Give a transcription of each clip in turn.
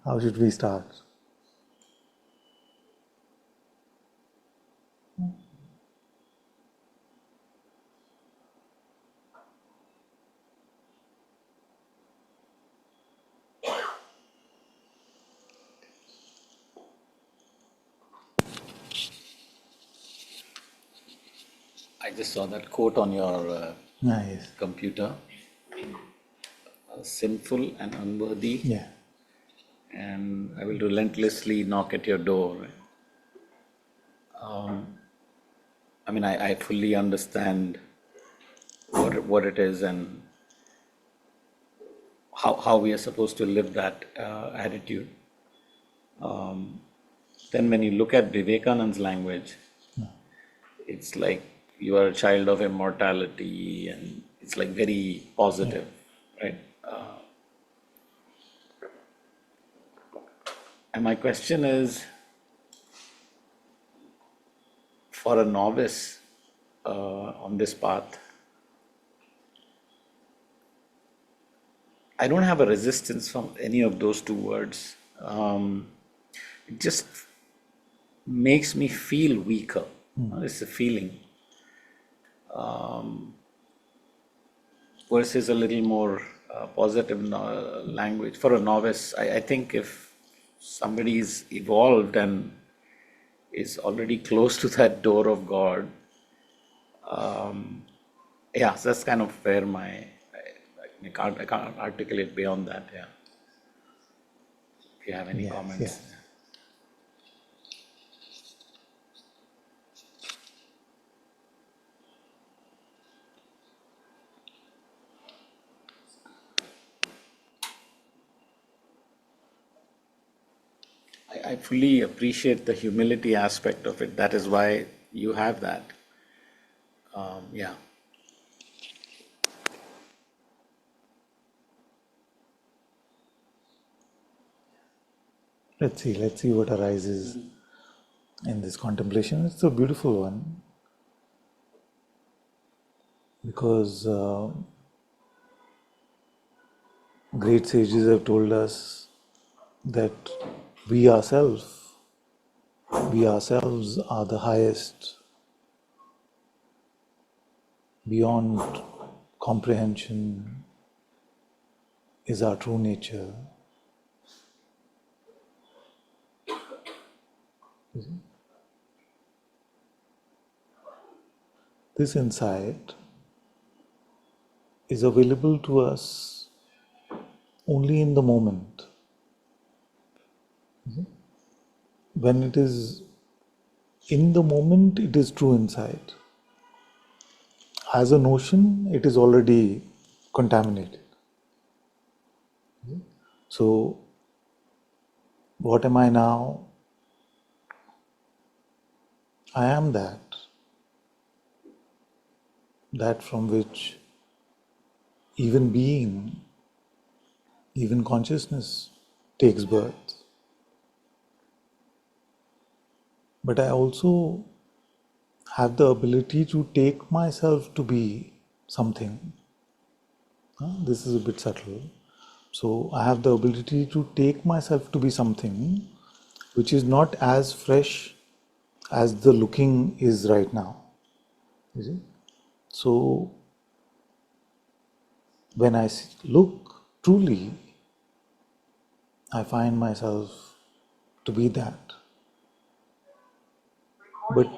How should we start? I just saw that quote on your Yes. computer. Sinful and unworthy, Yeah. and I will relentlessly knock at your door. I mean, I fully understand what it is and how we are supposed to live that attitude. Then when you look at Vivekananda's language, it's like you are a child of immortality, and it's like very positive, right? And my question is, for a novice on this path, I don't have a resistance from any of those two words. It just makes me feel weaker. It's a feeling. Versus a little more positive language. For a novice, I think if somebody is evolved and is already close to that door of God, yeah, so that's kind of where I can't articulate beyond that. Yeah. If you have any Yes, comments. yes. I fully appreciate the humility aspect of it. That is why you have that. Yeah. Let's see what arises in this contemplation. It's a beautiful one because great sages have told us that we ourselves are the highest, beyond comprehension is our true nature. This insight is available to us only in the moment. When it is in the moment, it is true insight. As a notion, it is already contaminated. So, what am I now? I am that from which even being, even consciousness takes birth. But I also have the ability to take myself to be something. This is a bit subtle. So I have the ability to take myself to be something which is not as fresh as the looking is right now. You see? So when I look truly, I find myself to be that. But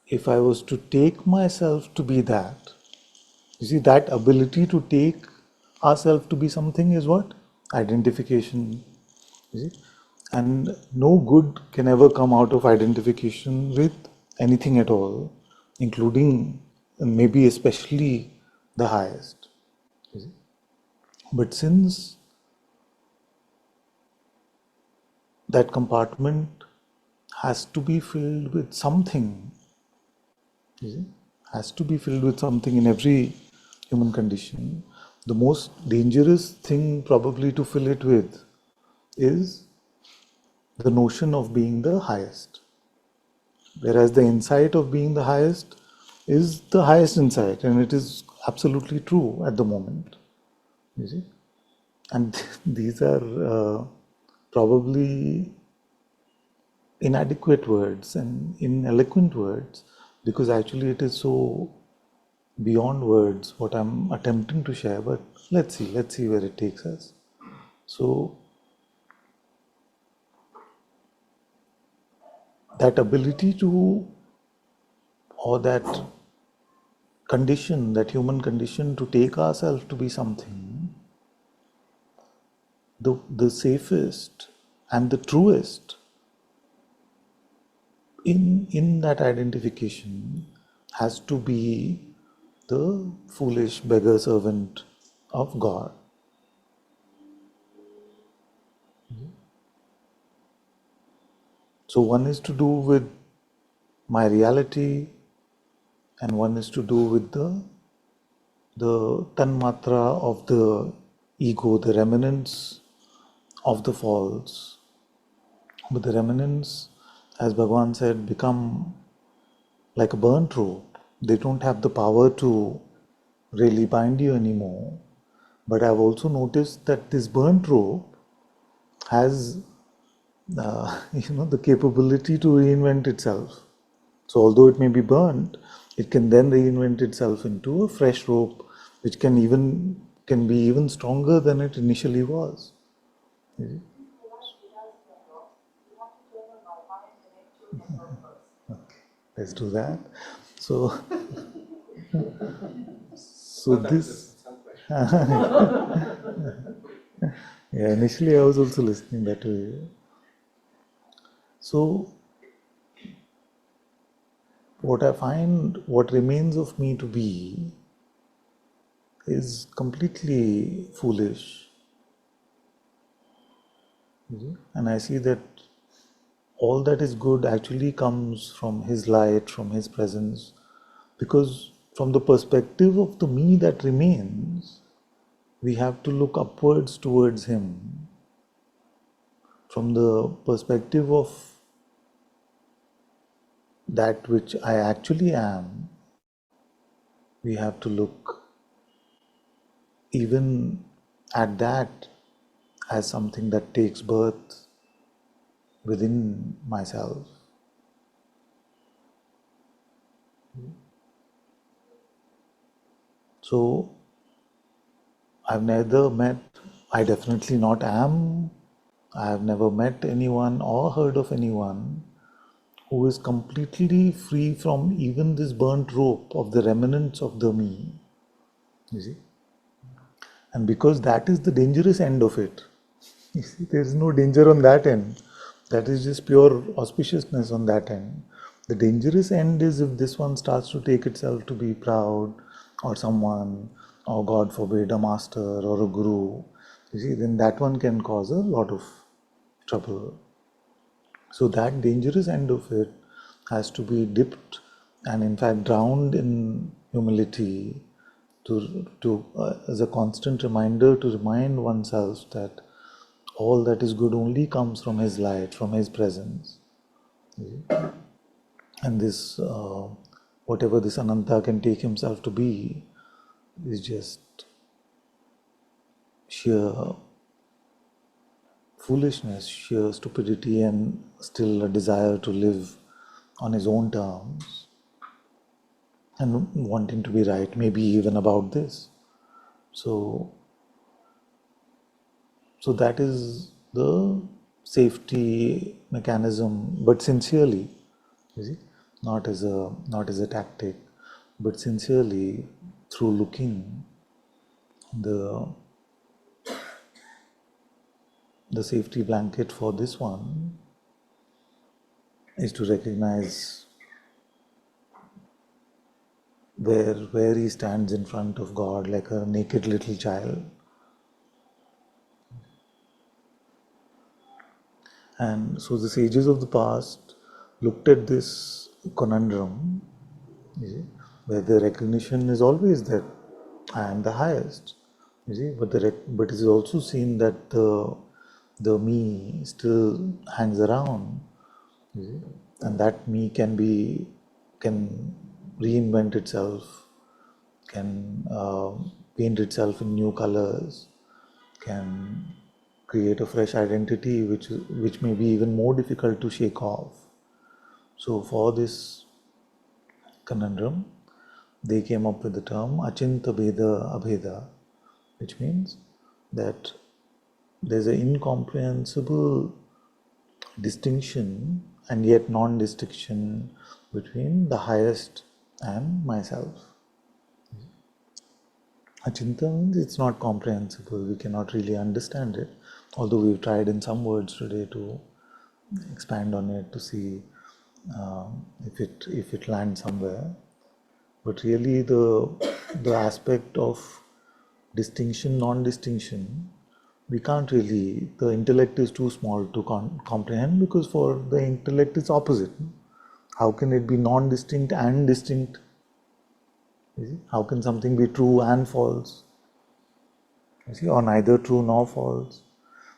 if I was to take myself to be that, you see, that ability to take ourselves to be something is what? Identification. You see? And no good can ever come out of identification with anything at all, including and maybe especially the highest. You see? But since that compartment has to be filled with something, you see, has to be filled with something in every human condition, the most dangerous thing probably to fill it with is the notion of being the highest. Whereas the insight of being the highest is the highest insight, and it is absolutely true at the moment. You see? And these are probably inadequate words and ineloquent words, because actually it is so beyond words what I'm attempting to share. But let's see where it takes us. So that ability to, or that condition, that human condition to take ourselves to be something, the safest and the truest in that identification has to be the foolish beggar servant of God. So one is to do with my reality, and one is to do with the tanmatra of the ego, the remnants of the false. But the remnants, as Bhagavan said, become like a burnt rope. They don't have the power to really bind you anymore. But I've also noticed that this burnt rope has, the capability to reinvent itself. So although it may be burnt, it can then reinvent itself into a fresh rope, which can be even stronger than it initially was. Let's do that. So, so this, yeah, initially I was also listening that way. So, what I find, what remains of me to be, is completely foolish. And I see that all that is good actually comes from His light, from His presence, because from the perspective of the me that remains, we have to look upwards towards Him. From the perspective of that which I actually am, we have to look even at that as something that takes birth within myself. So I've neither met, I definitely not am, I have never met anyone or heard of anyone who is completely free from even this burnt rope of the remnants of the me. You see? And because that is the dangerous end of it. You see, there is no danger on that end. That is just pure auspiciousness on that end. The dangerous end is if this one starts to take itself to be proud, or someone, or God forbid, a master or a guru. You see, then that one can cause a lot of trouble. So that dangerous end of it has to be dipped and in fact drowned in humility, as a constant reminder to remind oneself that all that is good only comes from His light, from His presence. And this, whatever this Ananta can take himself to be, is just sheer foolishness, sheer stupidity, and still a desire to live on his own terms and wanting to be right, maybe even about this. So, so that is the safety mechanism, but sincerely, you see, not as a tactic, but sincerely through looking, the the safety blanket for this one is to recognize where he stands in front of God like a naked little child. And so the sages of the past looked at this conundrum, you see, where the recognition is always that I am the highest, you see, but it is also seen that the me still hangs around, you see, and that me can reinvent itself, can paint itself in new colors, can create a fresh identity which may be even more difficult to shake off. So for this conundrum, they came up with the term Achinta Bheda Abheda, which means that there's an incomprehensible distinction and yet non-distinction between the highest and myself. Achinta means it's not comprehensible, we cannot really understand it, although we've tried in some words today to expand on it to see if it lands somewhere. But really the aspect of distinction, non-distinction, we can't really, the intellect is too small to comprehend, because for the intellect it's opposite. How can it be non-distinct and distinct? You see? How can something be true and false? You see, or neither true nor false?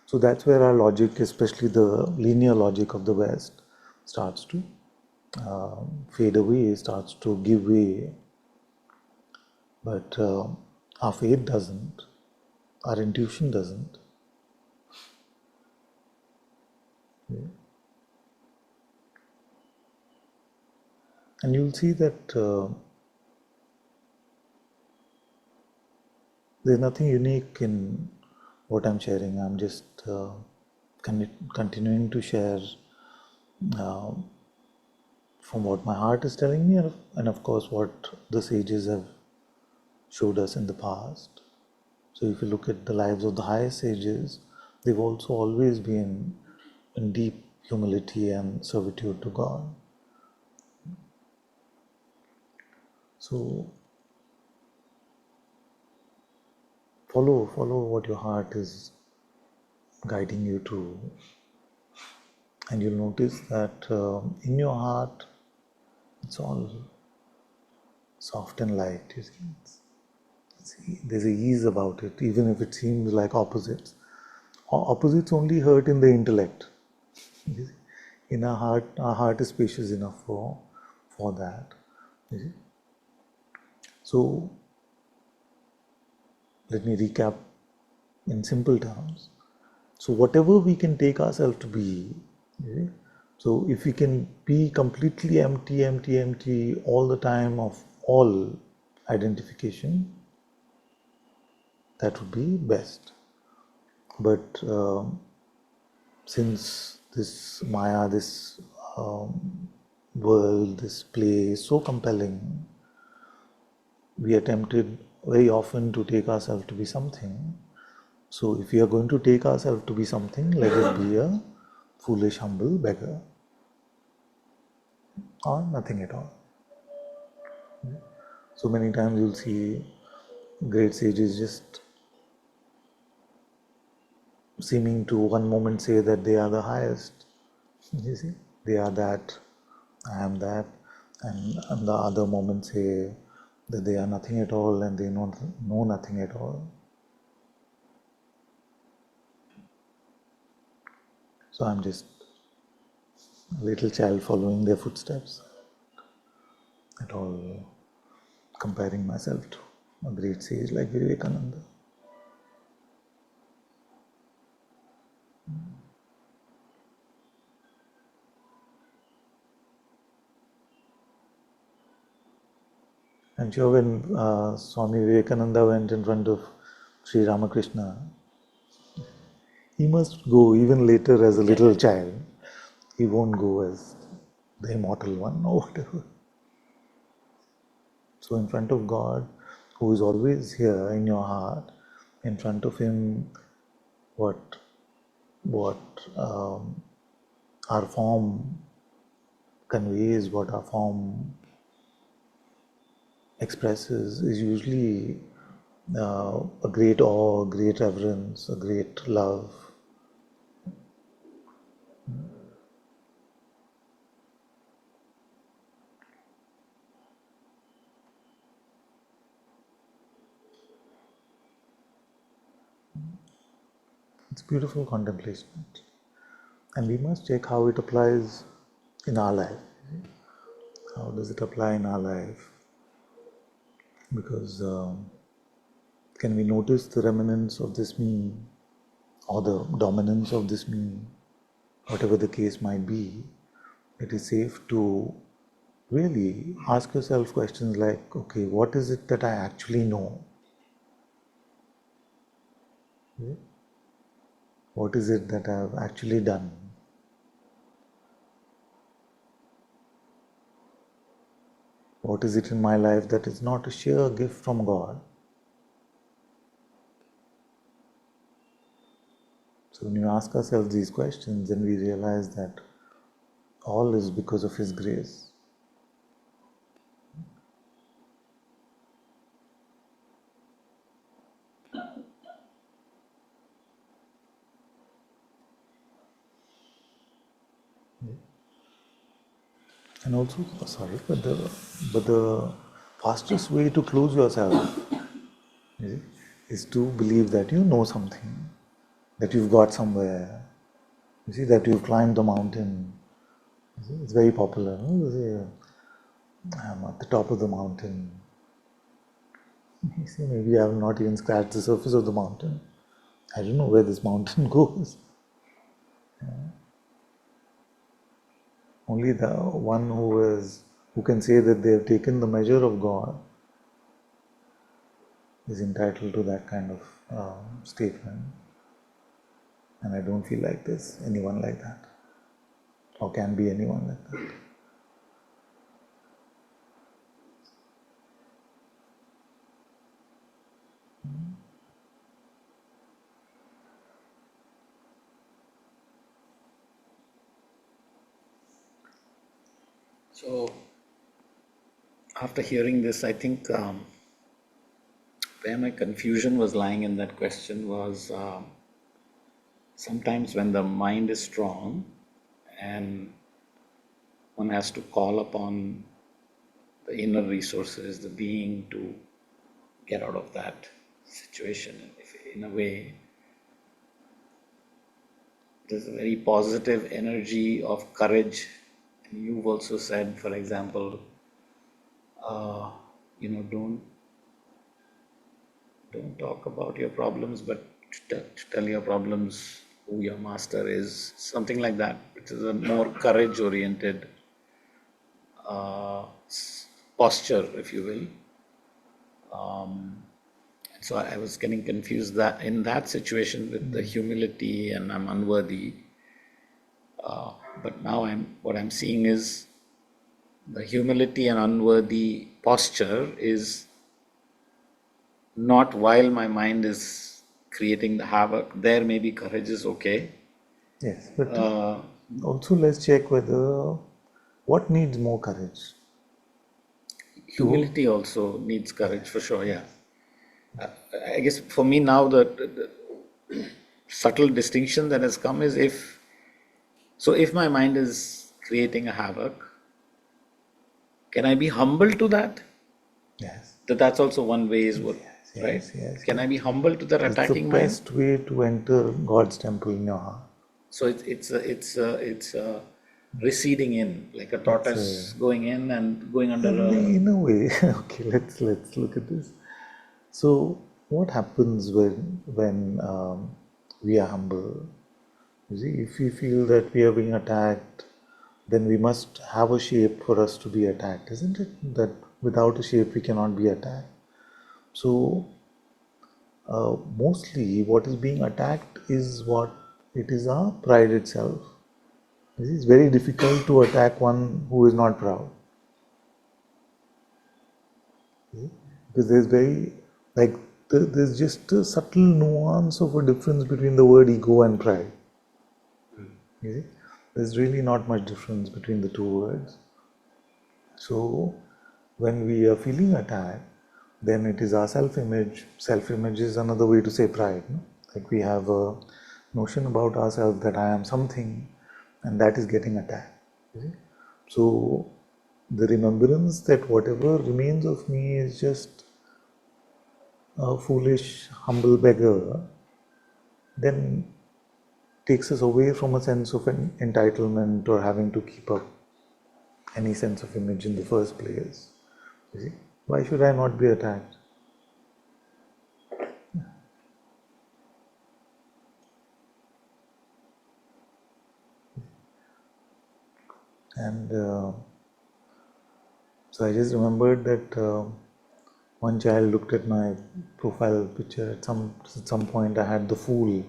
So that's where our logic, especially the linear logic of the West, starts to fade away, starts to give way. But our faith doesn't, our intuition doesn't. And you'll see that there's nothing unique in what I'm sharing. I'm just continuing to share uh, from what my heart is telling me, and of course what the sages have showed us in the past. So if you look at the lives of the highest sages, they've also always been in deep humility and servitude to God. So follow what your heart is guiding you to, and you'll notice that in your heart it's all soft and light. You see, there's a ease about it, even if it seems like opposites. Opposites only hurt in the intellect. You see? In our heart is spacious enough for that. You see? So let me recap in simple terms. So whatever we can take ourselves to be, you see? So if we can be completely empty all the time of all identification, that would be best. But since this Maya, this world, this play is so compelling, we are tempted very often to take ourselves to be something. So if we are going to take ourselves to be something, let us be a foolish, humble beggar, or nothing at all. So many times you'll see great sages just seeming to one moment say that they are the highest. You see, they are that, I am that, and the other moment say that they are nothing at all and they know nothing at all. So I'm just a little child following their footsteps, at all comparing myself to a great sage like Vivekananda. I'm sure when Swami Vivekananda went in front of Sri Ramakrishna, he must go even later as a little child. He won't go as the immortal one or whatever. So in front of God, who is always here in your heart, in front of Him, what our form conveys, what our form expresses, is usually a great awe, a great reverence, a great love. It's beautiful contemplation. And we must check how it applies in our life. How does it apply in our life? Because can we notice the remnants of this me or the dominance of this me, whatever the case might be, it is safe to really ask yourself questions like, okay, what is it that I actually know? What is it that I've actually done? What is it in my life that is not a sheer gift from God? So when you ask ourselves these questions, then we realize that all is because of His grace. And also, sorry, but the fastest way to close yourself is to believe that you know something, that you've got somewhere. You see that you've climbed the mountain. You see, it's very popular. You see, I'm at the top of the mountain. You see, maybe I have not even scratched the surface of the mountain. I don't know where this mountain goes. Only the one who can say that they have taken the measure of God is entitled to that kind of statement. And I don't feel like there's anyone like that, or can be anyone like that. So, after hearing this, I think where my confusion was lying in that question was sometimes when the mind is strong and one has to call upon the inner resources, the being, to get out of that situation. If, in a way, there's a very positive energy of courage. And you've also said, for example, don't talk about your problems, but to tell your problems who your master is, something like that, which is a more courage-oriented posture, if you will. So I was getting confused that in that situation with the humility and I'm unworthy. But now what I'm seeing is the humility and unworthy posture is not while my mind is creating the havoc. There maybe courage is okay. Yes, but also let's check whether what needs more courage. Humility also needs courage for sure, yeah. I guess for me now the subtle distinction that has come is if my mind is creating a havoc, can I be humble to that? Yes. That's also one way is what, Yes, right? yes. Can I be humble to that It's the attacking mind? best way to enter God's temple in your heart. So it's a receding in, like a tortoise going in and going under a. In a way, okay, let's look at this. So, what happens when we are humble? You see, if we feel that we are being attacked, then we must have a shape for us to be attacked, isn't it? That without a shape we cannot be attacked. So, mostly what is being attacked is what it is our pride itself. It is very difficult to attack one who is not proud. Because there's very, like, there's just a subtle nuance of a difference between the word ego and pride. You see? There's really not much difference between the two words. So, when we are feeling attacked, then it is our self-image. Self-image is another way to say pride. No? Like we have a notion about ourselves that I am something, and that is getting attacked. You see? So, the remembrance that whatever remains of me is just a foolish, humble beggar, then takes us away from a sense of an entitlement or having to keep up any sense of image in the first place. You see? Why should I not be attacked? And so I just remembered that one child looked at my profile picture. At some point, I had the fool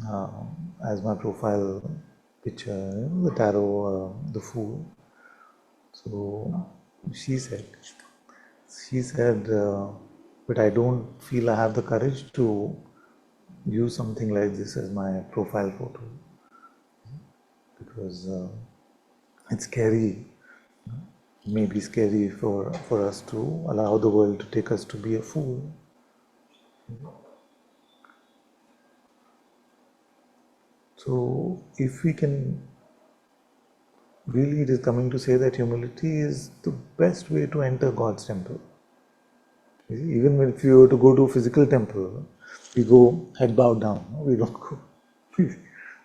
uh, as my profile picture, the tarot, the fool. So she said, but I don't feel I have the courage to use something like this as my profile photo because it's scary, maybe scary for us to allow the world to take us to be a fool. So if we can, really it is coming to say that humility is the best way to enter God's temple. Even if you were to go to a physical temple, we go head bowed down. We don't go.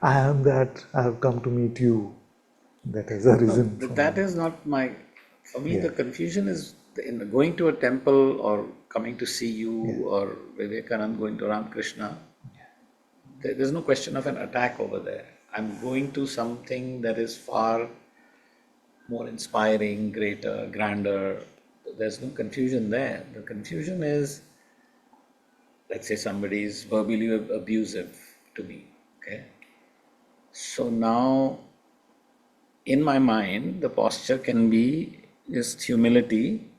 I am that. I have come to meet you. That is a reason. That is not my. For me, the Yeah. confusion is in going to a temple or coming to see you or Vivekanand going to Ramakrishna. There's no question of an attack over there. I'm going to something that is far more inspiring, greater, grander. There's no confusion there. The confusion is, let's say somebody is verbally abusive to me. Okay. So now, in my mind, the posture can be just humility,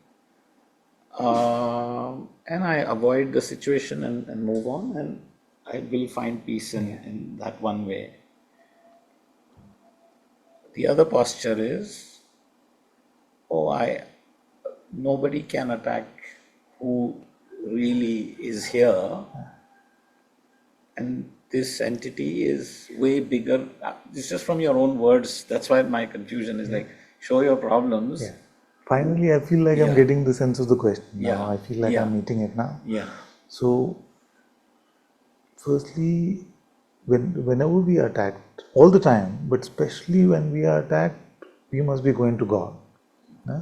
and I avoid the situation and move on, and I will find peace in that one way. The other posture is, oh, nobody can attack who really is here, and this entity is way bigger. It's just from your own words. That's why my confusion is like, show your problems. Yeah. Finally, I feel like I'm Yeah. getting the sense of the question now. Yeah. I feel like Yeah. I'm meeting it now. Yeah. So, firstly, whenever we are attacked, all the time, but especially when we are attacked, we must be going to God. Huh?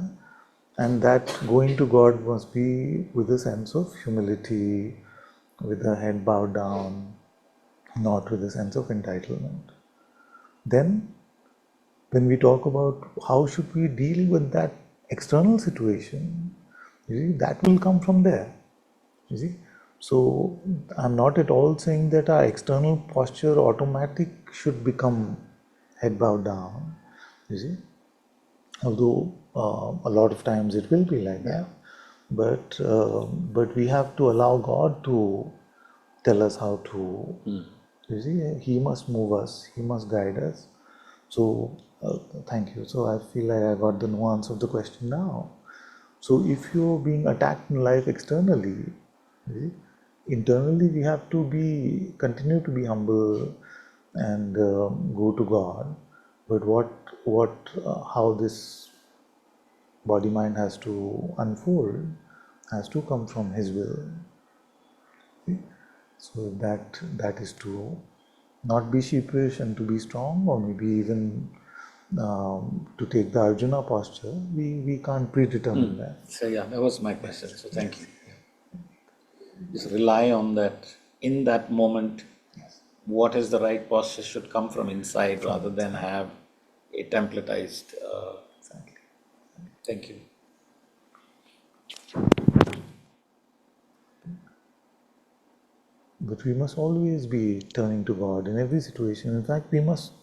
And that going to God must be with a sense of humility, with the head bowed down, not with a sense of entitlement. Then, when we talk about how should we deal with that external situation, you see, that will come from there. You see, so I'm not at all saying that our external posture automatic should become head bowed down. You see, although a lot of times it will be like that, but we have to allow God to tell us how to. You see, He must move us. He must guide us. So thank you. So I feel like I got the nuance of the question now. So if you're being attacked in life externally, you see, internally we have to continue to be humble and go to God. But how this body mind has to unfold has to come from His will. So that is to not be sheepish and to be strong, or maybe even to take the Arjuna posture. We can't predetermine that. So yeah, that was my question. So thank you. Just rely on that. In that moment, what is the right posture should come from inside rather than have a templatized. Exactly. Thank you. But we must always be turning to God in every situation. In fact, we must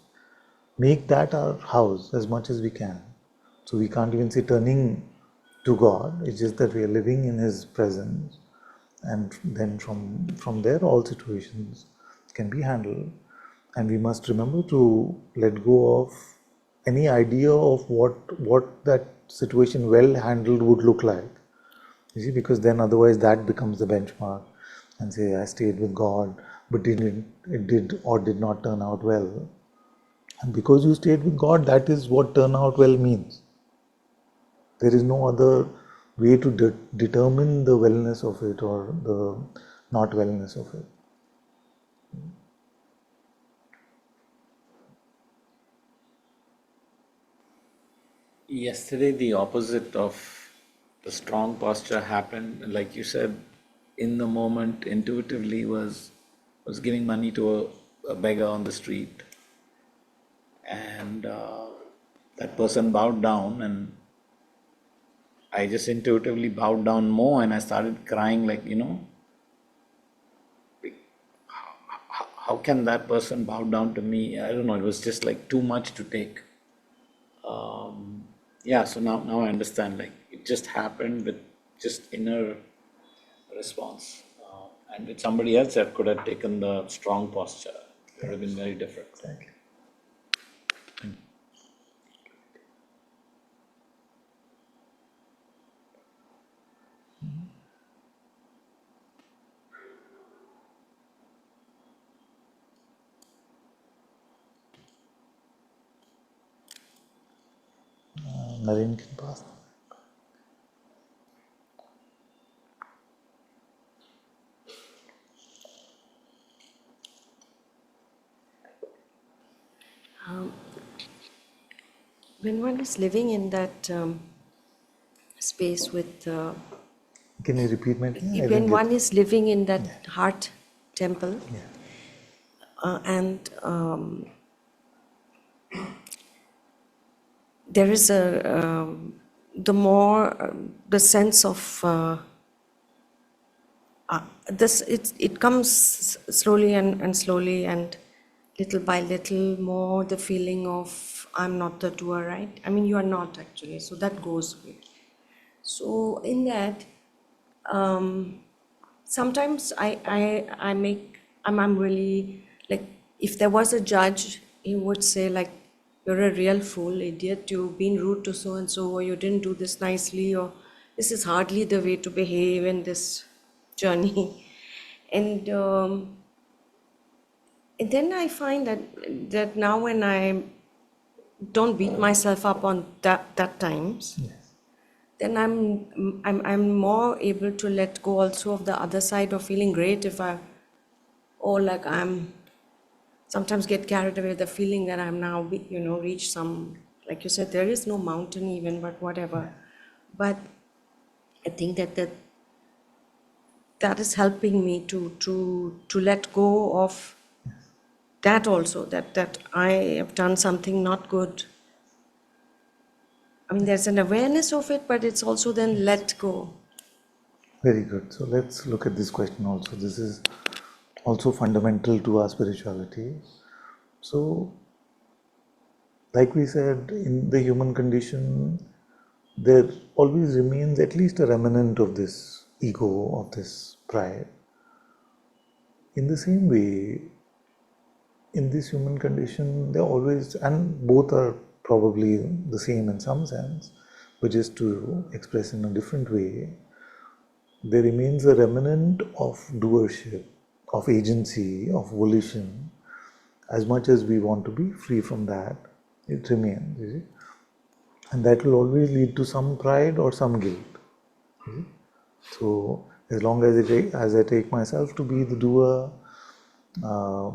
make that our house as much as we can. So we can't even say turning to God. It's just that we are living in His presence, and then from there all situations can be handled. And we must remember to let go of any idea of what that situation well handled would look like. You see, because then otherwise that becomes the benchmark, and say I stayed with God, but it did or did not turn out well. And because you stayed with God, that is what turn out well means. There is no other way to determine the wellness of it or the not wellness of it. Yesterday, the opposite of the strong posture happened. Like you said, in the moment, intuitively was giving money to a beggar on the street, and that person bowed down, and I just intuitively bowed down more, and I started crying like, how can that person bow down to me? I don't know. It was just like too much to take. Yeah, so now I understand. Like it just happened with just inner response, and with somebody else that could have taken the strong posture, it would have been very different. Exactly. Naren can pass. When one is living in that space with, Can you repeat my thing? I didn't when get one is living in that heart temple, and there is the more the sense of this, it comes slowly and slowly, and little by little more the feeling of I'm not the doer, right? I mean, you are not actually, so that goes away. So in that, sometimes I'm really like, if there was a judge, he would say like, you're a real fool, idiot, you've been rude to so and so, or you didn't do this nicely, or this is hardly the way to behave in this journey. And then I find that now when I don't beat myself up on that times, then I'm more able to let go also of the other side of feeling great if I, or like I'm sometimes get carried away with the feeling that I'm now, reached some, like you said, there is no mountain even, but whatever. But I think that is helping me to let go of that also, that I have done something not good. I mean, there's an awareness of it, but it's also then let go. Very good. So let's look at this question also. This is also fundamental to our spirituality. So, like we said, in the human condition, there always remains at least a remnant of this ego, of this pride. In the same way, in this human condition, they always, and both are probably the same in some sense, but just to express in a different way, there remains a remnant of doership, of agency, of volition. As much as we want to be free from that, it remains, you see? And that will always lead to some pride or some guilt. So as long as I take myself to be the doer, uh,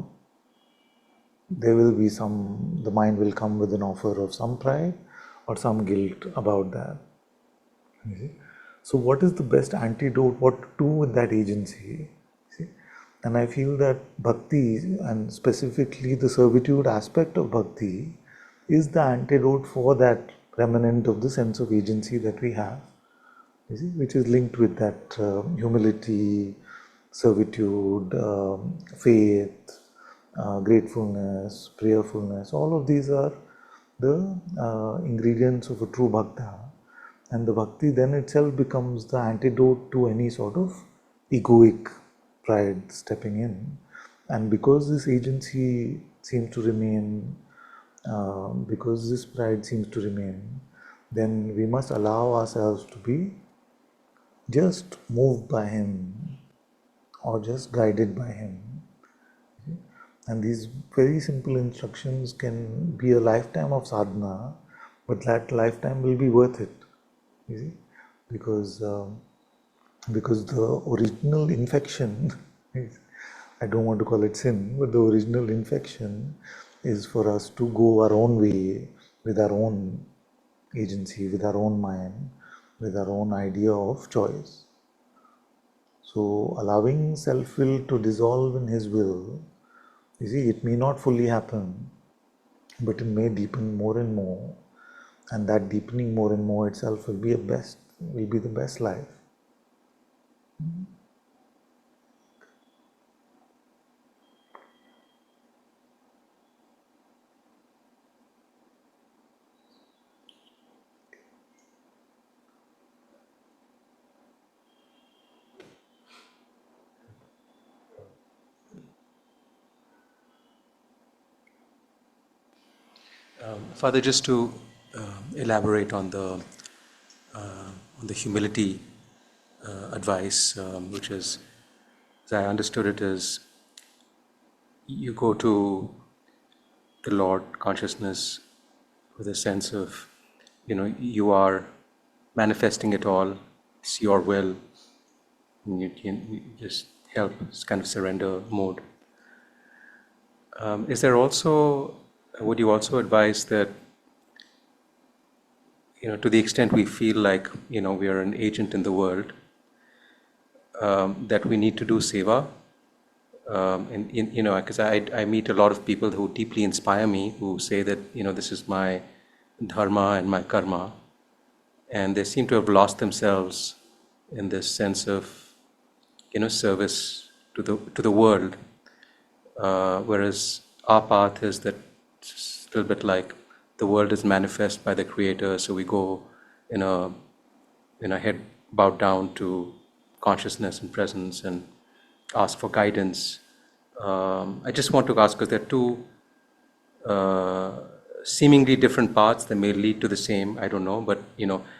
there will be the mind will come with an offer of some pride or some guilt about that. You see? So what is the best antidote? What to do with that agency? See? And I feel that bhakti, and specifically the servitude aspect of bhakti, is the antidote for that remnant of the sense of agency that we have, you see, which is linked with that humility, servitude, faith, gratefulness, prayerfulness. All of these are the ingredients of a true bhakta. And the bhakti then itself becomes the antidote to any sort of egoic pride stepping in. And because this agency seems to remain, because this pride seems to remain, then we must allow ourselves to be just moved by Him or just guided by Him. And these very simple instructions can be a lifetime of sadhana, but that lifetime will be worth it, you see, because because the original infection is, I don't want to call it sin, but the original infection is for us to go our own way with our own agency, with our own mind, with our own idea of choice. So allowing self-will to dissolve in His will, you see, it may not fully happen, but it may deepen more and more. And that deepening more and more itself will be the best life. Father, just to elaborate on the humility advice, which is, as I understood it, is you go to the Lord consciousness with a sense of, you are manifesting it all, it's your will, and you just help, it's kind of surrender mode. Is there also, would you also advise that, to the extent we feel like, we are an agent in the world, that we need to do seva? Because I meet a lot of people who deeply inspire me, who say that, this is my dharma and my karma, and they seem to have lost themselves in this sense of, service to the world, whereas our path is that it's a little bit like the world is manifest by the Creator, so we go in a head bowed down to consciousness and presence and ask for guidance. I just want to ask, because there are two seemingly different paths that may lead to the same, I don't know, but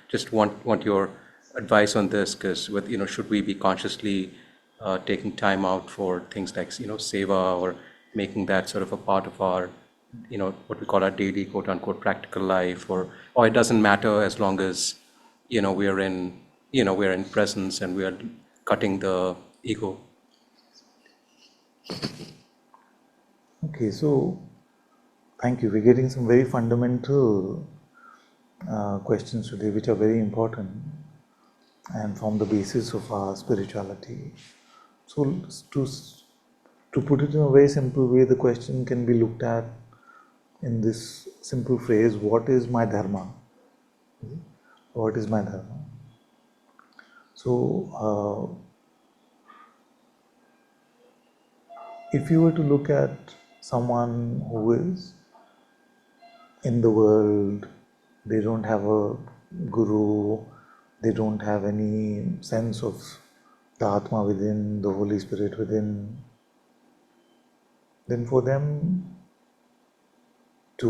just want your advice on this, because with should we be consciously taking time out for things like seva, or making that sort of a part of our what we call our daily quote unquote practical life, or it doesn't matter as long as we're in presence and we are cutting the ego. Okay, so thank you. We're getting some very fundamental questions today, which are very important and form the basis of our spirituality. So, to put it in a very simple way, the question can be looked at in this simple phrase: what is my dharma? What is my dharma? So, if you were to look at someone who is in the world, they don't have a guru, they don't have any sense of the Atma within, the Holy Spirit within, then for them to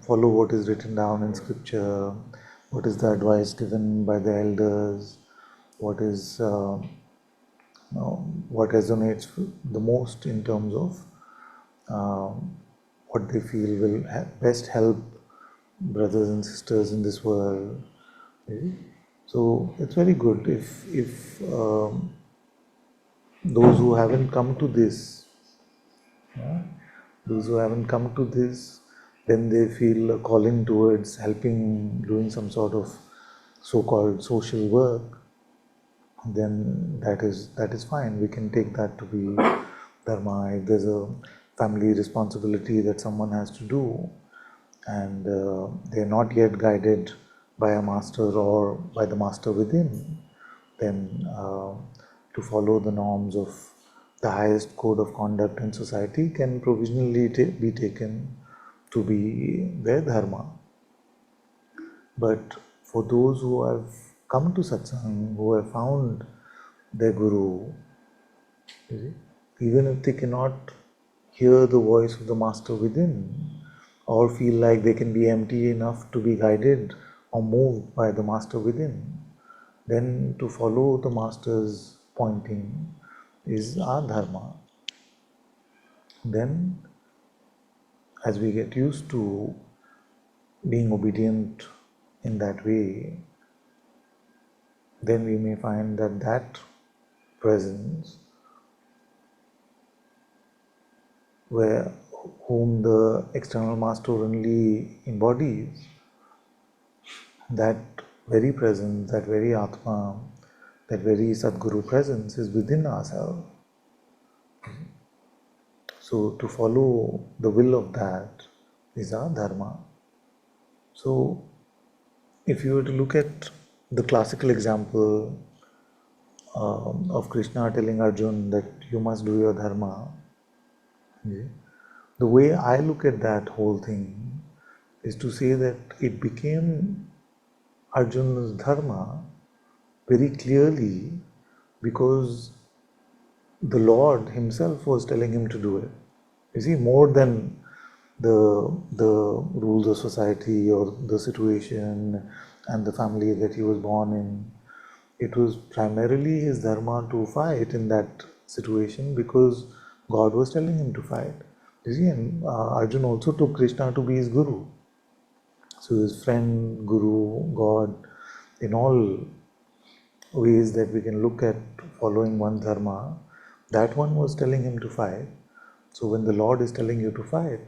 follow what is written down in scripture, what is the advice given by the elders, what is what resonates the most in terms of what they feel will best help brothers and sisters in this world. So it's very good if those who haven't come to this, those who haven't come to this, then they feel a calling towards helping, doing some sort of so-called social work, then that is fine. We can take that to be dharma. If there's a family responsibility that someone has to do, and they're not yet guided by a master or by the master within, then to follow the norms of the highest code of conduct in society can provisionally be taken to be their dharma. But for those who have come to satsang, who have found their guru, even if they cannot hear the voice of the master within, or feel like they can be empty enough to be guided or moved by the master within, then to follow the master's pointing is our dharma. Then, as we get used to being obedient in that way, then we may find that that presence, where whom the external master only embodies, that very presence, that very Atma, that very Sadguru presence is within ourselves. So to follow the will of that is our dharma. So, if you were to look at the classical example of Krishna telling Arjun that you must do your dharma, okay, the way I look at that whole thing is to say that it became Arjuna's dharma very clearly because the Lord Himself was telling him to do it. You see, more than the rules of society or the situation and the family that he was born in, it was primarily his dharma to fight in that situation because God was telling him to fight. You see, and Arjun also took Krishna to be his guru. So his friend, guru, God, in all ways that we can look at following one dharma, that one was telling him to fight. So when the Lord is telling you to fight,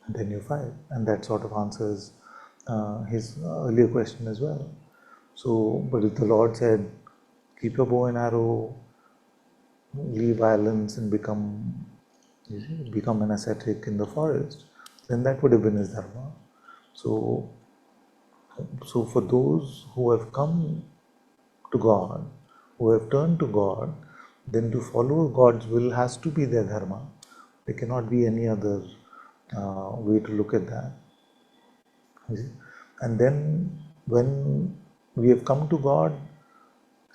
then you fight. And that sort of answers his earlier question as well. So, but if the Lord said, keep your bow and arrow, leave violence and become an ascetic in the forest, then that would have been his dharma. So, so for those who have come to God, who have turned to God, then to follow God's will has to be their dharma. There cannot be any other way to look at that. You see? And then when we have come to God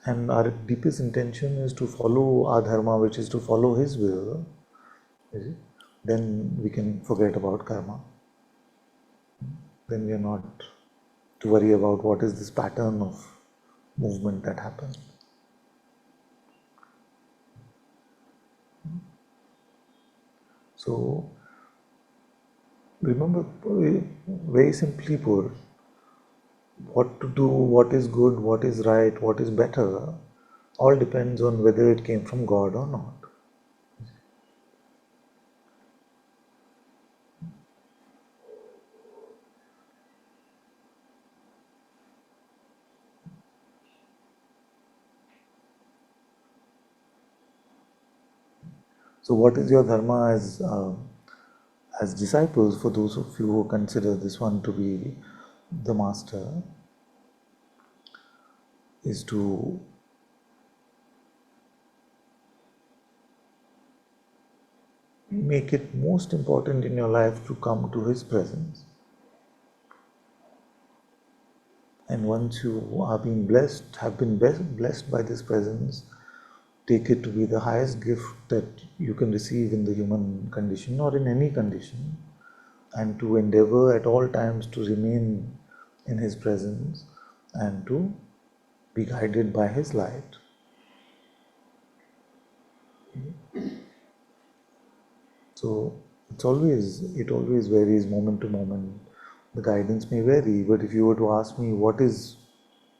and our deepest intention is to follow our dharma, which is to follow His will, you see, then we can forget about karma. Then we are not to worry about what is this pattern of movement that happens. So remember, very simply put, what to do, what is good, what is right, what is better, all depends on whether it came from God or not. So, what is your dharma as disciples? For those of you who consider this one to be the master, is to make it most important in your life to come to His presence. And once you are being blessed, have been blessed by this presence, take it to be the highest gift that you can receive in the human condition or in any condition, and to endeavor at all times to remain in His presence and to be guided by His light. So it always varies moment to moment. The guidance may vary, but if you were to ask me what is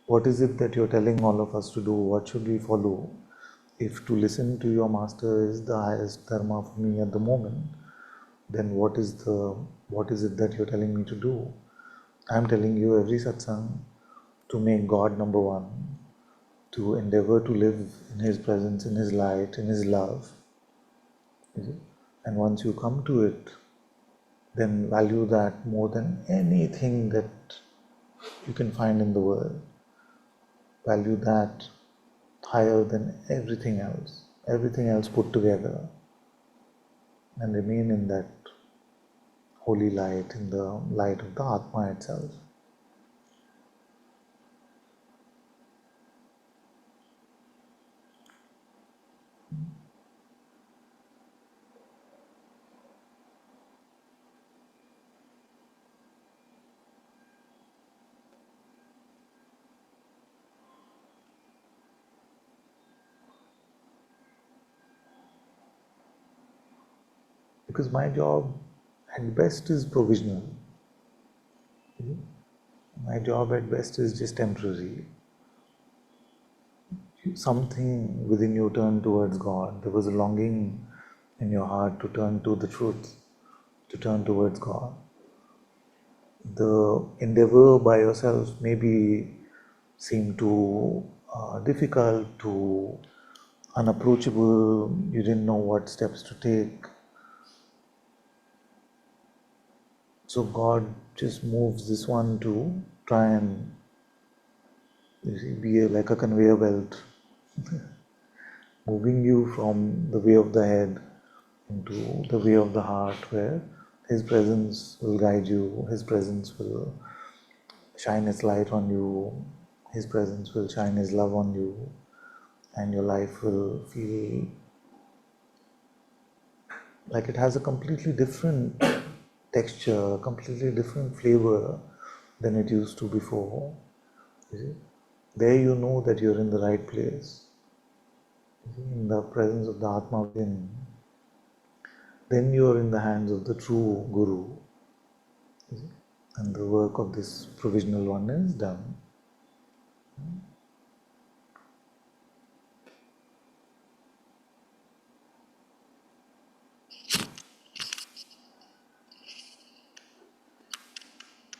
it that you're telling all of us to do, what should we follow? If to listen to your master is the highest dharma for me at the moment, then what is it that you're telling me to do? I'm telling you every satsang to make God number one, to endeavor to live in His presence, in His light, in His love. And once you come to it, then value that more than anything that you can find in the world. Value that higher than everything else put together, and remain in that holy light, in the light of the Atma itself. Because my job at best is provisional. My job at best is just temporary. Something within you turned towards God. There was a longing in your heart to turn to the truth, to turn towards God. The endeavor by yourself maybe seemed too difficult, too unapproachable. You didn't know what steps to take. So God just moves this one to try and, you see, be like a conveyor belt, moving you from the way of the head into the way of the heart, where His presence will guide you, His presence will shine His light on you, His presence will shine His love on you, and your life will feel like it has a completely different texture, completely different flavor than it used to before. You see? There you know that you're in the right place, you see, in the presence of the Atma within. Then you are in the hands of the true Guru, you see? And the work of this provisional one is done.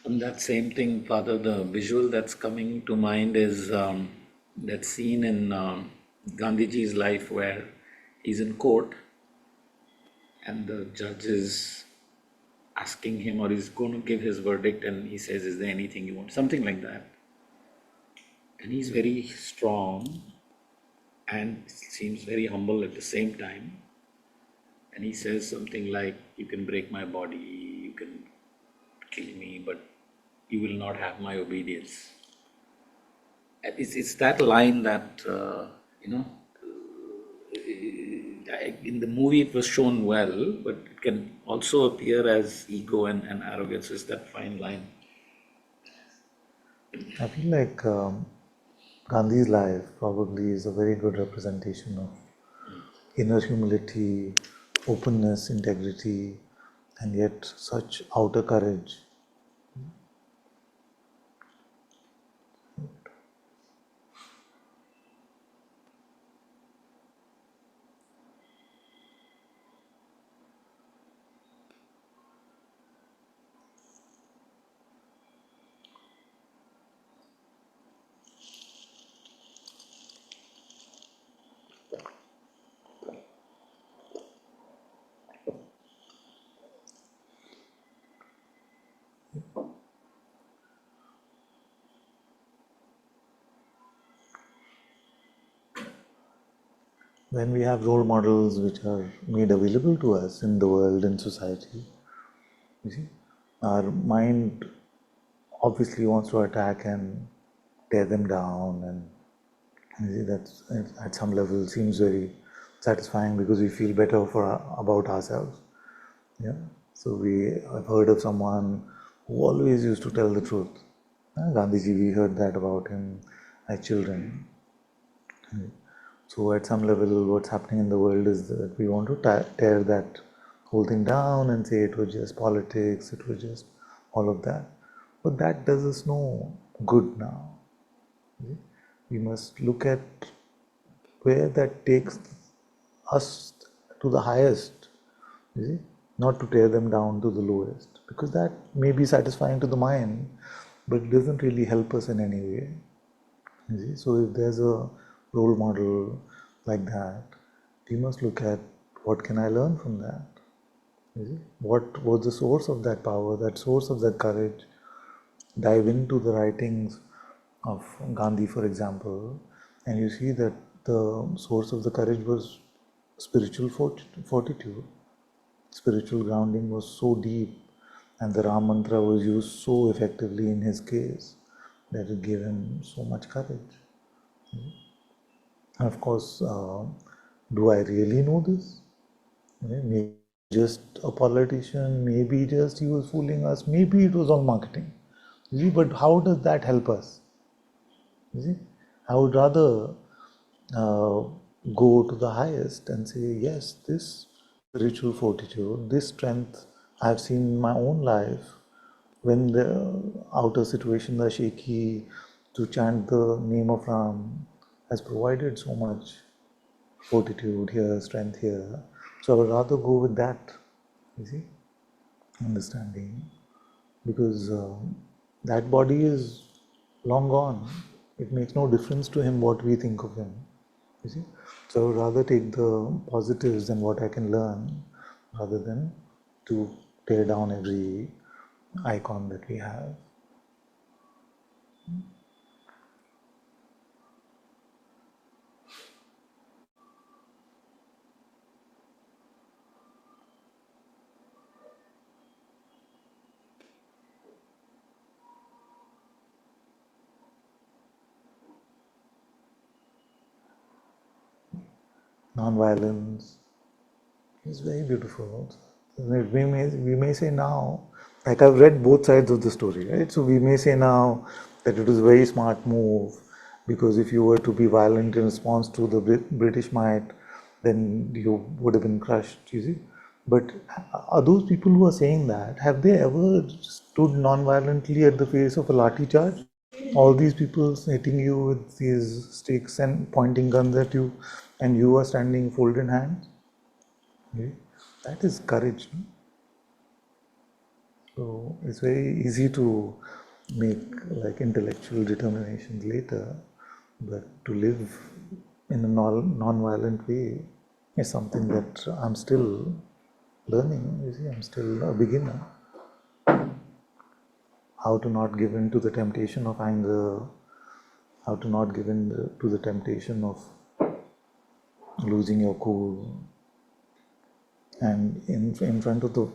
On that same thing, Father, the visual that's coming to mind is that scene in Gandhiji's life where he's in court and the judge is asking him, or he's going to give his verdict, and he says, "Is there anything you want?" Something like that. And he's very strong and seems very humble at the same time. And he says something like, "You can break my body, you can kill me, but you will not have my obedience." And it's that line that, in the movie it was shown well, but it can also appear as ego and arrogance. Is that fine line? I feel like Gandhi's life probably is a very good representation of inner humility, openness, integrity, and yet such outer courage. When we have role models which are made available to us in the world, in society, you see, our mind obviously wants to attack and tear them down, and you see that's at some level seems very satisfying because we feel better about ourselves. Yeah. So I've heard of someone who always used to tell the truth. Gandhiji, we heard that about him as children. So at some level, what's happening in the world is that we want to tear that whole thing down and say it was just politics, it was just all of that. But that does us no good now. We must look at where that takes us to the highest, you see, not to tear them down to the lowest, because that may be satisfying to the mind, but it doesn't really help us in any way. You see? So if there's a role model like that, we must look at what can I learn from that. You see? What was the source of that power, that source of that courage? Dive into the writings of Gandhi, for example, and you see that the source of the courage was spiritual fortitude. Spiritual grounding was so deep, and the Ram mantra was used so effectively in his case that it gave him so much courage. And of course, do I really know this? Maybe just a politician, maybe just he was fooling us, maybe it was all marketing. You see, but how does that help us? You see, I would rather uh, go to the highest and say, yes, this spiritual fortitude, this strength I've seen in my own life when the outer situations are shaky, to chant the name of Ram has provided so much fortitude here, strength here. So I would rather go with that, you see, understanding, because that body is long gone. It makes no difference to him what we think of him, you see. So I would rather take the positives and what I can learn rather than to tear down every icon that we have. Non-violence is very beautiful. We may say now, like I've read both sides of the story, right? So we may say now that it was a very smart move because if you were to be violent in response to the British might, then you would have been crushed, you see. But are those people who are saying that, have they ever stood non-violently at the face of a lathi charge? All these people hitting you with these sticks and pointing guns at you, and you are standing folded hands. Okay? That is courage. No? So it's very easy to make like intellectual determinations later, but to live in a non-violent way is something that I'm still learning. You see, I'm still a beginner. How to not give in to the temptation of anger, how to not give in to the temptation of losing your cool, and in front of the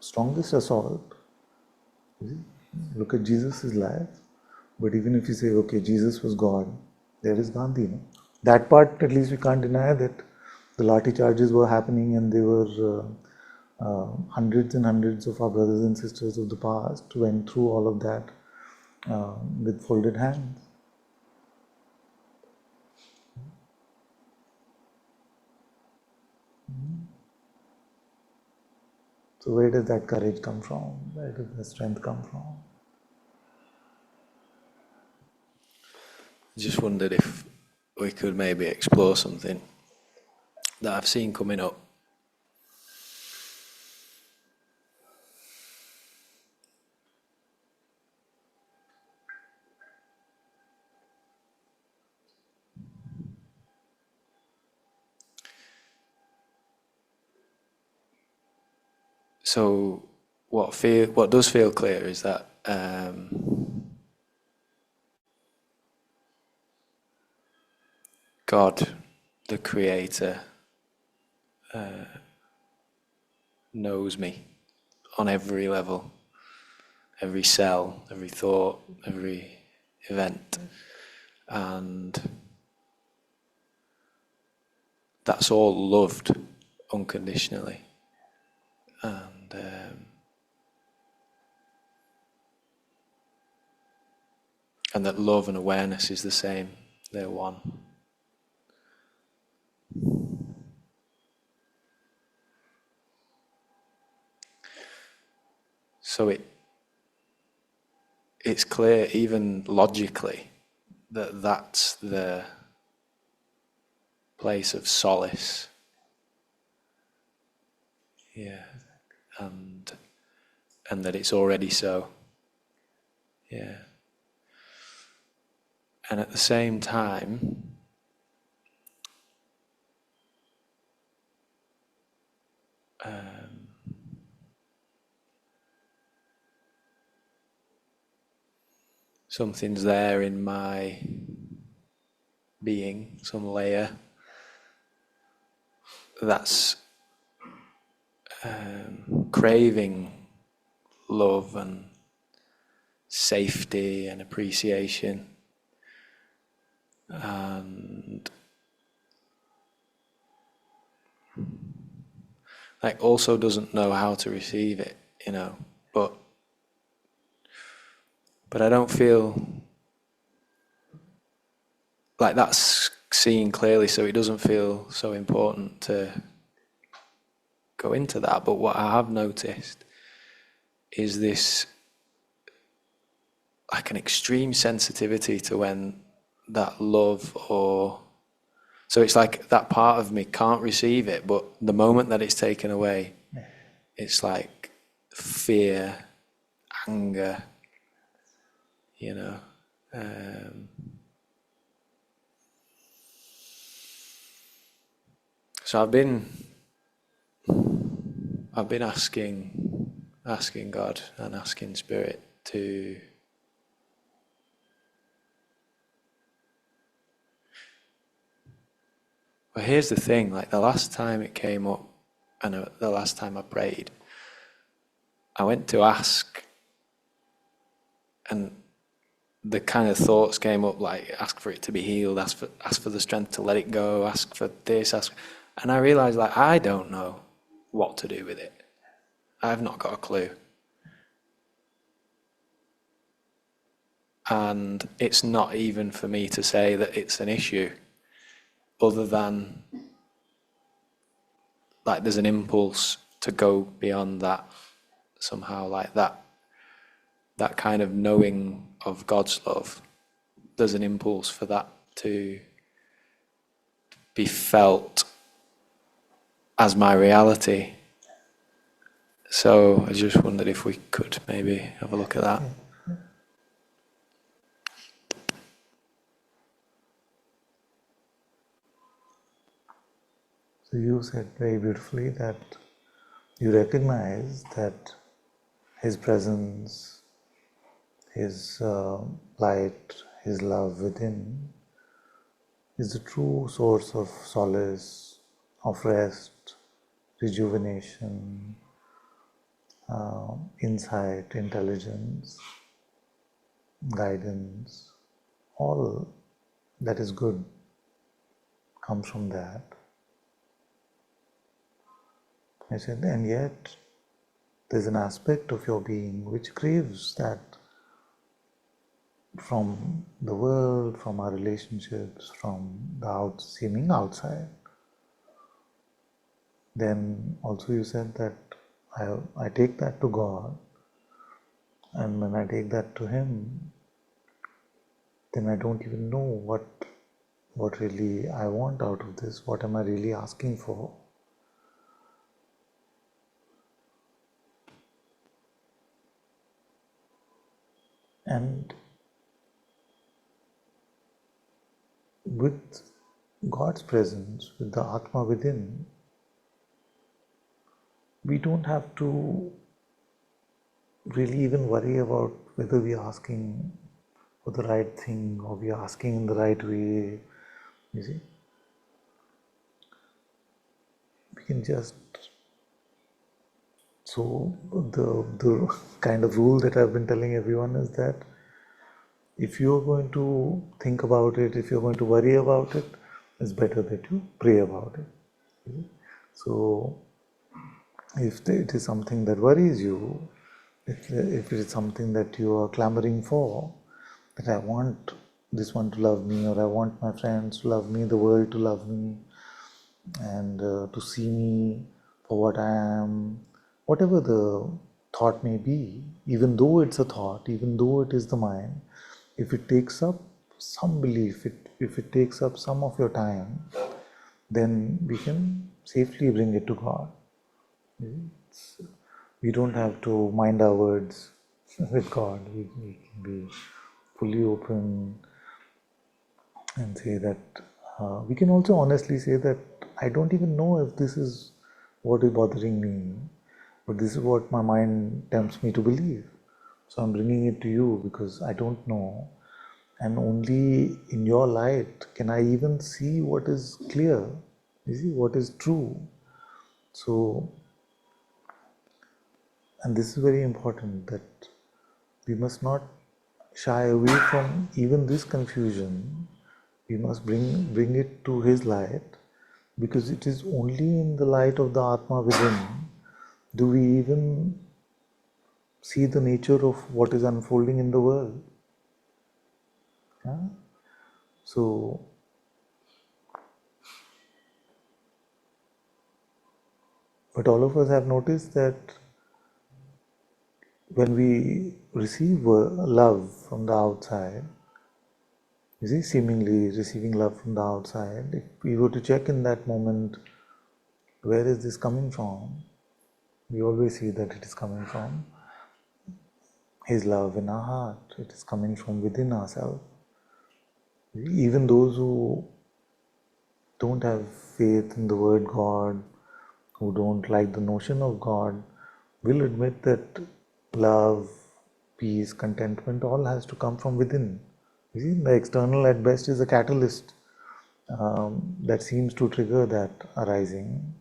strongest assault, you see, look at Jesus' life. But even if you say, okay, Jesus was God, there is Gandhi. No? That part, at least we can't deny that the Lathi charges were happening and they were hundreds and hundreds of our brothers and sisters of the past went through all of that with folded hands. So where does that courage come from? Where does the strength come from? Just wondered if we could maybe explore something that I've seen coming up. So what does feel clear is that God, the Creator, knows me on every level, every cell, every thought, every event, and that's all loved unconditionally, and that love and awareness is the same, they're one. So it's clear, even logically, that that's the place of solace. Yeah. And that it's already so. Yeah. And at the same time, something's there in my being, some layer that's craving love and safety and appreciation, and like also doesn't know how to receive it, but I don't feel like that's seen clearly, so it doesn't feel so important to go into that. But what I have noticed is this like an extreme sensitivity to when that love, or so it's like that part of me can't receive it, but the moment that it's taken away, it's like fear, anger, you know. So I've been asking asking God and asking Spirit to well, here's the thing, like the last time it came up and the last time I prayed, I went to ask and the kind of thoughts came up like ask for it to be healed, ask for the strength to let it go, ask for this, and I realized like I don't know what to do with it. I've not got a clue. And it's not even for me to say that it's an issue, other than like there's an impulse to go beyond that somehow, like that kind of knowing of God's love. There's an impulse for that to be felt as my reality. So I just wondered if we could maybe have a look at that. So you said very beautifully that you recognize that His presence, His light, His love within is the true source of solace, of rest, rejuvenation, insight, intelligence, guidance. All that is good comes from that. I said, and yet there's an aspect of your being which craves that from the world, from our relationships, from the seeming outside. Then also you said that I take that to God, and when I take that to Him, then I don't even know what really I want out of this, what am I really asking for. And with God's presence, with the Atma within, we don't have to really even worry about whether we are asking for the right thing or we are asking in the right way. You see, we can just. So the kind of rule that I've been telling everyone is that if you're going to think about it, if you're going to worry about it, it's better that you pray about it. So if it is something that worries you, if it is something that you are clamoring for, that I want this one to love me, or I want my friends to love me, the world to love me, and to see me for what I am, whatever the thought may be, even though it's a thought, even though it is the mind, if it takes up some belief, if it takes up some of your time, then we can safely bring it to God. We don't have to mind our words with God. We can be fully open and say that we can also honestly say that I don't even know if this is what is bothering me, but this is what my mind tempts me to believe. So I'm bringing it to you because I don't know, and only in your light can I even see what is clear, you see, what is true. So, and this is very important, that we must not shy away from even this confusion. We must bring it to His light, because it is only in the light of the Atma within do we even see the nature of what is unfolding in the world. Yeah? So, but all of us have noticed that when we receive love from the outside, you see, seemingly receiving love from the outside, if we were to check in that moment, where is this coming from? We always see that it is coming from His love in our heart. It is coming from within ourselves. Even those who don't have faith in the word God, who don't like the notion of God, we'll admit that love, peace, contentment, all has to come from within. You see, the external at best is a catalyst that seems to trigger that arising.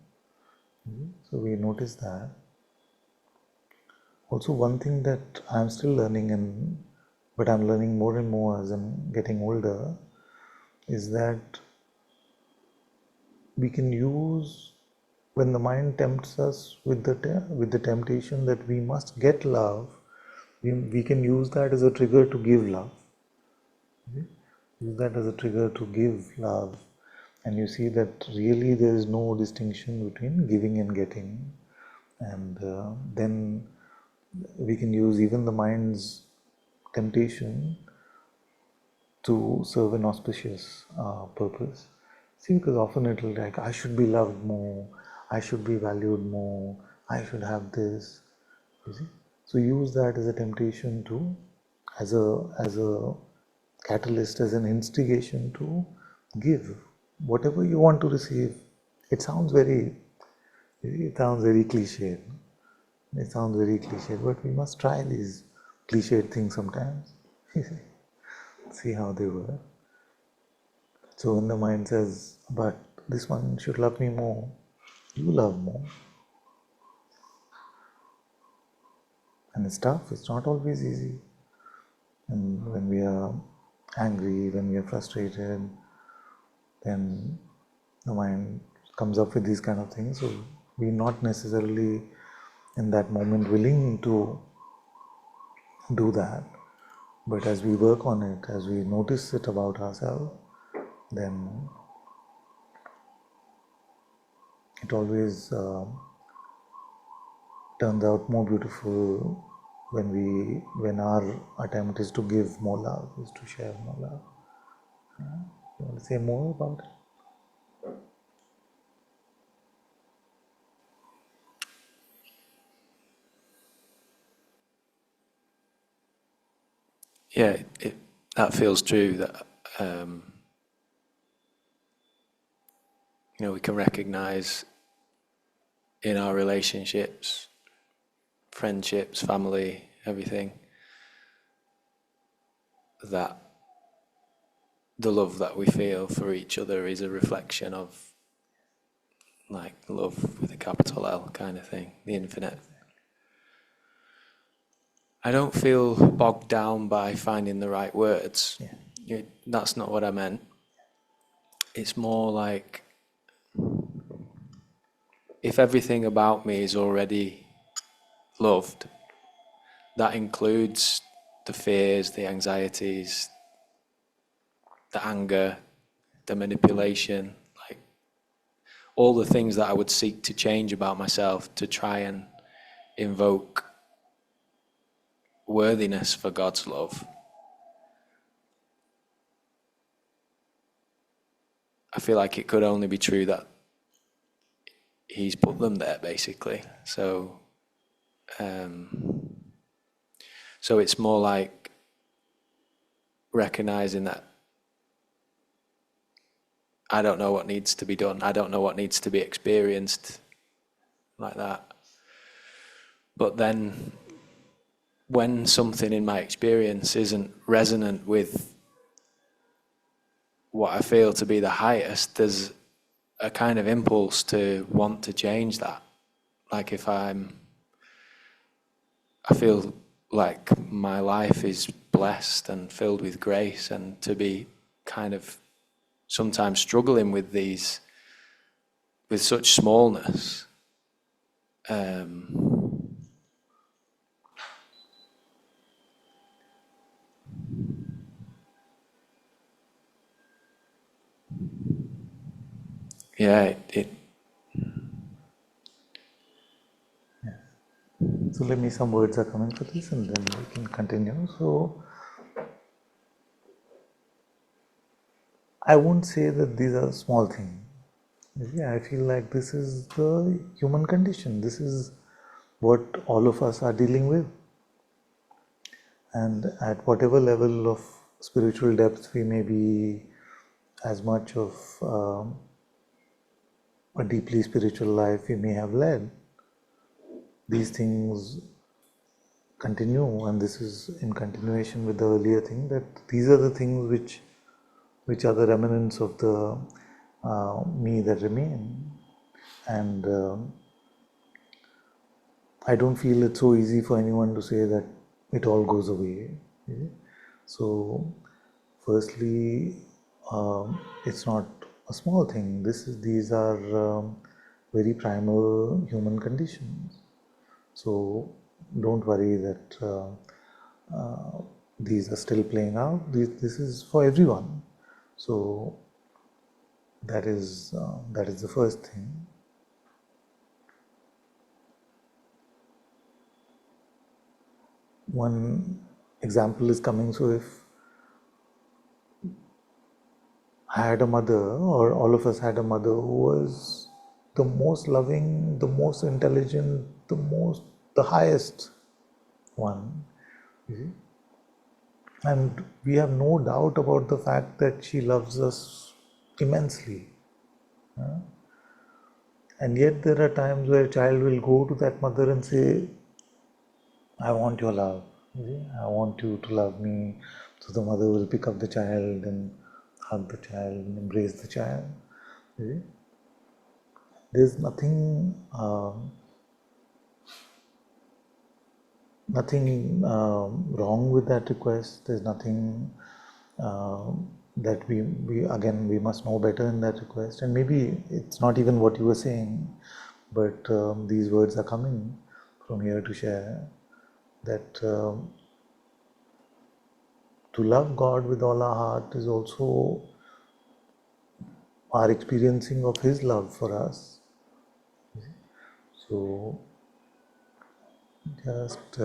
So we notice that. Also, one thing that I'm still learning, but I'm learning more and more as I'm getting older, is that we can use, when the mind tempts us with the temptation that we must get love, we can use that as a trigger to give love. Use that as a trigger to give love, and you see that really there is no distinction between giving and getting, and then we can use even the mind's temptation to serve an auspicious purpose. See, because often it'll like, I should be loved more, I should be valued more, I should have this. You see? So use that as a temptation to, as a catalyst, as an instigation to give whatever you want to receive. It sounds very cliched. It sounds very cliched, but we must try these cliched things sometimes. See how they work. So when the mind says, but this one should love me more, you love more. And it's tough, it's not always easy. And when we are angry, when we are frustrated, then the mind comes up with these kind of things. So we're not necessarily in that moment willing to do that. But as we work on it, as we notice it about ourselves, then it always turns out more beautiful when our attempt is to give more love, is to share more love. You want to say more about it? Yeah, that feels true. That we can recognize in our relationships, friendships, family, everything, that the love that we feel for each other is a reflection of, like, love with a capital L kind of thing, the infinite. I don't feel bogged down by finding the right words. Yeah. That's not what I meant. It's more like, if everything about me is already loved, that includes the fears, the anxieties, the anger, the manipulation, like all the things that I would seek to change about myself to try and invoke worthiness for God's love. I feel like it could only be true that He's put them there, basically. So it's more like recognizing that I don't know what needs to be done. I don't know what needs to be experienced, like that. But then when something in my experience isn't resonant with what I feel to be the highest, there's a kind of impulse to want to change that. Like if I feel like my life is blessed and filled with grace, and to be kind of sometimes struggling with these, with such smallness. Yeah, So let me, some words are coming for this and then we can continue. So I won't say that these are small things. Yeah, I feel like this is the human condition. This is what all of us are dealing with. And at whatever level of spiritual depth we may be, as much of a deeply spiritual life we may have led, these things continue, and this is in continuation with the earlier thing, that these are the things which are the remnants of the me that remain. And I don't feel it's so easy for anyone to say that it all goes away. So, firstly, it's not a small thing. These are very primal human conditions. So, don't worry that these are still playing out. This is for everyone. So, that is the first thing. One example is coming. So, if I had a mother, or all of us had a mother who was the most loving, the most intelligent, the highest one. You see? And we have no doubt about the fact that she loves us immensely. And yet there are times where a child will go to that mother and say, I want your love. You see? I want you to love me. So the mother will pick up the child and hug the child and embrace the child. You see? There's nothing wrong with that request. There's nothing that we must know better in that request. And maybe it's not even what you were saying, but these words are coming from here to share that to love God with all our heart is also our experiencing of His love for us. So just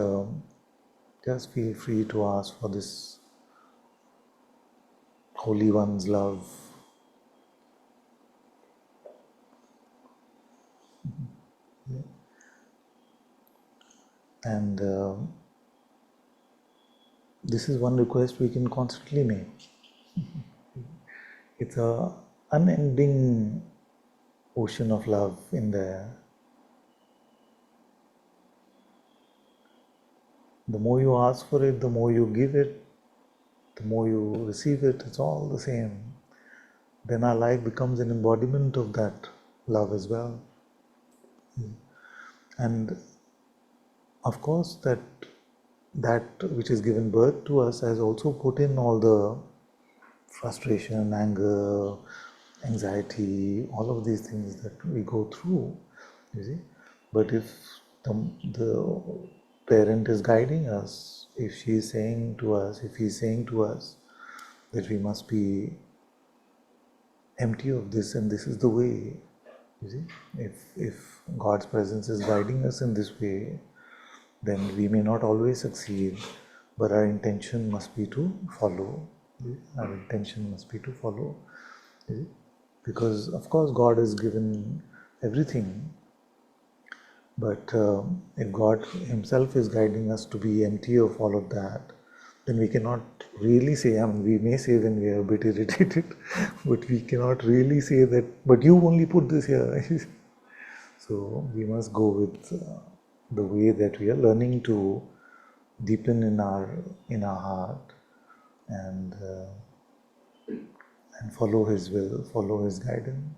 just feel free to ask for this Holy One's love. And this is one request we can constantly make. It's a unending ocean of love in there. The more you ask for it, the more you give it, the more you receive it, it's all the same. Then our life becomes an embodiment of that love as well. And of course, that which is given birth to us has also put in all the frustration, anger, anxiety, all of these things that we go through, you see. But if the parent is guiding us, if she is saying to us, if he is saying to us that we must be empty of this and this is the way, you see, if God's presence is guiding us in this way, then we may not always succeed, but our intention must be to follow. Our intention must be to follow. Because, of course, God has given everything, but if God Himself is guiding us to be empty of all of that, then we cannot really say, I mean, we may say when we are a bit irritated, but we cannot really say that, but you only put this here. So we must go with the way that we are learning to deepen in our heart and follow His will, follow His guidance.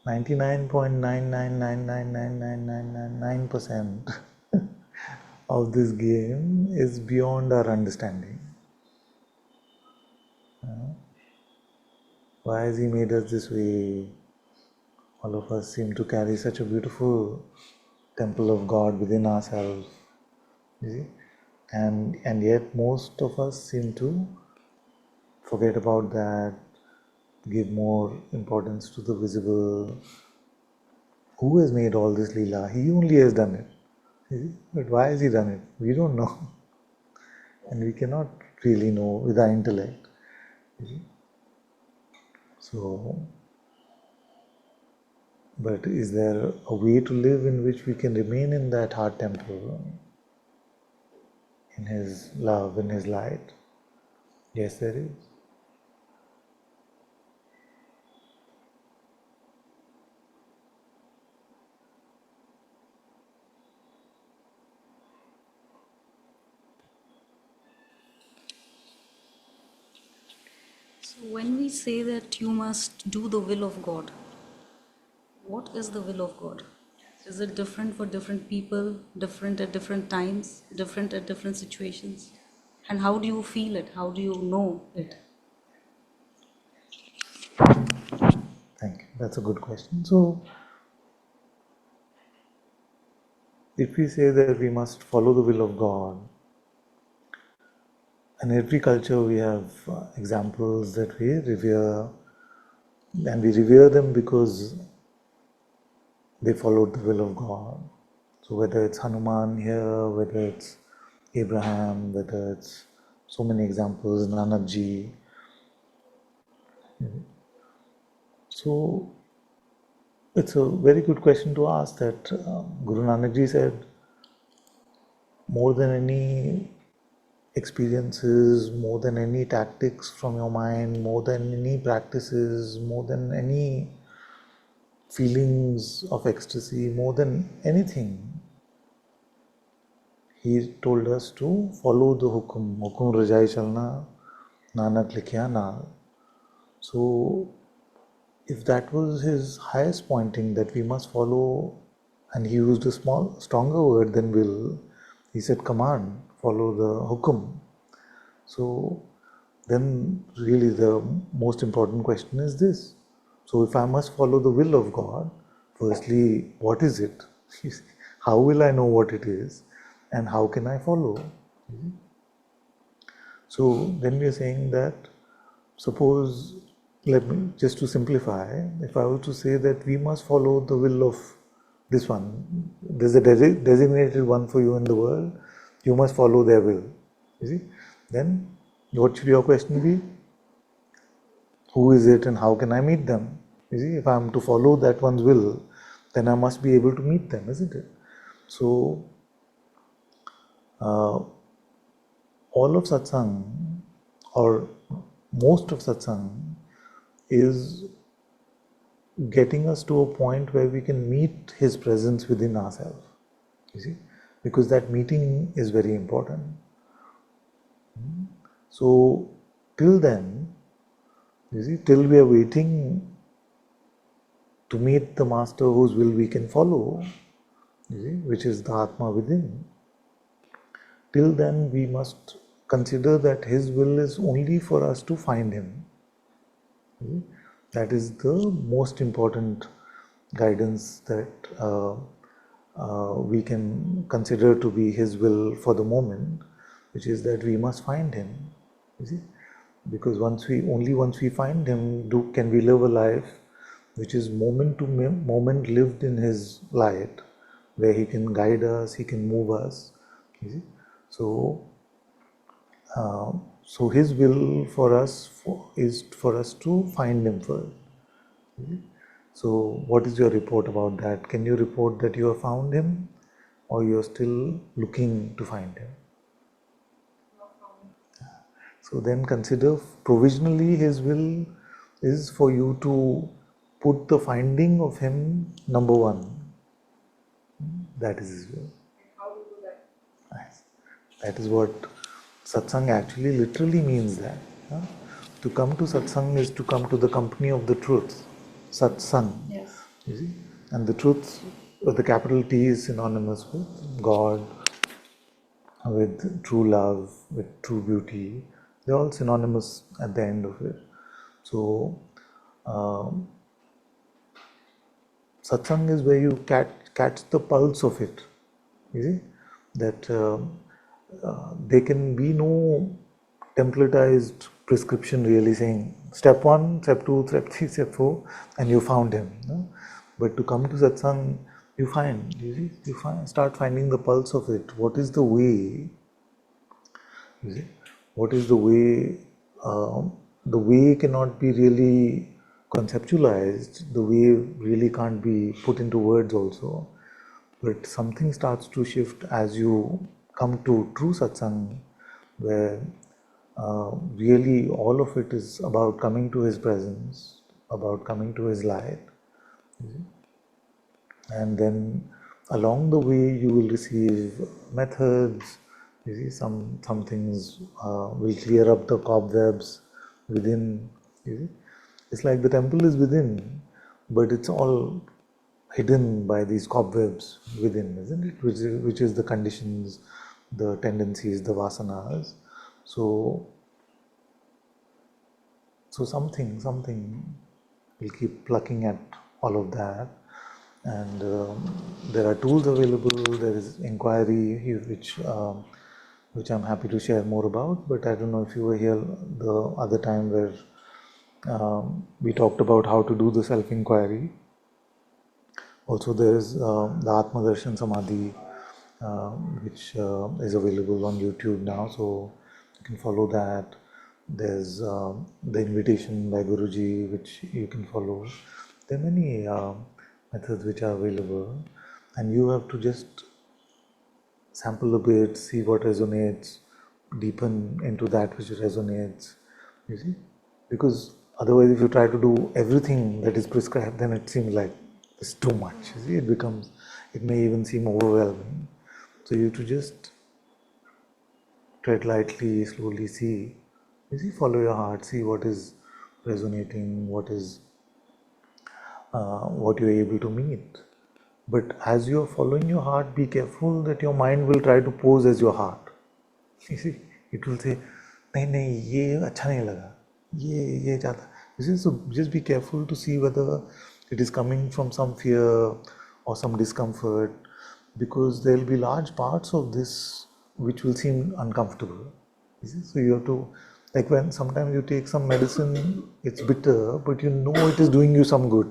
99.9999999% of this game is beyond our understanding. Why has He made us this way? All of us seem to carry such a beautiful temple of God within ourselves, you see? And yet most of us seem to forget about that, give more importance to the visible. Who has made all this Leela? He only has done it. You see? But why has He done it? We don't know. And we cannot really know with our intellect. You see? So, but is there a way to live in which we can remain in that heart temple, in His love, in His light? Yes, there is. So when we say that you must do the will of God, what is the will of God? Is it different for different people, different at different times, different at different situations? And how do you feel it? How do you know it? Thank you. That's a good question. So, if we say that we must follow the will of God, in every culture we have examples that we revere, and we revere them because they followed the will of God. So whether it's Hanuman here, whether it's Abraham, whether it's so many examples, Nanakji. So it's a very good question to ask that Guru Nanakji said, more than any experiences, more than any tactics from your mind, more than any practices, more than any feelings of ecstasy, more than anything, he told us to follow the hukum. Hukum rajai chalna, nanak likhya naal. So, if that was his highest pointing, that we must follow, and he used a stronger word than will, he said command, follow the hukum. So, then really the most important question is this. So, if I must follow the will of God, firstly, what is it? How will I know what it is? And how can I follow? So, then we are saying that, suppose, let me just to simplify, if I were to say that we must follow the will of this one, there's a designated one for you in the world, you must follow their will. You see? Then what should your question be? Who is it and how can I meet them? You see, if I am to follow that one's will, then I must be able to meet them, isn't it? So, all of satsang, or most of satsang, is getting us to a point where we can meet His presence within ourselves. You see, because that meeting is very important. So, till then, you see, till we are waiting to meet the Master whose will we can follow, you see, which is the Atma within, till then we must consider that His will is only for us to find Him. That is the most important guidance that we can consider to be His will for the moment, which is that we must find Him. You see, because once we find Him, can we live a life which is moment to moment lived in His light, where He can guide us, He can move us. You see, so His will for us is for us to find Him first. So what is your report about that? Can you report that you have found Him, or you are still looking to find Him? So then consider provisionally His will is for you to put the finding of Him number one. That is His will. How to do that? Nice. That is what satsang actually literally means that. To come to satsang is to come to the company of the truth. Satsang. Yes. You see? And the truth, the capital T is synonymous with God, with true love, with true beauty. They're all synonymous at the end of it. So, satsang is where you catch the pulse of it. You see? That there can be no templatized prescription really saying step 1, step 2, step 3, step 4, and you found him. No? But to come to satsang, you find, you see, start finding the pulse of it. What is the way? You see, what is the way? The way cannot be really conceptualized. The way really can't be put into words also. But something starts to shift as you come to true satsang, where really all of it is about coming to his presence, about coming to his light. And then along the way you will receive methods. You see, some things will clear up the cobwebs within. You see, it's like the temple is within, but it's all hidden by these cobwebs within, isn't it? Which is the conditions, the tendencies, the vasanas. So something will keep plucking at all of that. And there are tools available. There is inquiry, which I'm happy to share more about. But I don't know if you were here the other time where we talked about how to do the self-inquiry. Also, there is the Atma Darshan Samadhi, which is available on YouTube now, so you can follow that. There's the invitation by Guruji, which you can follow. There are many methods which are available, and you have to just sample a bit, see what resonates, deepen into that which resonates. You see, because otherwise, if you try to do everything that is prescribed, then it seems like it's too much. You see, it may even seem overwhelming. So you have to just tread lightly, slowly see. You see, follow your heart, see what is resonating, what you're able to meet. But as you're following your heart, be careful that your mind will try to pose as your heart. You see, it will say, नहीं ये अच्छा नहीं लगा, ये ज़्यादा. You see, so just be careful to see whether it is coming from some fear or some discomfort, because there will be large parts of this which will seem uncomfortable. You see, so you have to, like when sometimes you take some medicine, it's bitter, but you know it is doing you some good.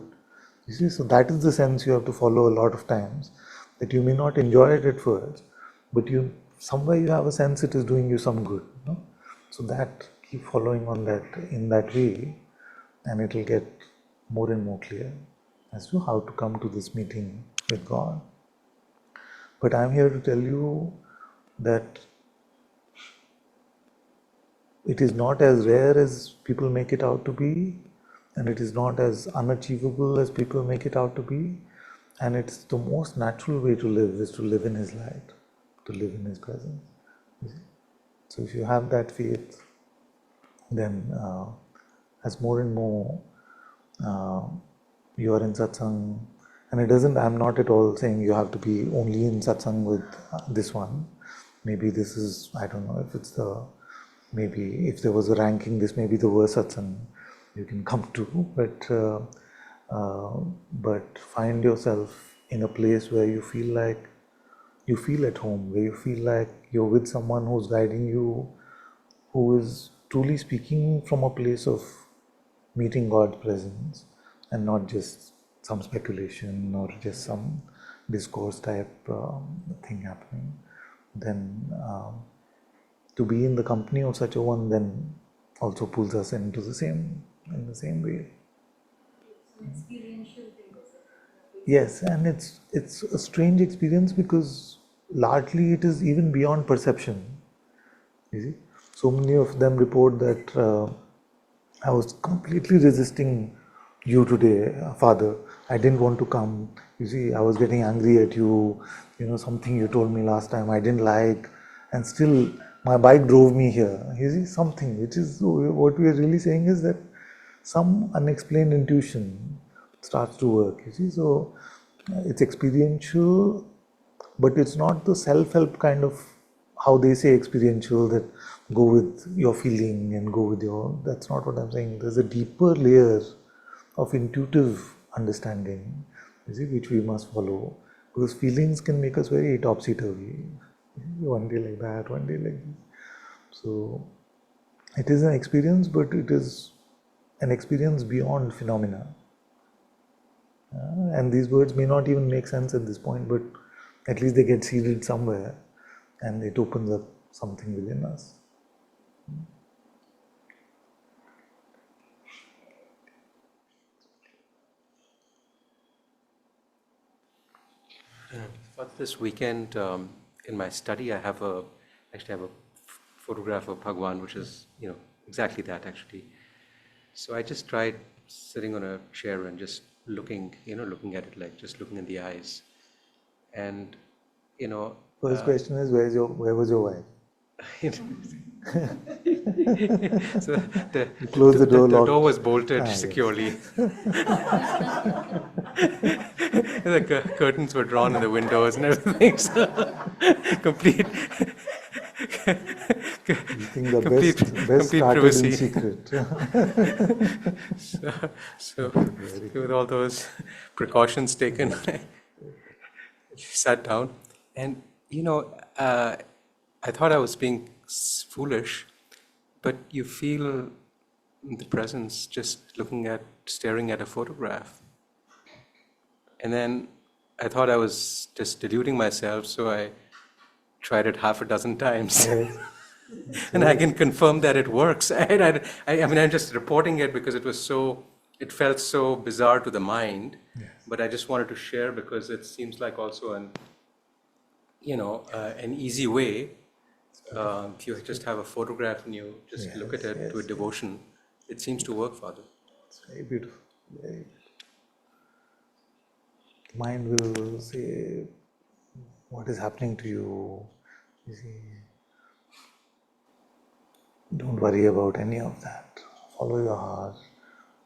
You see, so that is the sense you have to follow a lot of times, that you may not enjoy it at first, but somewhere you have a sense it is doing you some good. No? So that, keep following on that in that way, and it will get more and more clear as to how to come to this meeting with God. But I am here to tell you that it is not as rare as people make it out to be, and it is not as unachievable as people make it out to be, and it's the most natural way to live is to live in His light, to live in His presence. So if you have that faith, then as more and more you are in satsang, and I'm not at all saying you have to be only in satsang with this one. Maybe this is, I don't know maybe if there was a ranking, this may be the worst satsang you can come to, but find yourself in a place where you feel at home, where you feel like you're with someone who's guiding you, who is truly speaking from a place of meeting God's presence, and not just some speculation or just some discourse type thing happening. Then to be in the company of such a one then also pulls us in the same way. Experiential thing. Yes, and it's a strange experience because largely it is even beyond perception. You see, so many of them report that I was completely resisting you today, Father. I didn't want to come. You see, I was getting angry at you. Something you told me last time I didn't like, and still my bike drove me here. You see, something which is what we are really saying is that some unexplained intuition, starts to work, you see. So it's experiential, but it's not the self-help kind of how they say experiential, that go with your feeling and go with your, that's not what I'm saying. There's a deeper layer of intuitive understanding, you see, which we must follow, because feelings can make us very topsy-turvy. One day like that, one day like this. So it is an experience, but it is an experience beyond phenomena. And these words may not even make sense at this point, but at least they get seeded somewhere and it opens up something within us. For this weekend, in my study, I have a photograph of Bhagwan, which is exactly that actually. So I just tried sitting on a chair and just looking at it, like just looking in the eyes, and First question is, where was your wife? so the, You closed the door, the locked. door was bolted Yes. securely. The curtains were drawn in the windows and everything. So complete, I think the complete, best complete started privacy. in secret. So with all those precautions taken, I sat down, and I thought I was being foolish, but you feel the presence just staring at a photograph. And then I thought I was just deluding myself, so I tried it half a dozen times. Yes. And I can confirm that it works. I mean, I'm just reporting it because it felt so bizarre to the mind, but I just wanted to share because it seems like also an easy way. If you just have a photograph and you just look at it with devotion, it seems to work, Father. It's very beautiful. Very beautiful. Mind will say, what is happening to you? You see, don't worry about any of that. Follow your heart.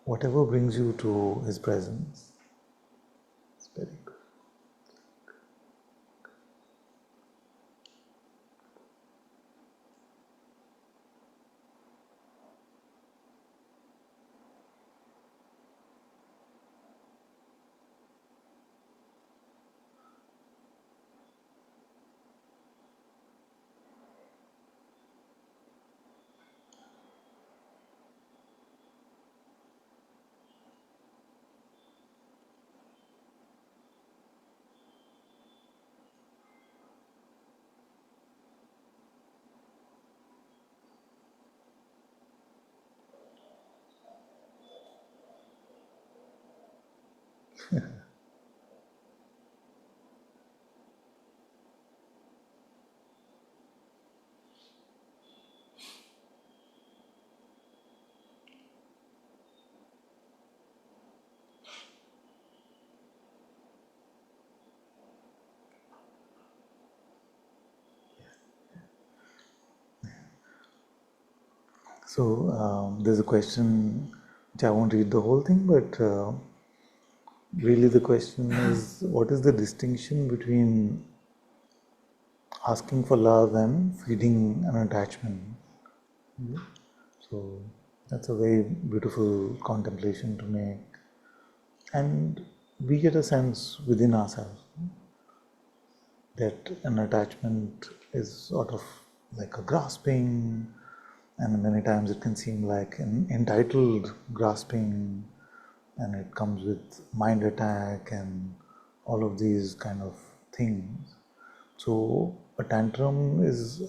Whatever brings you to His presence. It's very good. So there's a question which I won't read the whole thing, but really the question is, what is the distinction between asking for love and feeding an attachment? So that's a very beautiful contemplation to make. And we get a sense within ourselves that an attachment is sort of like a grasping, and many times it can seem like an entitled grasping, and it comes with mind attack and all of these kind of things. So a tantrum is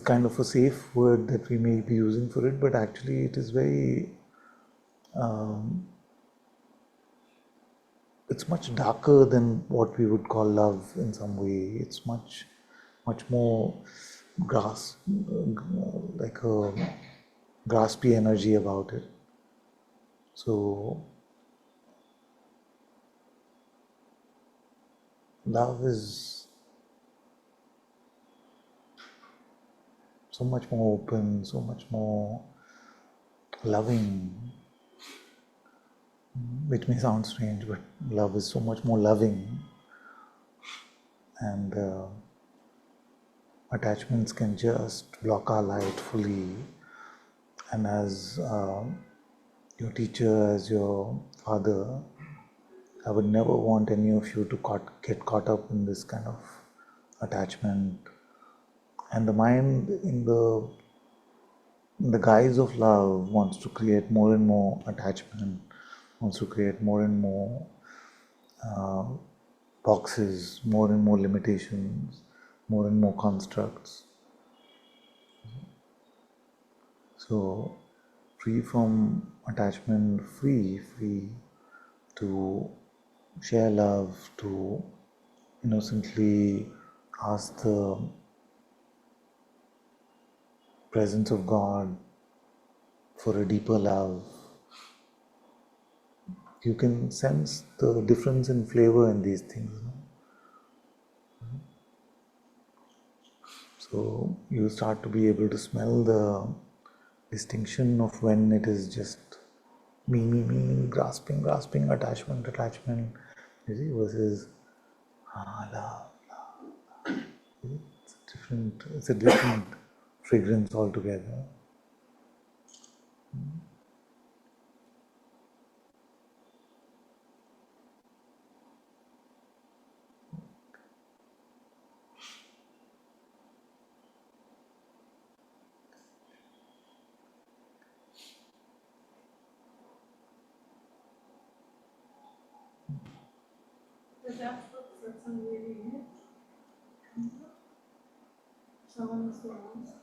kind of a safe word that we may be using for it, but actually it is very it's much darker than what we would call love in some way. It's much more like a graspy energy about it. So love is so much more open, so much more loving. which may sound strange, but love is so much more loving, and attachments can just block our light fully. And as your teacher, as your father, I would never want any of you to get caught up in this kind of attachment. And the mind, in the guise of love, wants to create more and more attachment, wants to create more and more uh, boxes, more and more limitations, more and more constructs. So, free from attachment, free to share love, to innocently ask the presence of God for a deeper love. You can sense the difference in flavor in these things. No? So you start to be able to smell the distinction of when it is just me, grasping, attachment, you see, versus love. It's a different fragrance altogether. But that's what satsang really is. Someone is to ask,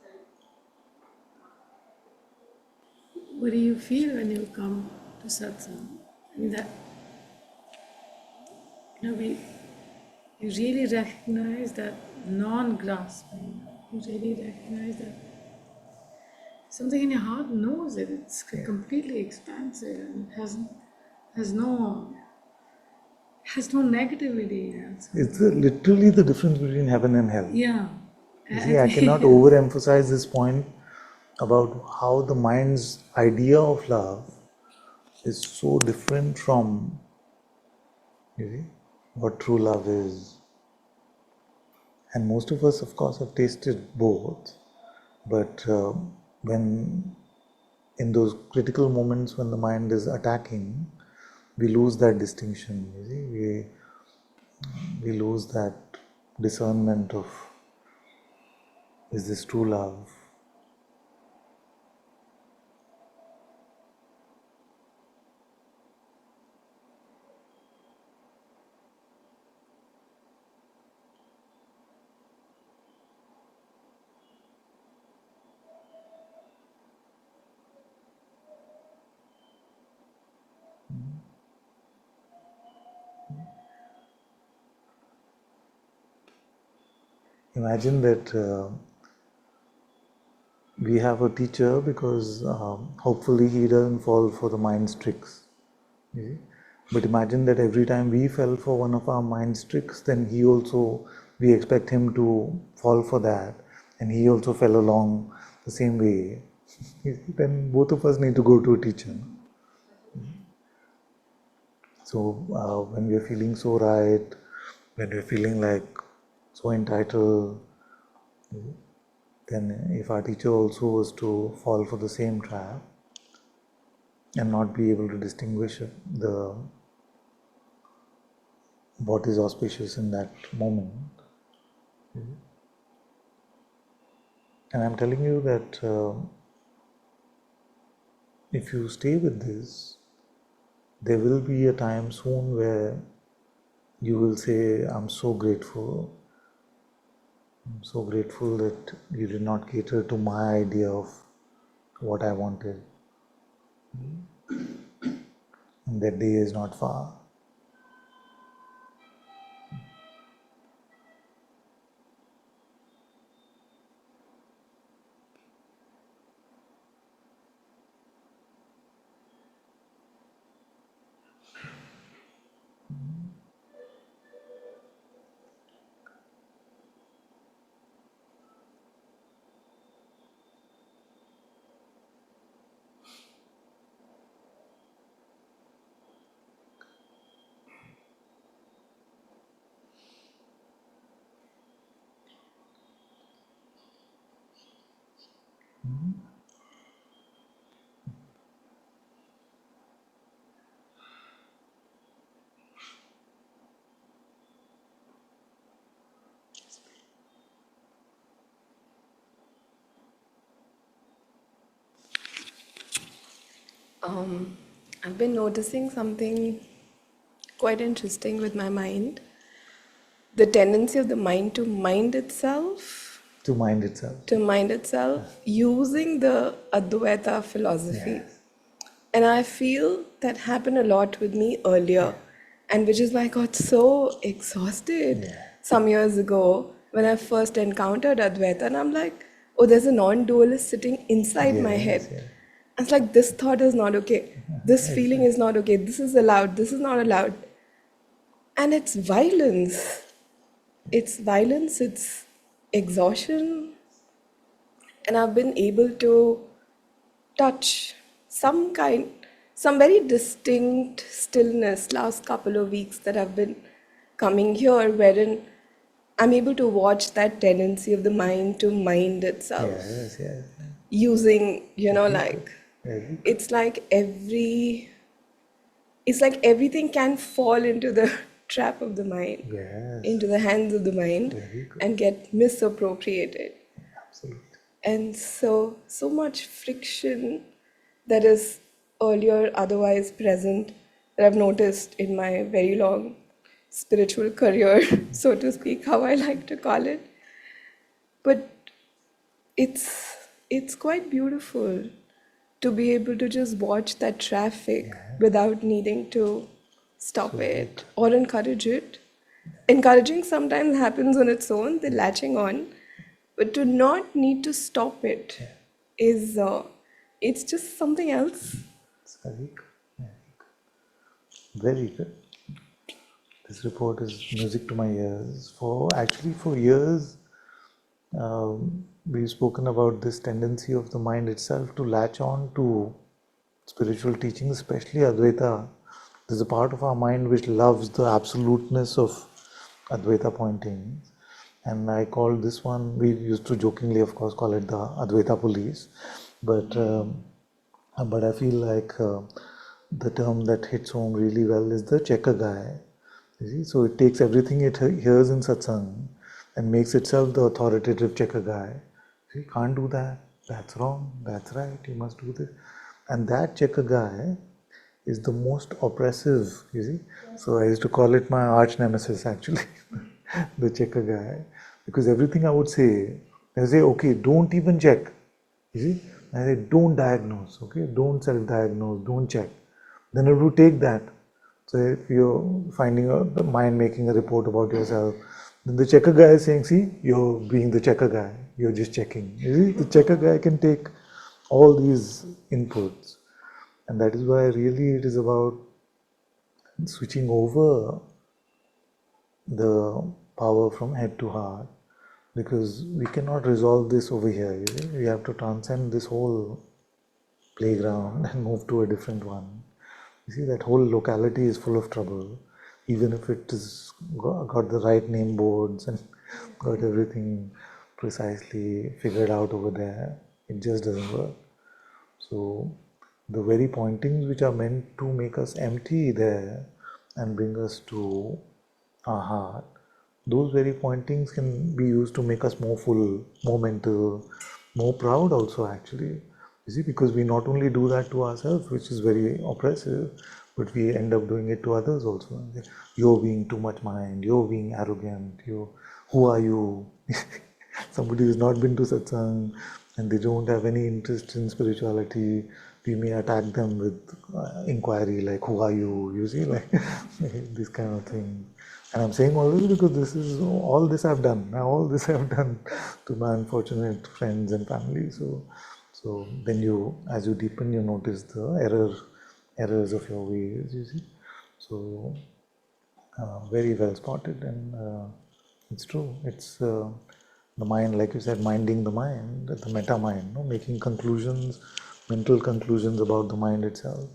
what do you feel when you come to satsang? And that, you really recognize that non-grasping. You really recognize that something in your heart knows it. It's completely expansive and has no negativity. It's literally the difference between heaven and hell. Yeah. You see, I cannot overemphasize this point about how the mind's idea of love is so different from, you see, what true love is. And most of us, of course, have tasted both. But when in those critical moments when the mind is attacking, we lose that distinction. You see, we lose that discernment of, is this true love? Imagine that we have a teacher because hopefully he doesn't fall for the mind's tricks. You see? But imagine that every time we fell for one of our mind's tricks, then we expect him to fall for that, and he also fell along the same way. Then both of us need to go to a teacher. So when we're feeling so right, when we're feeling like so entitled, then if our teacher also was to fall for the same trap and not be able to distinguish the what is auspicious in that moment, and I'm telling you that if you stay with this, there will be a time soon where you will say, I'm so grateful that you did not cater to my idea of what I wanted. And that day is not far. I've been noticing something quite interesting with my mind. The tendency of the mind To mind itself. using the Advaita philosophy. Yes. And I feel that happened a lot with me earlier, and which is why I got so exhausted Yeah. some years ago when I first encountered Advaita. And I'm like, oh, there's a non dualist sitting inside my Yes, head. yes. I was like, this thought is not okay. This feeling is not okay. This is allowed. This is not allowed. And it's violence. It's exhaustion. And I've been able to touch some very distinct stillness last couple of weeks that I've been coming here, wherein I'm able to watch that tendency of the mind to mind itself Yes, yes. using, Very good. like Very good. it's like everything can fall into the trap of the mind, Yes. into the hands of the mind, Very good. and get misappropriated. Absolutely. And so much friction that is earlier otherwise present that I've noticed in my very long spiritual career, so to speak, how I like to call it. But it's quite beautiful to be able to just watch that traffic without needing to stop it or encourage it. Encouraging sometimes happens on its own, the latching on, but to not need to stop it is it's just something else. It's very good. Very good. This report is music to my ears. For years, we've spoken about this tendency of the mind itself to latch on to spiritual teachings, especially Advaita. There's a part of our mind which loves the absoluteness of Advaita pointings. And I call this one, we used to jokingly, of course, call it the Advaita police. But I feel like the term that hits home really well is the checker guy. You see, so it takes everything it hears in satsang and makes itself the authoritative checker guy. See, can't do that. That's wrong. That's right. You must do this. And that checker guy is the most oppressive, you see. So I used to call it my arch nemesis actually, the checker guy. Because everything I would say, I say, okay, don't even check. You see, I say, don't diagnose, okay, don't self-diagnose, don't check. Then it would take that. So if you're finding the mind making a report about yourself, then the checker guy is saying, see, you're being the checker guy, you're just checking. You see, the checker guy can take all these inputs. And that is why really it is about switching over the power from head to heart, because we cannot resolve this over here. You see? We have to transcend this whole playground and move to a different one. You see, that whole locality is full of trouble, even if it is got the right name boards and got everything precisely figured out over there. It just doesn't work. So the very pointings which are meant to make us empty there and bring us to our heart, those very pointings can be used to make us more full, more mental, more proud also actually. You see, because we not only do that to ourselves, which is very oppressive, but we end up doing it to others also. You're being too much mind, you're being arrogant, who are you? Somebody who's not been to satsang and they don't have any interest in spirituality, we may attack them with inquiry like, who are you? You see, like this kind of thing. And I'm saying all this because all this I've done. Now all this I've done to my unfortunate friends and family. So then as you deepen, you notice the errors of your ways, you see. So very well spotted, and it's true. It's the mind, like you said, minding the mind, the meta mind, no? Making conclusions, mental conclusions about the mind itself.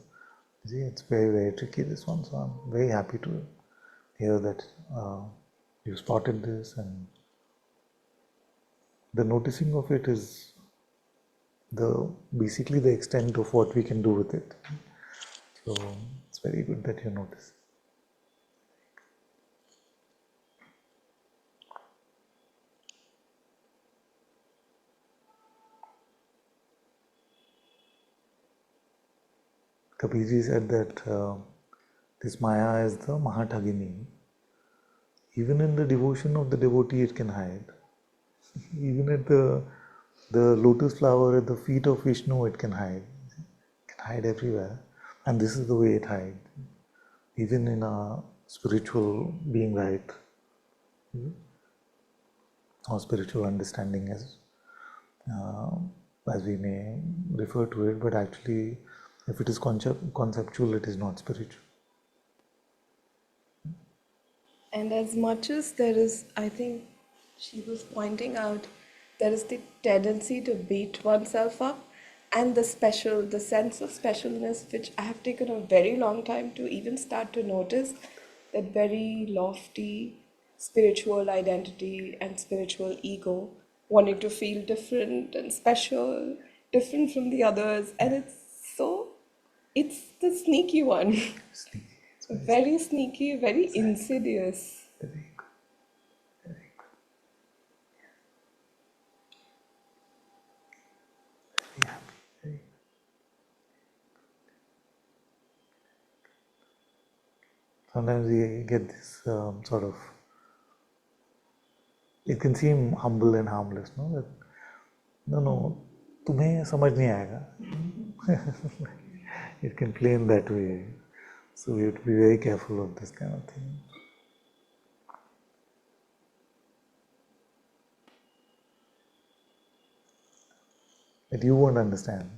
You see, it's very, very tricky, this one. So I'm very happy to hear that you spotted this, and the noticing of it is basically the extent of what we can do with it. So it's very good that you notice. Kabirji said that this Maya is the Mahatagini. Even in the devotion of the devotee, it can hide. Even at the lotus flower at the feet of Vishnu, it can hide. It can hide everywhere. And this is the way it hides. Even in a spiritual being right, or spiritual understanding as we may refer to it, but actually if it is conceptual, it is not spiritual. And as much as there is, I think she was pointing out, there is the tendency to beat oneself up, and the sense of specialness, which I have taken a very long time to even start to notice, that very lofty spiritual identity and spiritual ego, wanting to feel different and special, different from the others, and it's the sneaky one. Sneaky. It's Very sneaky, very insidious. very good. Very good. Very happy. Very good. Sometimes we get this sort of, it can seem humble and harmless, no? That, no, तुम्हें समझ नहीं आएगा. It can play in that way. So we have to be very careful of this kind of thing. That you won't understand.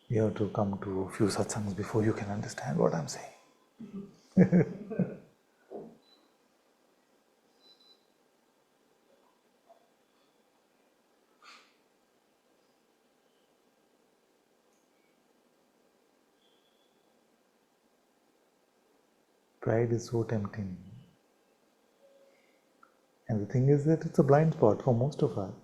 You have to come to a few satsangs before you can understand what I'm saying. Pride is so tempting. And the thing is that it's a blind spot for most of us.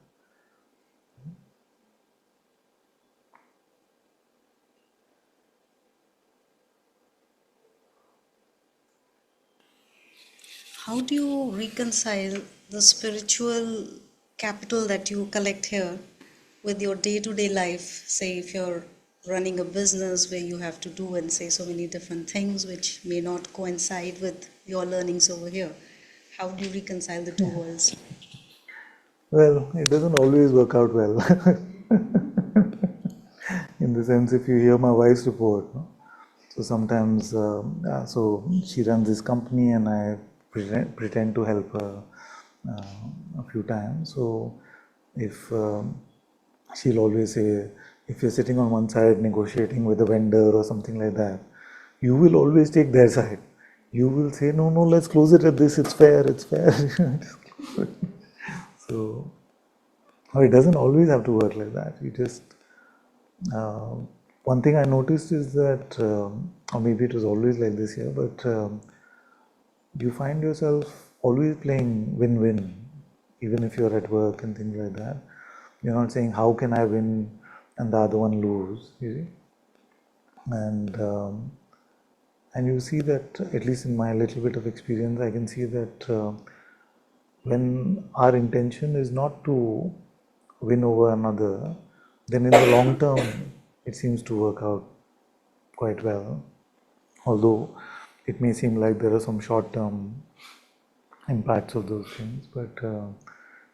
How do you reconcile the spiritual capital that you collect here with your day-to-day life? Say if you're running a business where you have to do and say so many different things which may not coincide with your learnings over here. How do you reconcile the two worlds? Well, it doesn't always work out well. In the sense, if you hear my wife's report, no? So sometimes, so she runs this company and I pretend to help her a few times. So if she'll always say, if you're sitting on one side negotiating with a vendor or something like that, you will always take their side. You will say, no, let's close it at this, it's fair. So it doesn't always have to work like that. You just, one thing I noticed is that, or maybe it was always like this here, but you find yourself always playing win-win, even if you're at work and things like that. You're not saying, how can I win and the other one lose, you see? And you see that, at least in my little bit of experience, I can see that when our intention is not to win over another, then in the long term, it seems to work out quite well. Although it may seem like there are some short-term impacts of those things, but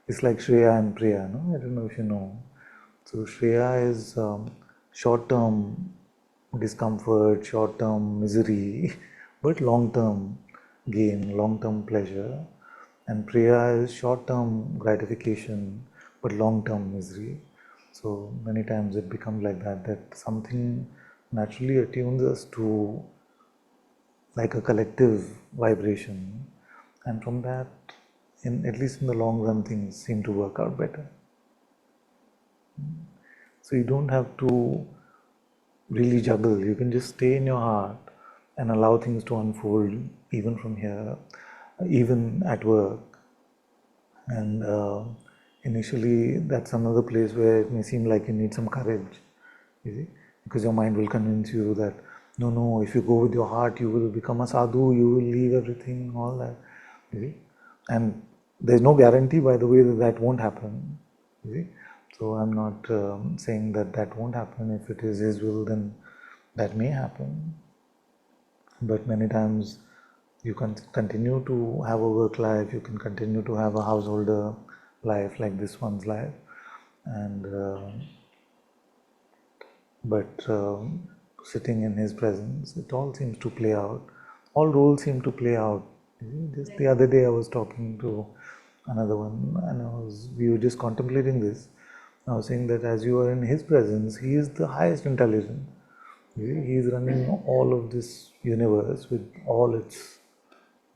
it's like Shreya and Priya, no? I don't know if you know. So Shreya is short-term discomfort, short-term misery, but long-term gain, long-term pleasure. And Priya is short-term gratification, but long-term misery. So many times it becomes like that something naturally attunes us to like a collective vibration. And from that, at least in the long run, things seem to work out better. So you don't have to really juggle. You can just stay in your heart and allow things to unfold even from here, even at work. And initially, that's another place where it may seem like you need some courage, you see, because your mind will convince you that no, if you go with your heart, you will become a sadhu, you will leave everything, all that, you see. And there's no guarantee, by the way, that won't happen, you see. So I'm not saying that won't happen. If it is His will, then That may happen, but many times you can continue to have a work life, you can continue to have a householder life like this one's life, and but sitting in his presence, it all seems to play out. All roles seem to play out. Just the other day, I was talking to another one, and we were just contemplating this. I was saying that as you are in his presence, he is the highest intelligence. He is running all of this universe with all its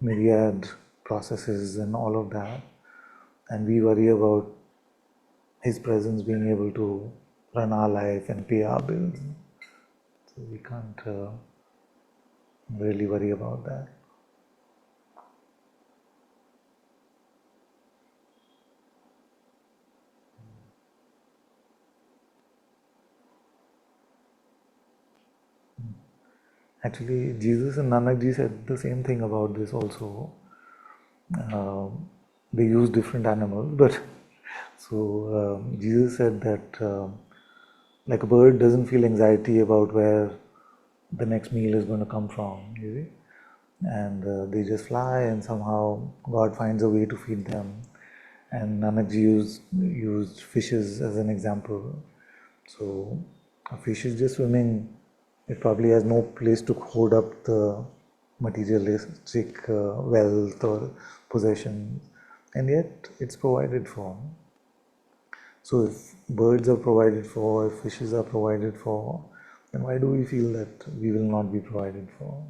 myriad processes and all of that, and we worry about his presence being able to run our life and pay our bills. So we can't really worry about that. Actually, Jesus and Nanakji said the same thing about this also. They use different animals, but so Jesus said that like a bird doesn't feel anxiety about where the next meal is going to come from, you see? And they just fly, and somehow God finds a way to feed them. And Nanakji used fishes as an example. So a fish is just swimming. It probably has no place to hoard up the materialistic wealth or possessions, and yet it's provided for. So if birds are provided for, if fishes are provided for, then why do we feel that we will not be provided for?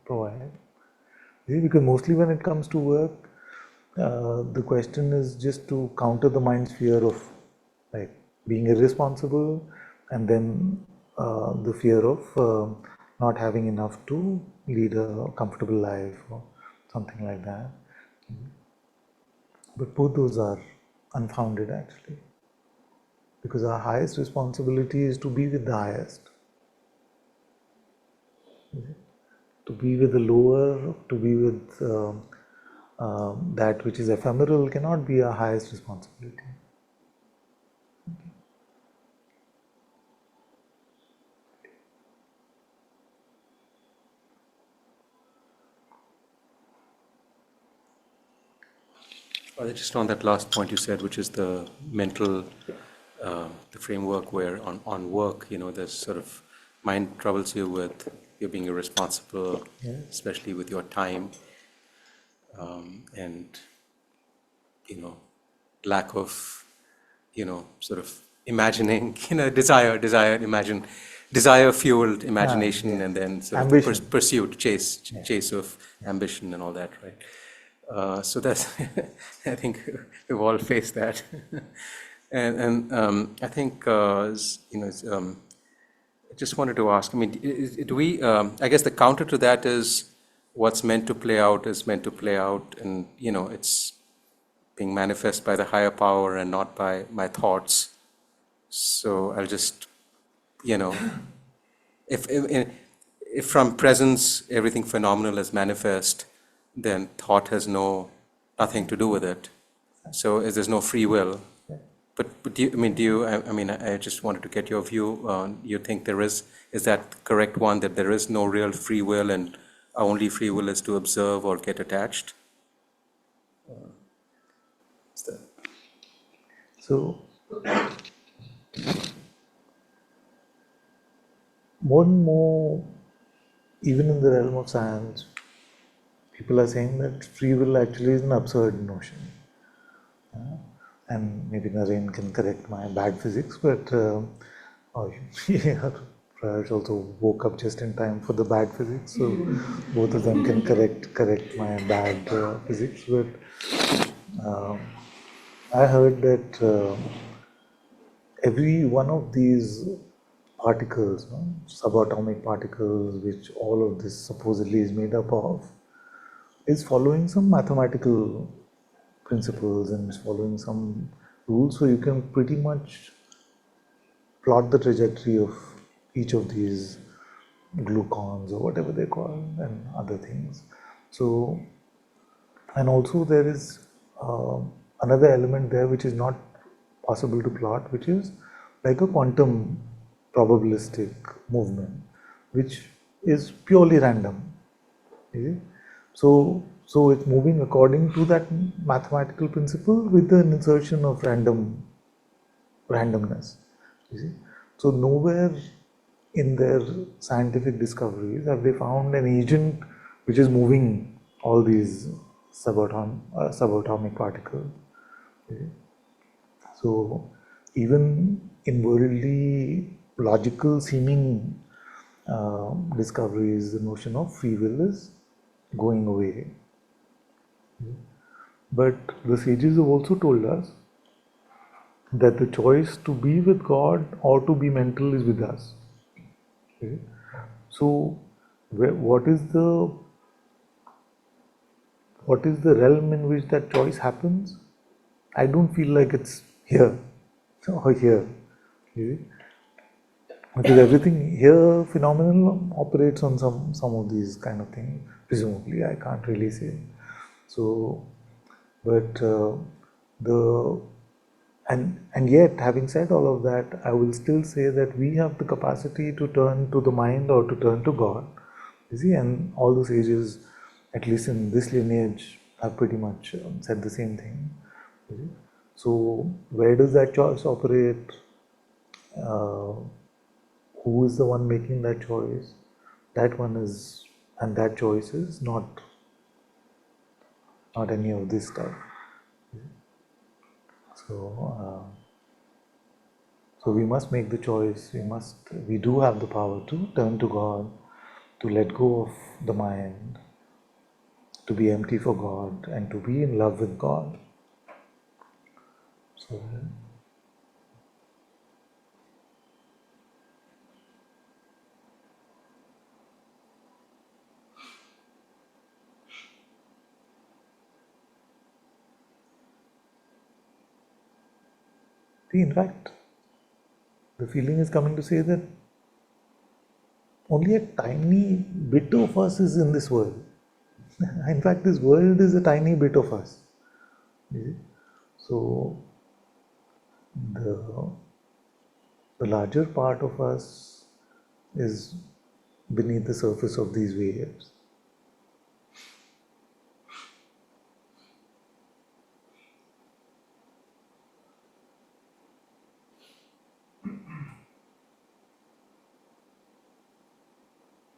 Provide. Because mostly when it comes to work, the question is just to counter the mind's fear of like being irresponsible, and then the fear of not having enough to lead a comfortable life or something like that. But both those are unfounded actually, because our highest responsibility is to be with the highest. To be with the lower, to be with that which is ephemeral cannot be our highest responsibility. Just on that last point you said, which is the mental, the framework where on work, there's sort of mind troubles you with you being irresponsible, especially with your time, and lack of, sort of imagining, desire-fueled imagination, and then sort of Ambition. pursuit, chase of ambition and all that, right? So that's, I think we've all faced that. and I think, I just wanted to ask, I mean, do we, I guess the counter to that is what's meant to play out is meant to play out, and, it's being manifest by the higher power and not by my thoughts. So I'll just, if from presence everything phenomenal is manifest, then thought has nothing to do with it. So there's no free will. But I just wanted to get your view on, you think is that correct one, that there is no real free will and our only free will is to observe or get attached? So more and more, even in the realm of science, people are saying that free will actually is an absurd notion. And maybe Naren can correct my bad physics, but yeah, Prash also woke up just in time for the bad physics, so both of them can correct my bad physics. But I heard that every one of these particles, subatomic particles, which all of this supposedly is made up of, is following some mathematical principles and is following some rules. So you can pretty much plot the trajectory of each of these glucons or whatever they call and other things. So, and also there is another element there which is not possible to plot, which is like a quantum probabilistic movement, which is purely random. You see? So it's moving according to that mathematical principle with an insertion of randomness. You see? So nowhere in their scientific discoveries have they found an agent which is moving all these subatomic particles. You see? So even in worldly logical seeming discoveries, the notion of free will is going away. But the sages have also told us that the choice to be with God or to be mental is with us. Okay? So, what is the realm in which that choice happens? I don't feel like it's here or here. You see? Because everything here, phenomenal, operates on some of these kind of things. Presumably, I can't really say. So, but the and yet, having said all of that, I will still say that we have the capacity to turn to the mind or to turn to God. You see, and all the sages, at least in this lineage, have pretty much said the same thing. You see? So, where does that choice operate? Who is the one making that choice? That one is, and that choice is not any of this stuff. So, so we must make the choice. We do have the power to turn to God, to let go of the mind, to be empty for God, and to be in love with God. So, in fact, the feeling is coming to say that only a tiny bit of us is in this world. In fact, this world is a tiny bit of us. So, the larger part of us is beneath the surface of these waves.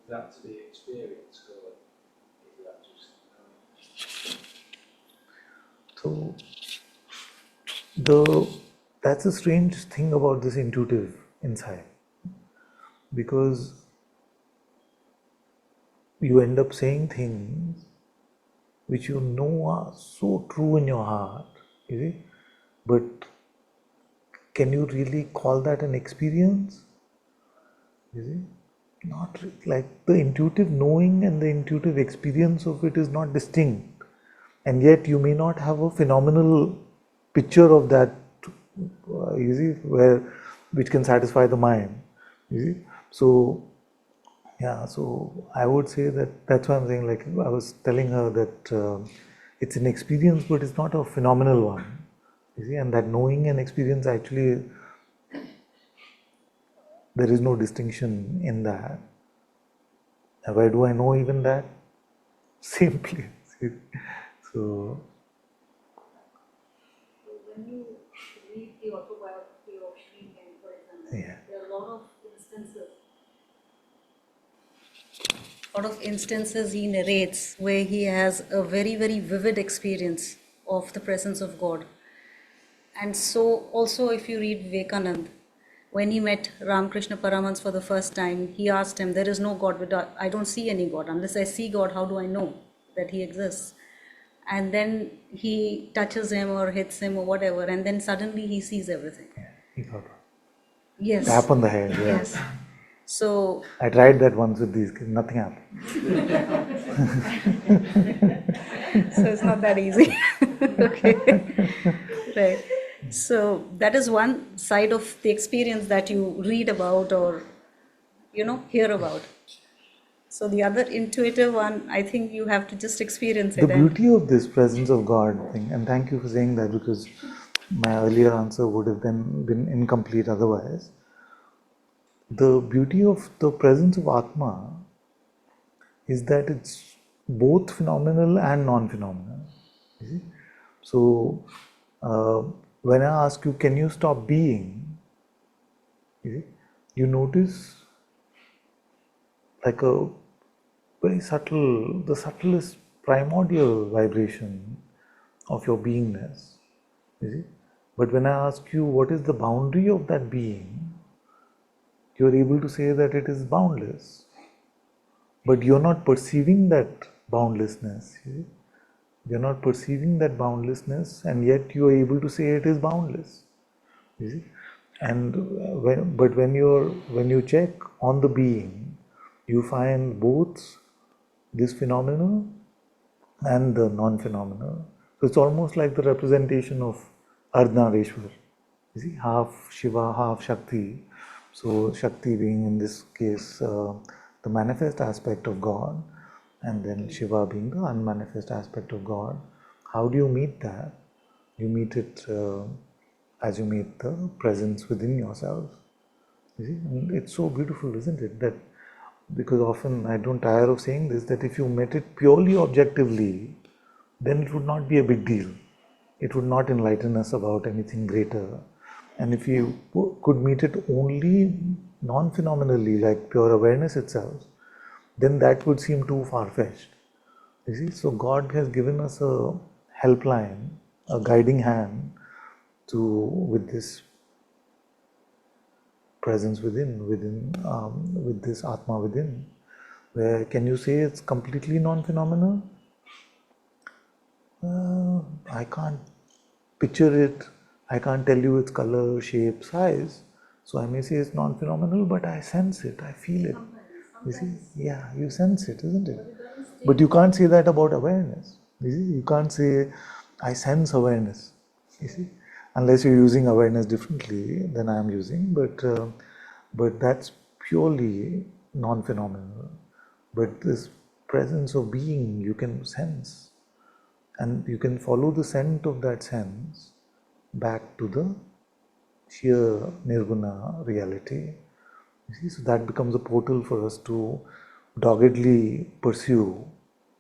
That's the experience, or is that just So that's the strange thing about this intuitive insight, because you end up saying things which you know are so true in your heart, you see, but can you really call that an experience? You see, not like the intuitive knowing and the intuitive experience of it is not distinct, and yet you may not have a phenomenal picture of that, you see, which can satisfy the mind. You see, so yeah, so I would say that's why I'm saying, like I was telling her that it's an experience, but it's not a phenomenal one. You see, and that knowing and experience actually, there is no distinction in that. And why do I know even that? Simply. So, When you read the autobiography of Sri Ken, for example, yeah. there are a lot of instances he narrates where he has a very, very vivid experience of the presence of God. And so also if you read Vivekanand, when he met Ramakrishna Paramahans for the first time, he asked him, there is no God, but I don't see any God. Unless I see God, how do I know that he exists? And then he touches him or hits him or whatever, and then suddenly he sees everything. He got Yes. tap on the head. Yeah. Yes. So I tried that once with these kids, nothing happened. so it's not that easy. Okay. Right. So that is one side of the experience that you read about or, hear about. So the other intuitive one, I think you have to just experience The it. beauty of this presence of God thing, and thank you for saying that, because my earlier answer would have then been incomplete otherwise. the beauty of the presence of Atma is that it's both phenomenal and non-phenomenal. You see? So, when I ask you, can you stop being? You see, you notice like a very subtle, the subtlest primordial vibration of your beingness. You see? But when I ask you what is the boundary of that being, you are able to say that it is boundless. But you're not perceiving that boundlessness. You see? You're not perceiving that boundlessness, and yet you are able to say it is boundless. You see? And when you check on the being, you find both this phenomenal and the non-phenomenal. So it's almost like the representation of Ardhanareshwar. You see, half Shiva, half Shakti. So Shakti being in this case the manifest aspect of God, and then Shiva being the unmanifest aspect of God. How do you meet that? You meet it as you meet the presence within yourself. You see, and it's so beautiful, isn't it? That because often I don't tire of saying this, that if you met it purely objectively, then it would not be a big deal. It would not enlighten us about anything greater. And if you could meet it only non-phenomenally, like pure awareness itself, then that would seem too far-fetched. You see, so God has given us a helpline, a guiding hand to with this presence with this Atma within. Where can you say it's completely non-phenomenal? I can't picture it. I can't tell you its color, shape, size. So I may say it's non-phenomenal, but I sense it. I feel it. You see, yeah, you sense it, isn't it? But you can't say that about awareness. You see, you can't say I sense awareness. You see, unless you're using awareness differently than I am using. But that's purely non-phenomenal. But this presence of being you can sense, and you can follow the scent of that sense back to the sheer nirguna reality. You see, so that becomes a portal for us to doggedly pursue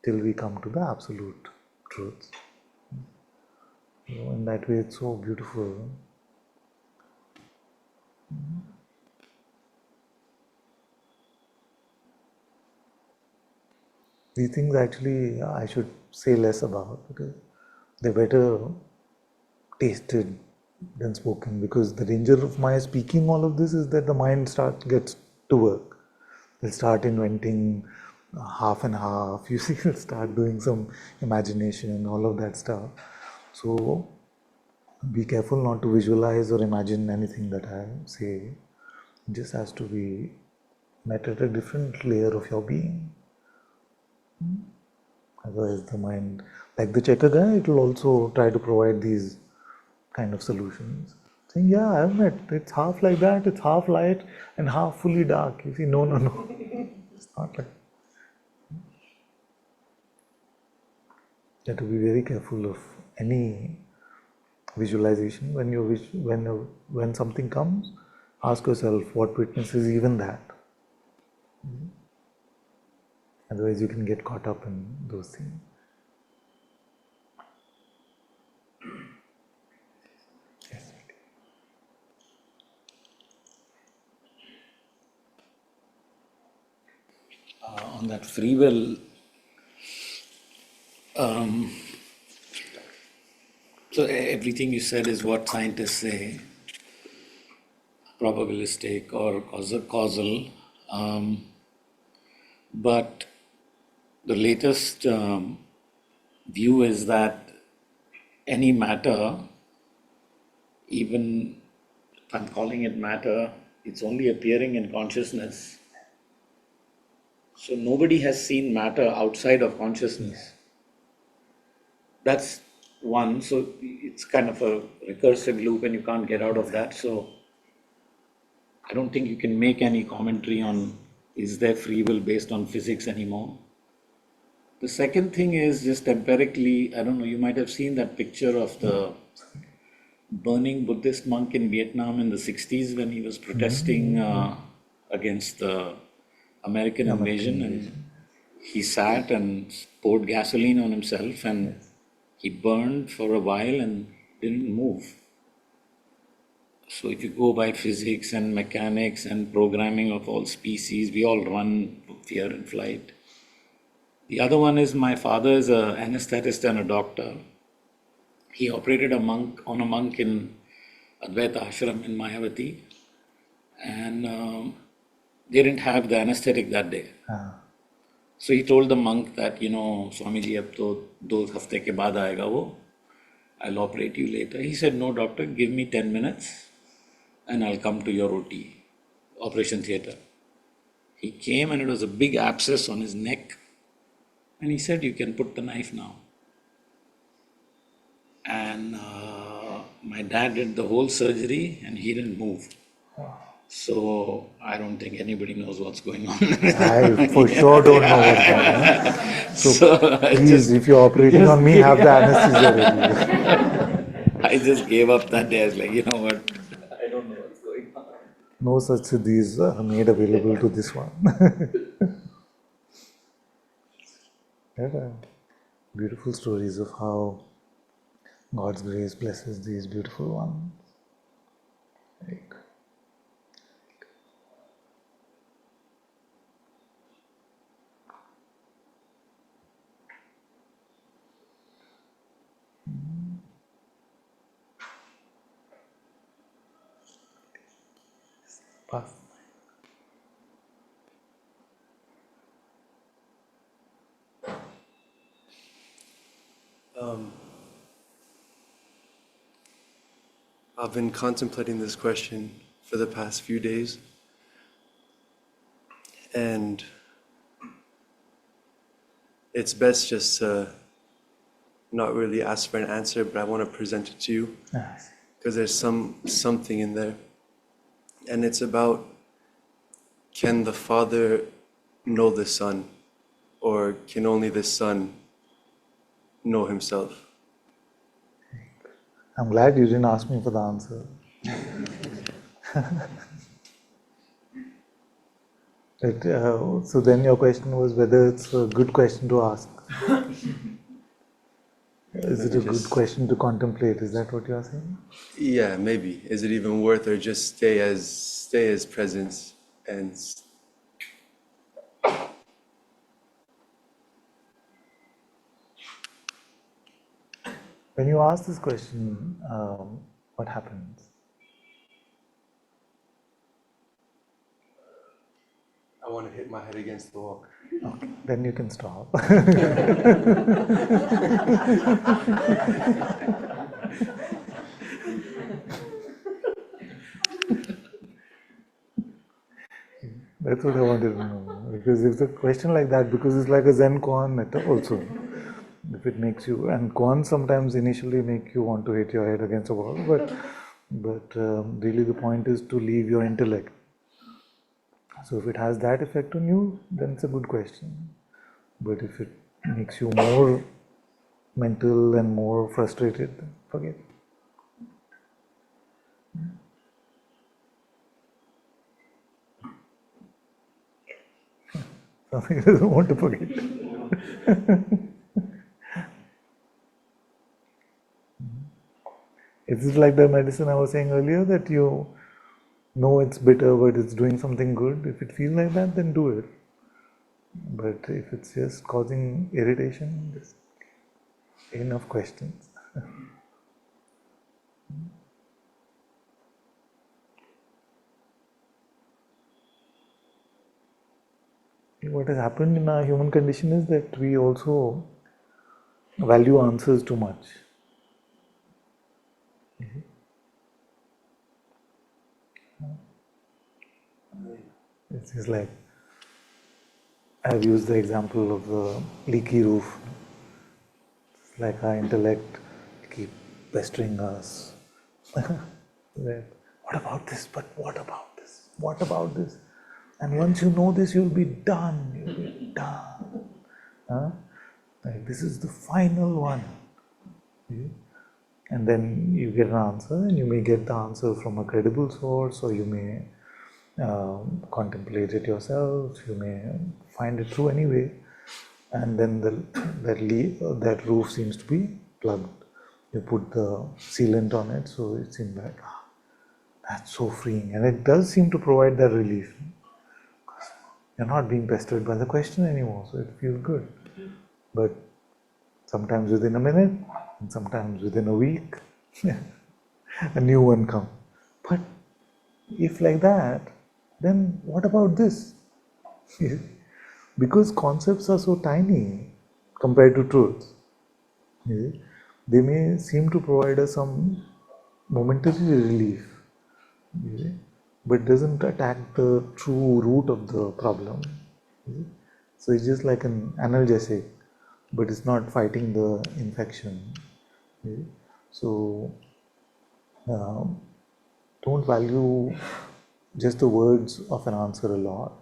till we come to the absolute truth. So in that way, it's so beautiful. These things actually I should say less about because they're better tasted than spoken, because the danger of my speaking all of this is that the mind gets to work. They'll start inventing half and half. You see, they'll start doing some imagination, all of that stuff. So be careful not to visualize or imagine anything that I say. It just has to be met at a different layer of your being. Otherwise, the mind, like the checker guy, it will also try to provide these kind of solutions. Saying, yeah, I've met, it's half like that, it's half light and half fully dark. You see, no. It's not like. You have to be very careful of any visualization. When something comes, ask yourself what witnesses even that. Otherwise, you can get caught up in those things. Yes. On that free will, so everything you said is what scientists say, probabilistic or causal. But the latest view is that any matter, even if I'm calling it matter, it's only appearing in consciousness. So nobody has seen matter outside of consciousness. That's one. So it's kind of a recursive loop and you can't get out of that. So I don't think you can make any commentary on is there free will based on physics anymore. The second thing is just empirically, I don't know, you might have seen that picture of the burning Buddhist monk in Vietnam in the 60s when he was protesting against the American invasion, and he sat and poured gasoline on himself, and he burned for a while and didn't move. So if you go by physics and mechanics and programming of all species, we all run fear and flight. The other one is my father is an anesthetist and a doctor. He operated on a monk in Advaita ashram in Mayavati, and they didn't have the anesthetic that day. So he told the monk that, Swamiji, ab to 2 hafte ke baad aayega wo, I'll operate you later. He said, no doctor, give me 10 minutes and I'll come to your OT, operation theatre. He came and it was a big abscess on his neck, and he said, you can put the knife now. And my dad did the whole surgery and he didn't move. So I don't think anybody knows what's going on. I for sure don't know what's going on. So please, if you're operating on me, have the anesthesia ready. I just gave up that day. I was like, you know what? I don't know what's going on. No such siddhis are made available to this one. Yeah, beautiful stories of how God's grace blesses these beautiful ones. Like, pass. I've been contemplating this question for the past few days, and it's best just to not really ask for an answer, but I want to present it to you because there's something in there, and it's about, can the Father know the Son, or can only the Son know himself? I'm glad you didn't ask me for the answer. So then your question was whether it's a good question to ask. Is it a good question to contemplate? Is that what you are saying? Yeah, maybe. Is it even worth, or just stay as presence and When you ask this question, what happens? I want to hit my head against the wall. Okay, then you can stop. That's what I wanted to know. Because it's a question like that, because it's like a Zen koan also. If it makes you, and koans sometimes initially make you want to hit your head against a wall, but really the point is to leave your intellect. So if it has that effect on you, then it's a good question. But if it makes you more mental and more frustrated, then forget it. Something doesn't want to forget. It's like the medicine I was saying earlier, that you know it's bitter but it's doing something good. If it feels like that, then do it. But if it's just causing irritation, just enough questions. What has happened in our human condition is that we also value answers too much. It's just like, I've used the example of the leaky roof. It's like our intellect keep pestering us. What about this? But what about this? What about this? And once you know this, you'll be done. You'll be done. Huh? Like, this is the final one. And then you get an answer, and you may get the answer from a credible source, or you may contemplate it yourself, you may find it true anyway, and then that roof seems to be plugged. You put the sealant on it, so it seems like, that's so freeing, and it does seem to provide that relief. You're not being pestered by the question anymore, so it feels good. But sometimes within a minute, and sometimes within a week, a new one comes. But if like that, then what about this? Because concepts are so tiny compared to truth, they may seem to provide us some momentary relief, but doesn't attack the true root of the problem. So it's just like an analgesic, but it's not fighting the infection. So don't value just the words of an answer a lot.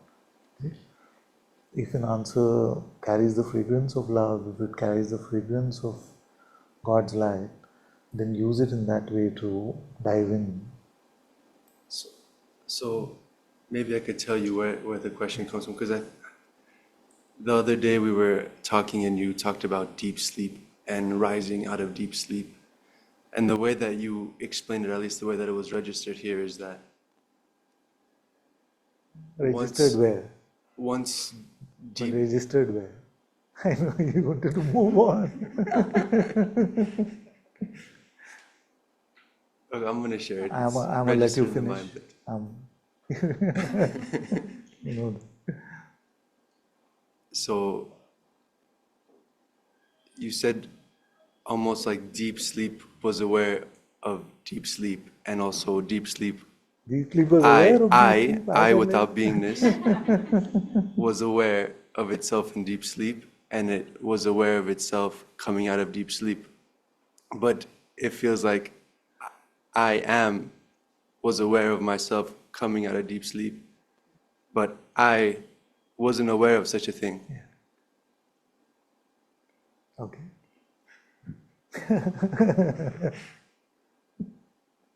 If an answer carries the fragrance of love, if it carries the fragrance of God's light, then use it in that way to dive in. So maybe I could tell you where the question comes from, because the other day we were talking and you talked about deep sleep and rising out of deep sleep. And the way that you explained it, at least the way that it was registered here, is that Registered where? once But deep, registered where? I know you wanted to move on. okay, I'm going to share it. I'm It's gonna let you registered in finish. mind, but You know, so you said almost like deep sleep was aware of deep sleep, and also deep sleep. deep sleep was aware of deep sleep. I, without beingness, was aware of itself in deep sleep, and it was aware of itself coming out of deep sleep. But it feels like I was aware of myself coming out of deep sleep, but I wasn't aware of such a thing. Okay.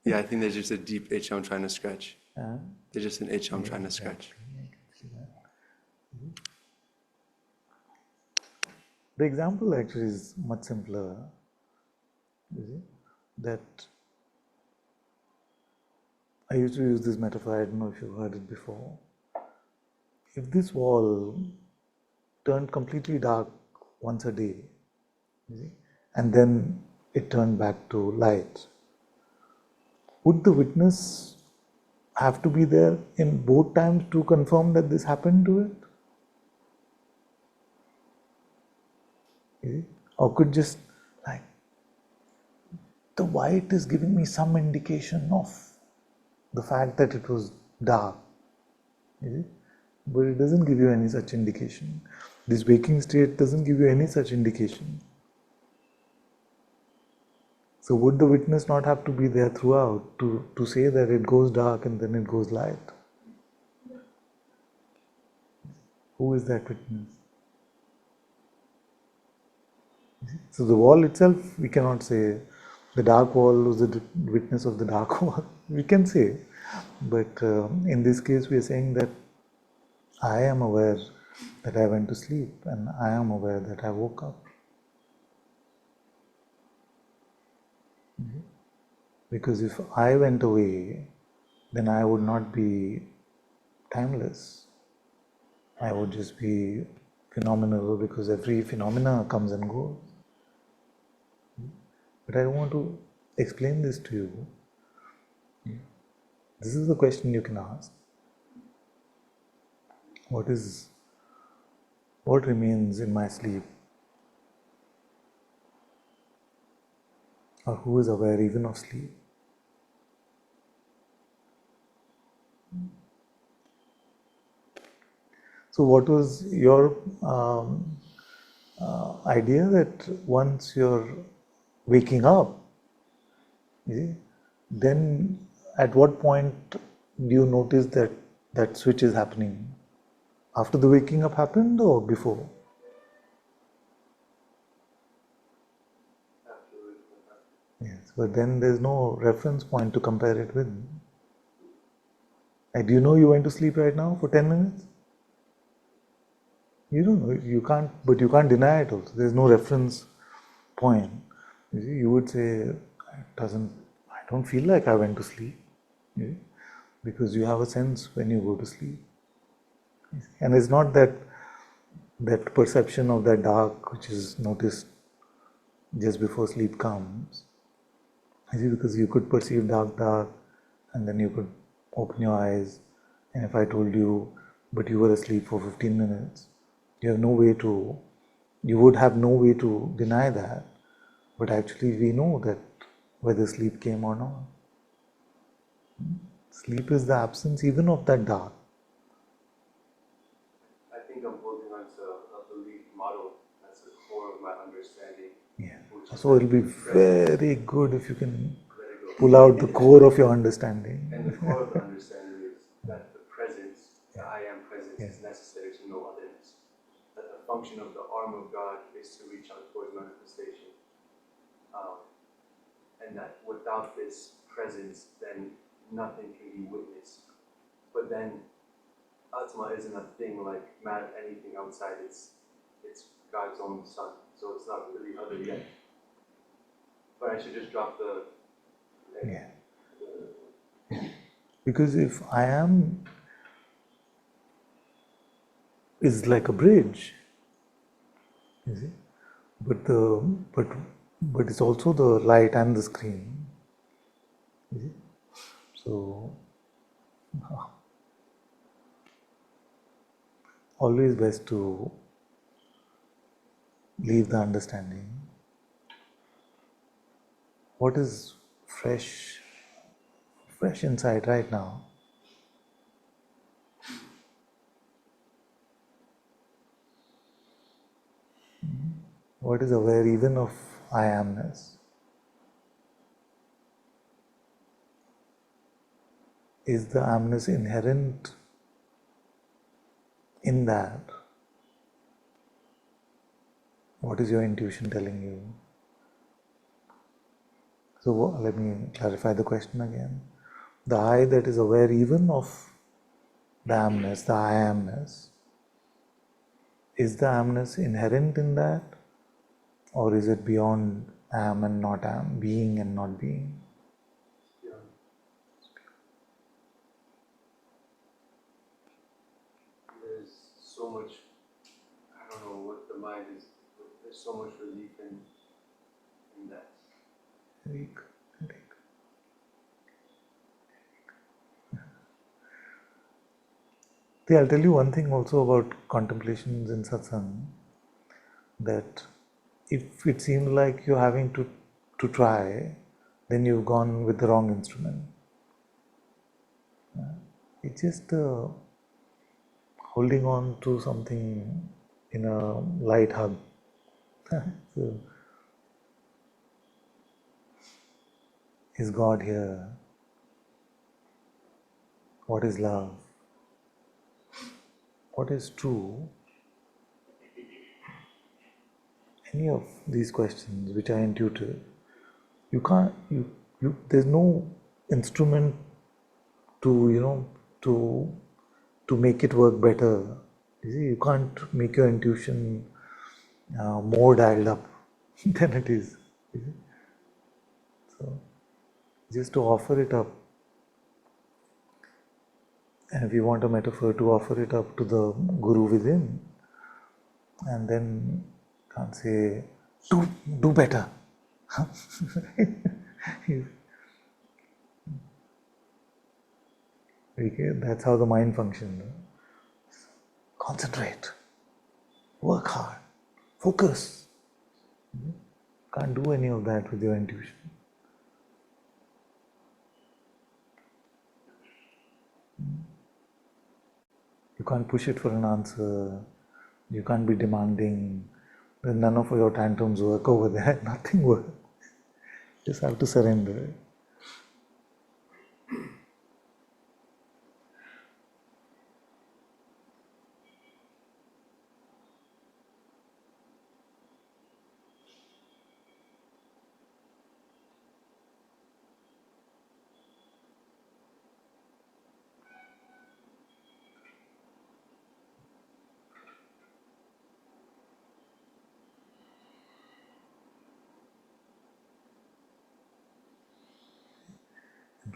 Yeah, I think there's just a deep itch I'm trying to scratch. Uh, There's just an itch I'm trying to scratch. The example actually is much simpler. You see, that I used to use this metaphor, I don't know if you've heard it before. If this wall turned completely dark once a day, you see, and then it turned back to light, would the witness have to be there in both times to confirm that this happened to it? You see? Or could just like, the white is giving me some indication of the fact that it was dark, you see? But it doesn't give you any such indication. This waking state doesn't give you any such indication. So would the witness not have to be there throughout to say that it goes dark and then it goes light? Who is that witness? So the wall itself, we cannot say the dark wall was the witness of the dark wall. We can say, but in this case we are saying that I am aware that I went to sleep and I am aware that I woke up. Because if I went away, then I would not be timeless. I would just be phenomenal, because every phenomena comes and goes. But I want to explain this to you. This is the question you can ask. What remains in my sleep? Or who is aware even of sleep? So what was your idea that once you're waking up, then at what point do you notice that that switch is happening? After the waking up happened or before? Yes, but then there's no reference point to compare it with. Do you know you went to sleep right now for 10 minutes? You don't know, you can't, but you can't deny it also. There's no reference point. You see, you would say, I don't feel like I went to sleep. You see? Because you have a sense when you go to sleep. And it's not that perception of that dark which is noticed just before sleep comes. You see, because you could perceive dark, and then you could open your eyes, and if I told you, but you were asleep for 15 minutes, you would have no way to deny that, but actually we know that whether sleep came or not. Sleep is the absence even of that dark. I think I'm holding on to a belief model that's the core of my understanding. Yeah. So it'll be very good if you can pull out the core of your understanding. And the core of the understanding is that the presence, the I am presence, is necessary to know otherness. That the function of the arm of God is to reach out towards manifestation. And that without this presence, then nothing can be witnessed. But then Atma isn't a thing like anything outside, it's God's own son. So it's not really other yet. But I should just drop the Because if I am is like a bridge, you see, but it's also the light and the screen. You see? So always best to leave the understanding. What is fresh inside right now? What is aware even of I amness? Is the amness inherent in that? What is your intuition telling you? So let me clarify the question again. The I that is aware even of the amness, the I amness, is the amness inherent in that? Or is it beyond am and not am, being and not being? There's so much, I don't know what the mind is, but there's so much relief in that. Very good. See, I'll tell you one thing also about contemplations in satsang, that if it seems like you're having to try, then you've gone with the wrong instrument. It's just holding on to something in a light hug. So, is God here? What is love? What is true? Any of these questions which are intuitive, you can't, there's no instrument to, to make it work better. You see, you can't make your intuition more dialed up than it is. You see? So, just to offer it up. And if you want a metaphor, to offer it up to the Guru within, and then can't say, do better. Okay, that's how the mind functions. Concentrate, work hard, focus. Can't do any of that with your intuition. You can't push it for an answer. You can't be demanding. Then none of your tantrums work over there. Nothing works. Just have to surrender.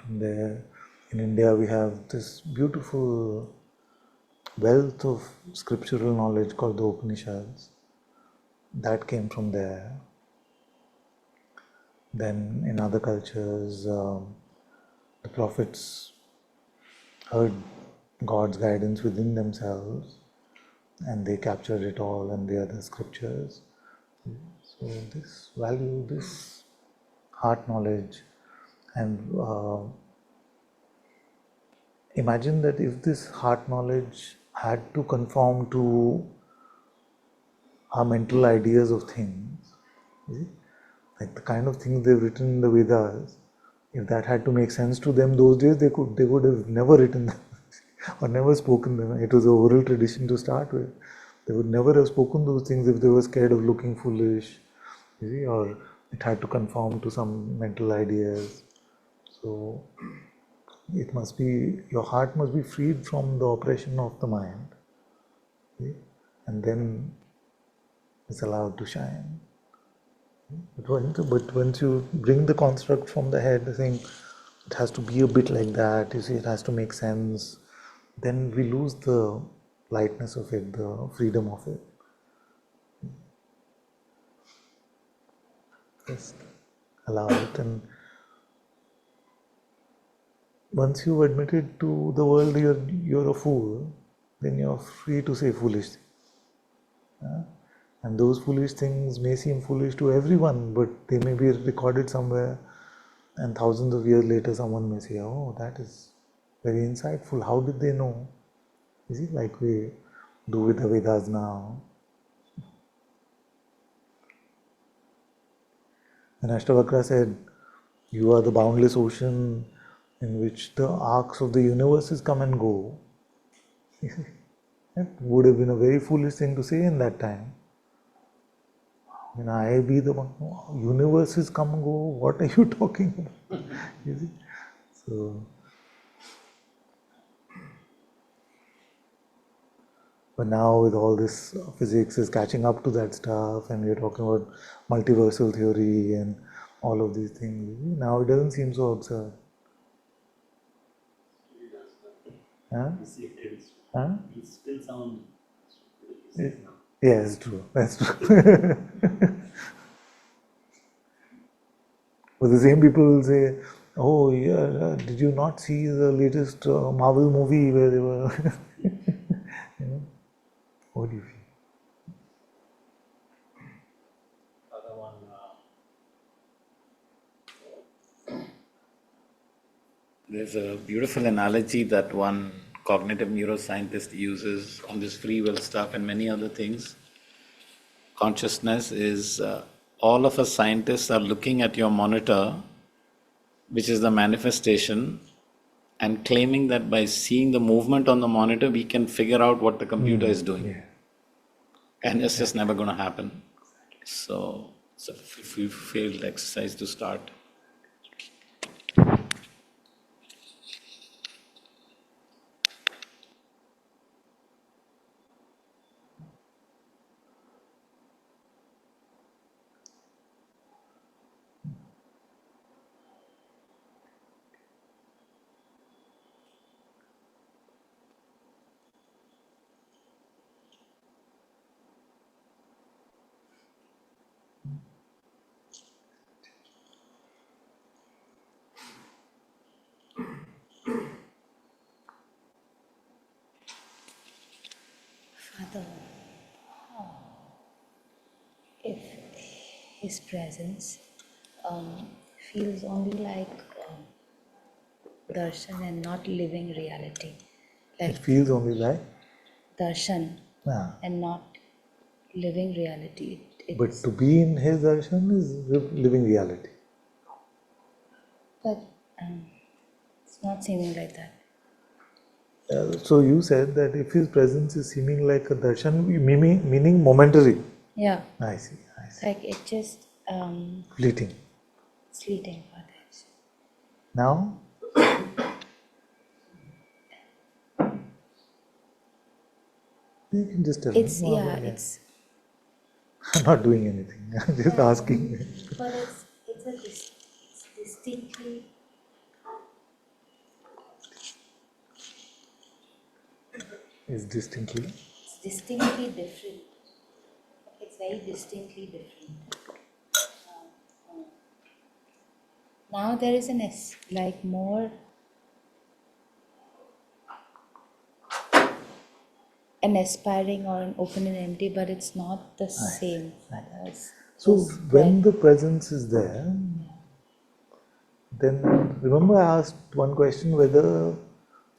from there. In India, we have this beautiful wealth of scriptural knowledge called the Upanishads. That came from there. Then in other cultures, the prophets heard God's guidance within themselves and they captured it all in the other scriptures. So this value, this heart knowledge, and imagine that if this heart knowledge had to conform to our mental ideas of things, you see, like the kind of things they've written in the Vedas, if that had to make sense to them those days, they would have never written them or never spoken them. It was an oral tradition to start with. They would never have spoken those things if they were scared of looking foolish, you see, or it had to conform to some mental ideas. So it must be, your heart must be freed from the oppression of the mind, see? And then it's allowed to shine. But once you bring the construct from the head, saying it has to be a bit like that, you see, it has to make sense, then we lose the lightness of it, the freedom of it. Just allow it, and once you've admitted to the world you're a fool, then you're free to say foolish things. And those foolish things may seem foolish to everyone, but they may be recorded somewhere, and thousands of years later someone may say, oh, that is very insightful. How did they know? You see, like we do with the Vedas now. And Ashtavakra said, you are the boundless ocean in which the arcs of the universes come and go. It would have been a very foolish thing to say in that time. When I be the one, universes come and go, what are you talking about? You see? So, but now with all this physics is catching up to that stuff, and we're talking about multiversal theory and all of these things. Now it doesn't seem so absurd. Huh? Huh? It still sounds Yeah, it's true. That's true. But the same people will say, oh yeah, did you not see the latest Marvel movie where they were, you know, what do you feel? other one. There's a beautiful analogy that one cognitive neuroscientist uses on this free will stuff and many other things. Consciousness is all of us scientists are looking at your monitor, which is the manifestation, and claiming that by seeing the movement on the monitor, we can figure out what the computer is doing. Yeah. And it's just never going to happen. So it's a failed exercise to start. Father, if his presence feels only like darshan and not living reality, It like feels only like, darshan yeah. and not living reality. But to be in his darshan is living reality. But it's not seeming like that. So you said that if his presence is seeming like a darshan, meaning momentary. Yeah, I see. like it just Fleeting. fleeting for this. Now, you can just tell It's me. yeah, it's I'm not doing anything. I'm just asking. but it's distinctly Is distinctly. It's distinctly different. It's very distinctly different. Now there is like more an aspiring or an open and empty, but it's not the same. So This when the presence is there, then remember I asked one question whether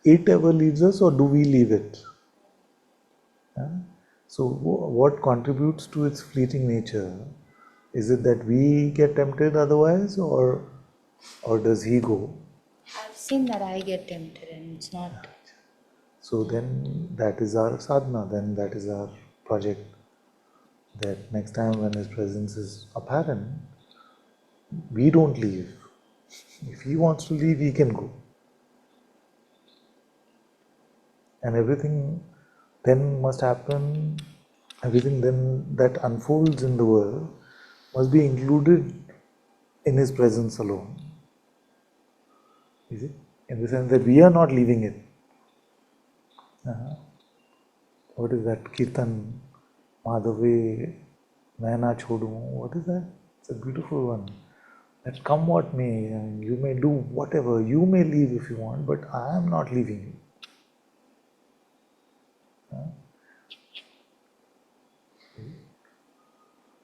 it ever leaves us or do we leave it? Huh? So what contributes to its fleeting nature? Is it that we get tempted otherwise, or does he go? I've seen that I get tempted, and it's not. So then that is our sadhana, then that is our project. That next time when his presence is apparent, we don't leave. If he wants to leave, he can go. And everything then must happen, everything then that unfolds in the world must be included in his presence alone. Is it? In the sense that we are not leaving it. What is that? Kirtan, Madhave, Naina Chodu. What is that? It's a beautiful one. That come what may, and you may do whatever. You may leave if you want, but I am not leaving you.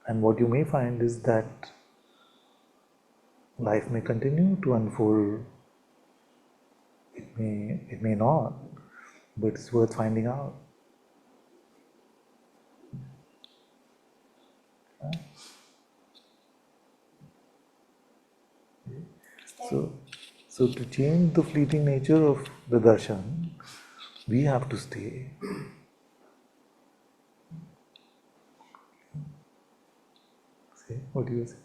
And what you may find is that life may continue to unfold. It may not, but it's worth finding out. So, so to change the fleeting nature of the darshan, we have to stay. Say, what do you say?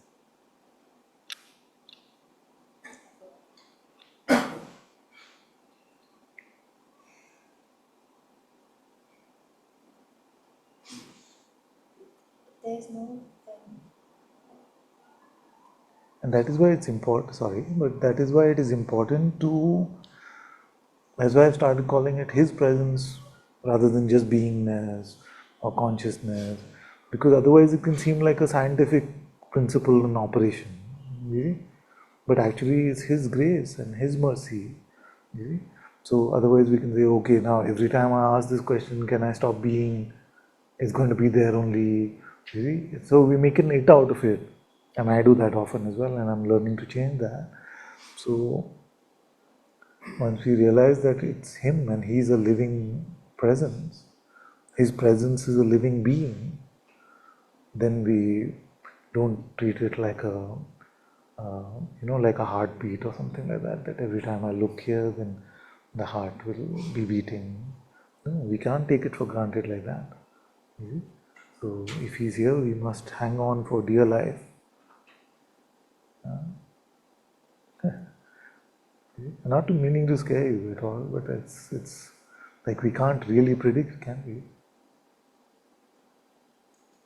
There's no. And that is why it's important, sorry, but that is why it is important to, that's why I started calling it his presence rather than just beingness or consciousness, because otherwise it can seem like a scientific principle in operation. See? But actually it's his grace and his mercy. See? So otherwise we can say, okay, now every time I ask this question, can I stop being? It's going to be there only. See? So we make an it out of it. And I do that often as well, and I'm learning to change that. So once we realize that it's him and he's a living presence, his presence is a living being, then we don't treat it like like a heartbeat or something like that. That every time I look here, then the heart will be beating. No, we can't take it for granted like that. See? So if he's here, we must hang on for dear life. Not to meaning to scare you at all, but it's like we can't really predict, can we?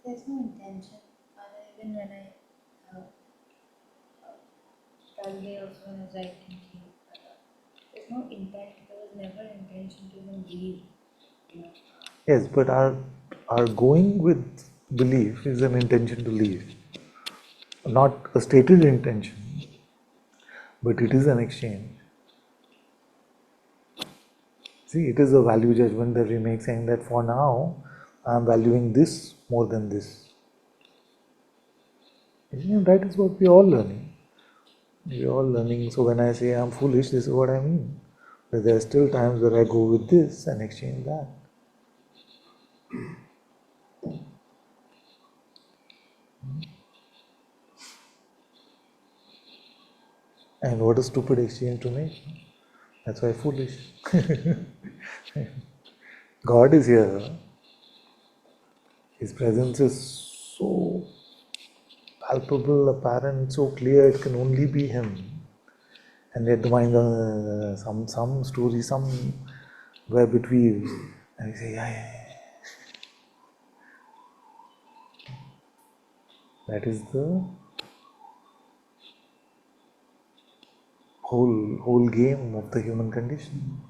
There's no intention. Even when I probably also when I was writing, there's no intent. There was never intention to even leave. Yes, but our going with belief is an intention to leave, not a stated intention, but it is an exchange. See, it is a value judgment that we make, saying that for now I am valuing this more than this. That is what we are all learning. We are all learning. So when I say I'm foolish, this is what I mean. But there are still times where I go with this and exchange that. And what a stupid exchange to make. That's why foolish. God is here. His presence is so palpable, apparent, so clear, it can only be Him. And yet the mind, some story, somewhere between, and we say, yeah. That is the whole game of the human condition.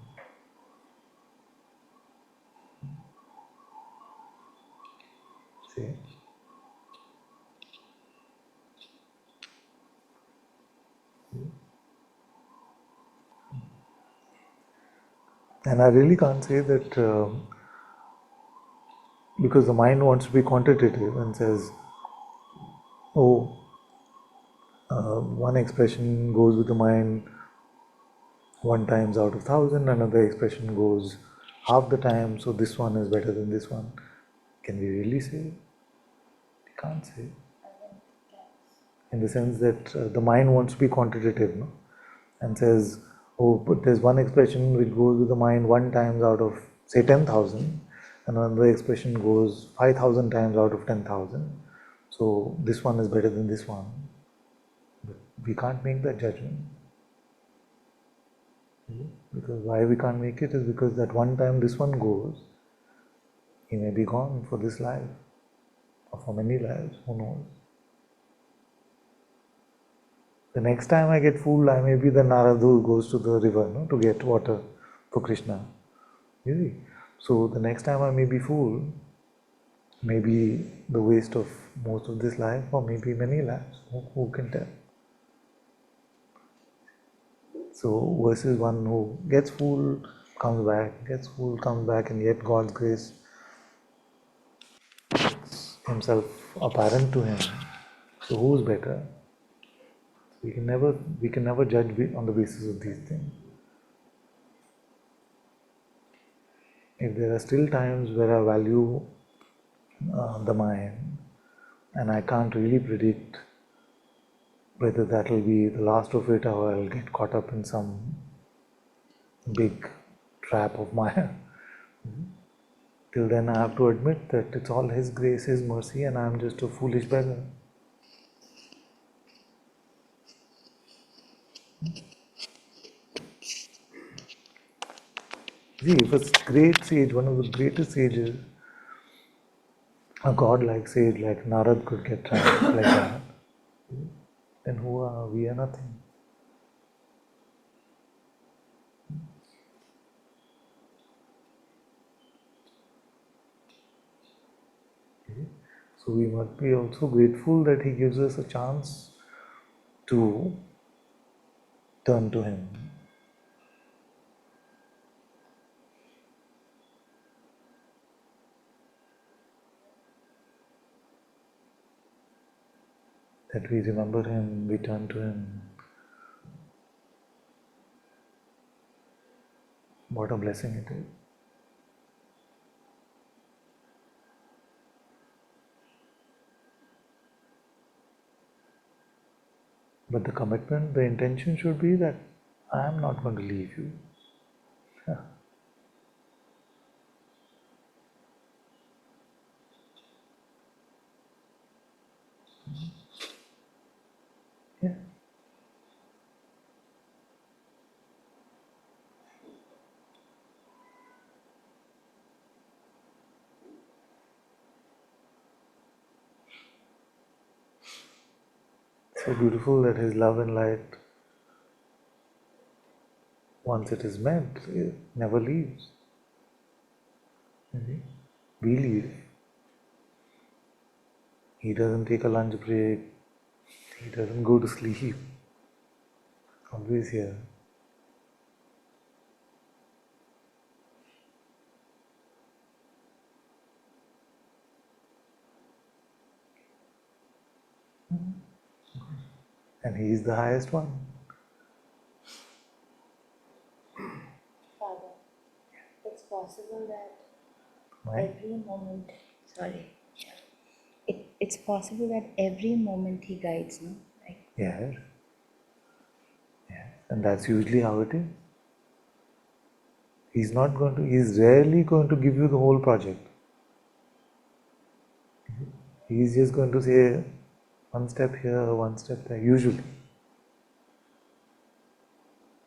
And I really can't say that because the mind wants to be quantitative and says, oh, one expression goes with the mind one times out of thousand, another expression goes half the time, so this one is better than this one. Can we really say? We can't say. In the sense that the mind wants to be quantitative, no? And says, oh, but there's one expression which goes with the mind one times out of, say, 10,000, and another expression goes 5,000 times out of 10,000. So this one is better than this one. But we can't make that judgment. Because why we can't make it is because that one time this one goes, he may be gone for this life, or for many lives, who knows. The next time I get fooled, I may be the Narad who goes to the river, no, to get water for Krishna. You see? So the next time I may be fooled, maybe the waste of most of this life, or maybe many lives. Who can tell? So versus one who gets fooled, comes back, gets fooled, comes back, and yet God's grace makes himself apparent to him. So who's better? We can never judge on the basis of these things. If there are still times where I value the mind, and I can't really predict whether that will be the last of it or I'll get caught up in some big trap of Maya. Till then, I have to admit that it's all His grace, His mercy, and I'm just a foolish beggar. See, if a great sage, one of the greatest sages, a godlike sage like Narad could get trapped like that, then who are we? Are nothing. So we must be also grateful that He gives us a chance to turn to Him. That we remember Him, we turn to Him. What a blessing it is. But the commitment, the intention should be that I am not going to leave you. Yeah. So beautiful that His love and light, once it is met, it never leaves. We leave. He doesn't take a lunch break. He doesn't go to sleep. Always here. And He is the highest one. Father, it's possible that Right? every moment, sorry, it's possible that every moment He guides, no? Like, Yes. Yes. And that's usually how it is. He's rarely going to give you the whole project. He's just going to say one step here, one step there, usually.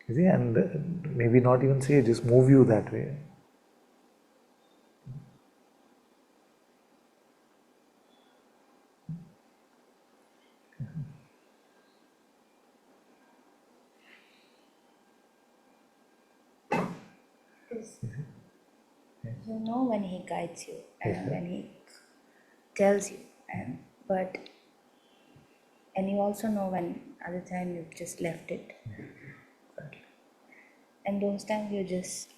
You see, and maybe not even say, just move you that way. because you know when He guides you and when He tells you, and you also know when other time you've just left it. And those times you just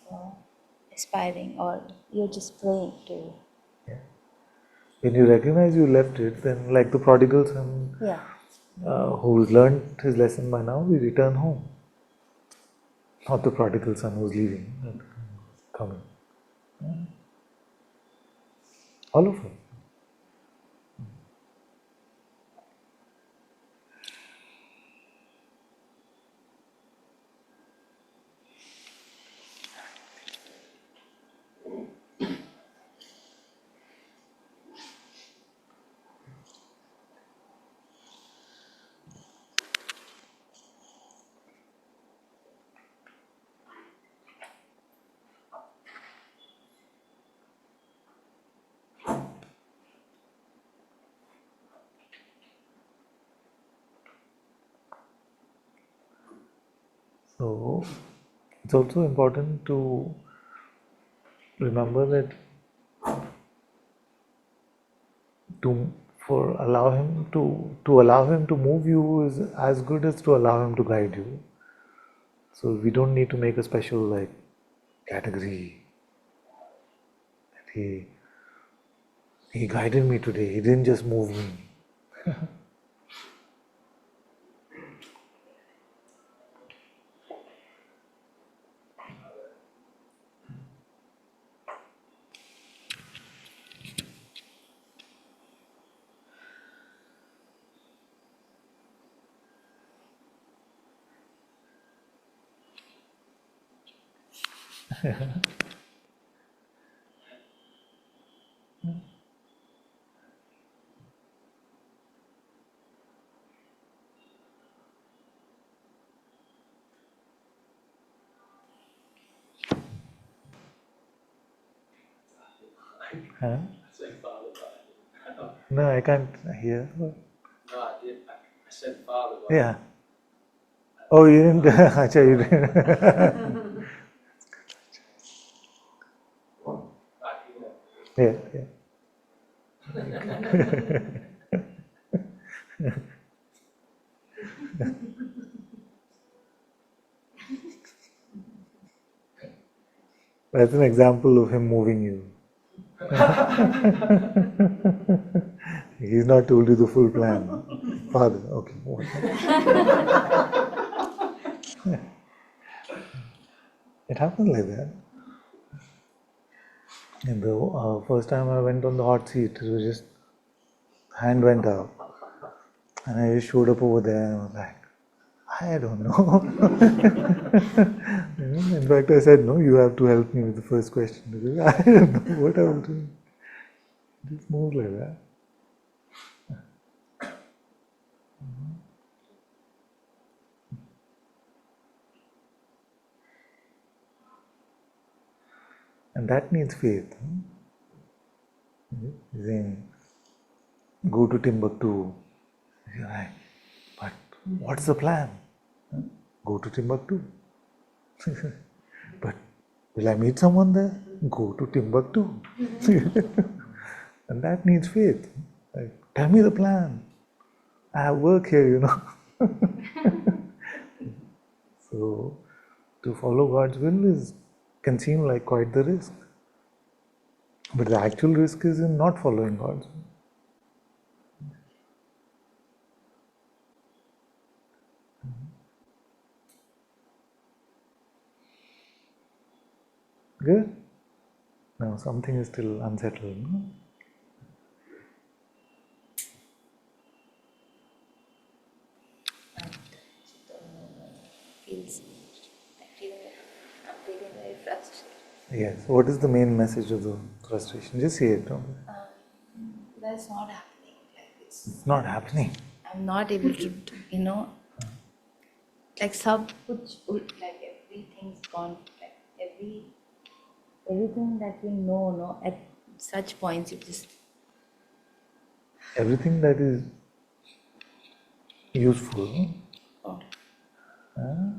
aspiring, or you're just praying to. When you recognize you left it, then like the prodigal son Yeah. who's learned his lesson by now, we return home. Not the prodigal son who's leaving, but coming. All of us. So it's also important to remember that to for allow him to move you is as good as to allow him to guide you. So we don't need to make a special like category that he guided me today. He didn't just move me. Huh? Saying Father, but No, I can't hear. no, I did. I said Father, but Yeah. Oh, you didn't. Acha, you didn't. Yeah, yeah. That's an example of him moving you. He's not told you the full plan. Father, okay. It happens like that. And the first time I went on the hot seat, it was just hand went up, and I just showed up over there and I was like, I don't know. In fact, I said, no, you have to help me with the first question because I don't know what I will do. Just move like that. And that needs faith. Saying, go to Timbuktu. You're like, but what's the plan? Go to Timbuktu. But will I meet someone there? Go to Timbuktu. And that needs faith. Like, tell me the plan. I have work here. So, to follow God's will can seem like quite the risk. But the actual risk is in not following God's will. Good? Now, something is still unsettled. No? I'm feeling very frustrated. Yes. What is the main message of the frustration? Just say it. Don't you? That's not happening. Like It's not happening. I'm not able to, like like everything's gone, like everything that you know, no, at such points you just Everything that is useful. oh. Huh?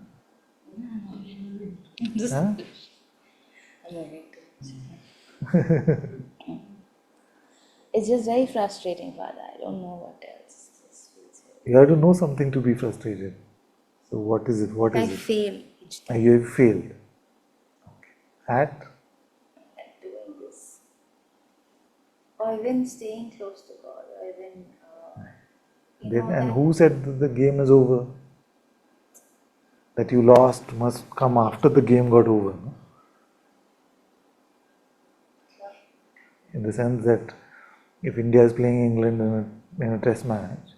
Just Huh? I'm moving to it's just very frustrating, Father. I don't know what else. It just feels You have to know something to be frustrated. So what is it? What I is it? fail each time. You have failed. Okay. At? or even staying close to God, or even Then, and that who said that the game is over? That you lost must come after the game got over. No? In the sense that if India is playing England in a test match,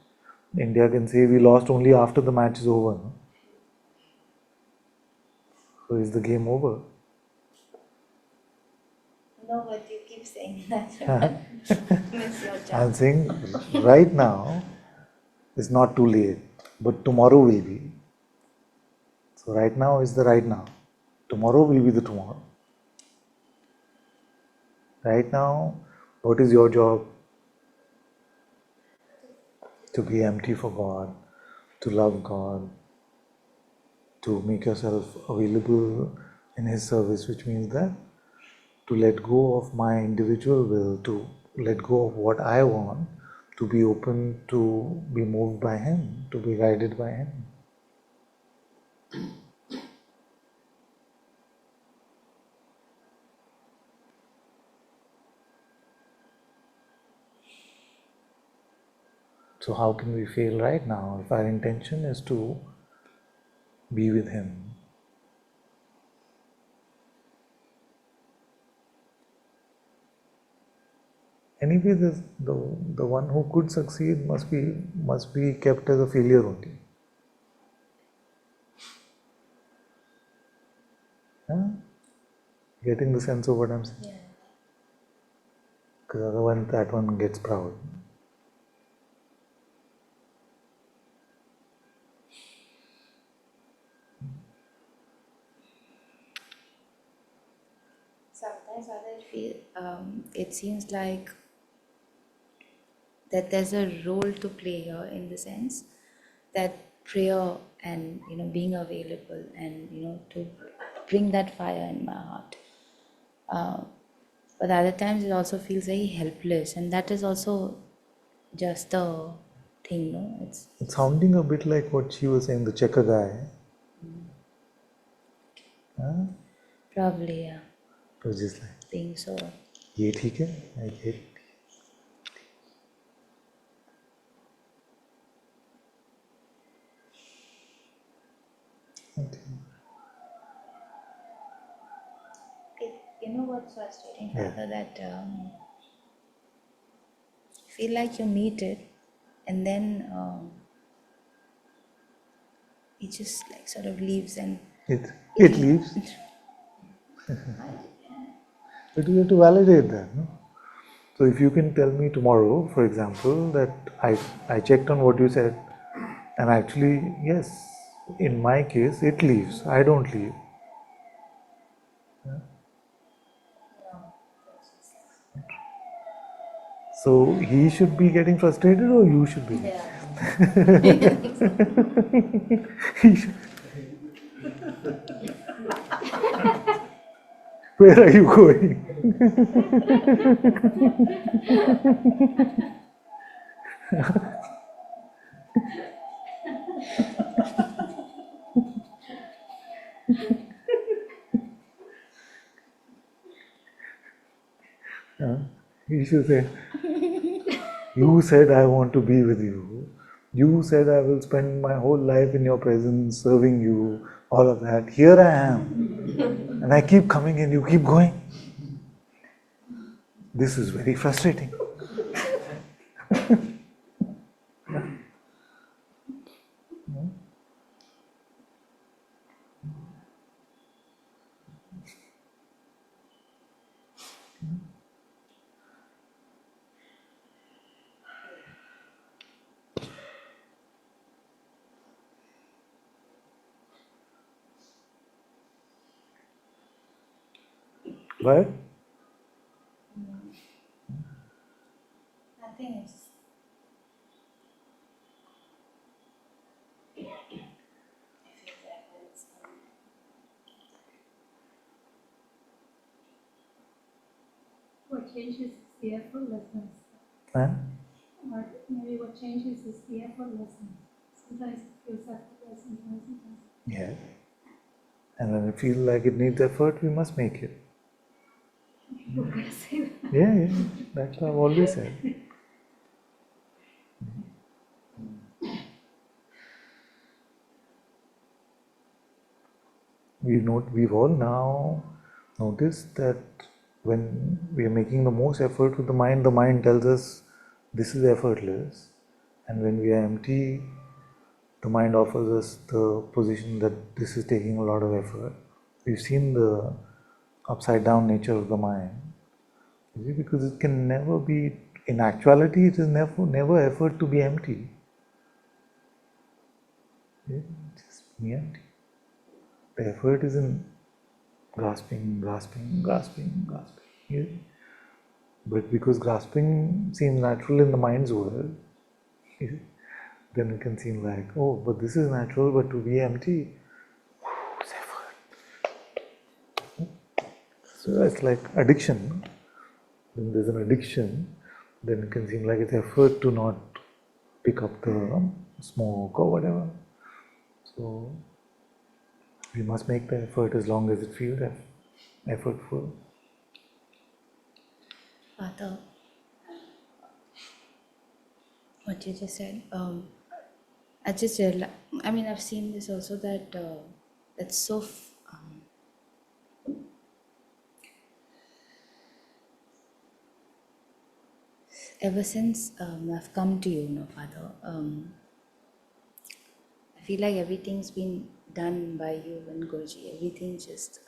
India can say we lost only after the match is over. No? So is the game over? no, but you keep saying that. Miss your I'm chance. saying right now is not too late, but tomorrow will be. So right now is the right now. Tomorrow will be the tomorrow. Right now, what is your job? To be empty for God, to love God, to make yourself available in His service, which means that to let go of my individual will, to let go of what I want, to be open to be moved by Him, to be guided by Him. So how can we fail right now if our intention is to be with Him? Anyway, the one who could succeed must be kept as a failure only. Huh? Getting the sense of what I'm saying? Yeah. Because otherwise that one gets proud. Sometimes I feel it seems like that there's a role to play here, in the sense that prayer and being available and to bring that fire in my heart. But other times it also feels very helpless, and that is also just the thing, no? It's sounding a bit like what she was saying, the checker guy. Huh? Probably, yeah. It was just like, Think so. ये ठीक है, ये okay. You know what's frustrating, Yeah. Father, that feel like you meet it, and then it just like sort of leaves, and It leaves. But we have to validate that. No? So if you can tell me tomorrow, for example, that I checked on what you said, and actually, yes, in my case, it leaves. I don't leave. So he should be getting frustrated, or you should be? He should- Where are you going? He should say, you said I want to be with you. You said I will spend my whole life in your presence, serving you, all of that. Here I am. And I keep coming and you keep going. This is very frustrating. But nothing is. What changes is the effortlessness. Or maybe what changes is the effortlessness. Sometimes it feels effortless, sometimes it doesn't. yeah. And when we feel like it needs effort, we must make it. People can say that. Yeah, that's what I've always said. We've all now noticed that when we are making the most effort with the mind tells us this is effortless, and when we are empty, the mind offers us the position that this is taking a lot of effort. We've seen the upside down nature of the mind. You see, because it can never be, in actuality, it is never effort to be empty. Yeah, just be empty. The effort is in grasping. Yeah. But because grasping seems natural in the mind's world, then it can seem like, oh, but this is natural, but to be empty, it's effort. So it's like addiction. When there's an addiction, then it can seem like it's effort to not pick up the smoke or whatever. So we must make the effort as long as it feels effortful. Father, what you just said, I just realized, I mean, I've seen this also that that's so, ever since I've come to you, no, Father, I feel like everything's been done by you and Guruji. Everything just,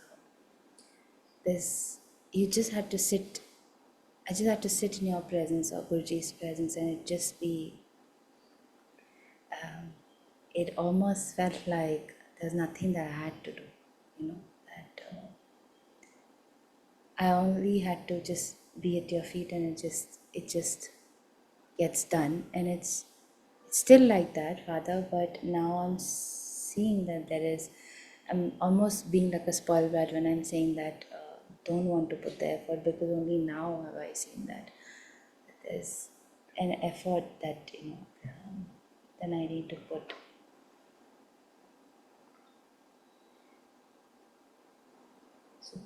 you just had to sit, I just had to sit in your presence or Guruji's presence, and it just be, it almost felt like there's nothing that I had to do, that I only had to just be at your feet, and it just gets done. And it's still like that, Father, but now I'm seeing that I'm almost being like a spoiled brat when I'm saying that don't want to put the effort, because only now have I seen that there's an effort that, then I need to put. So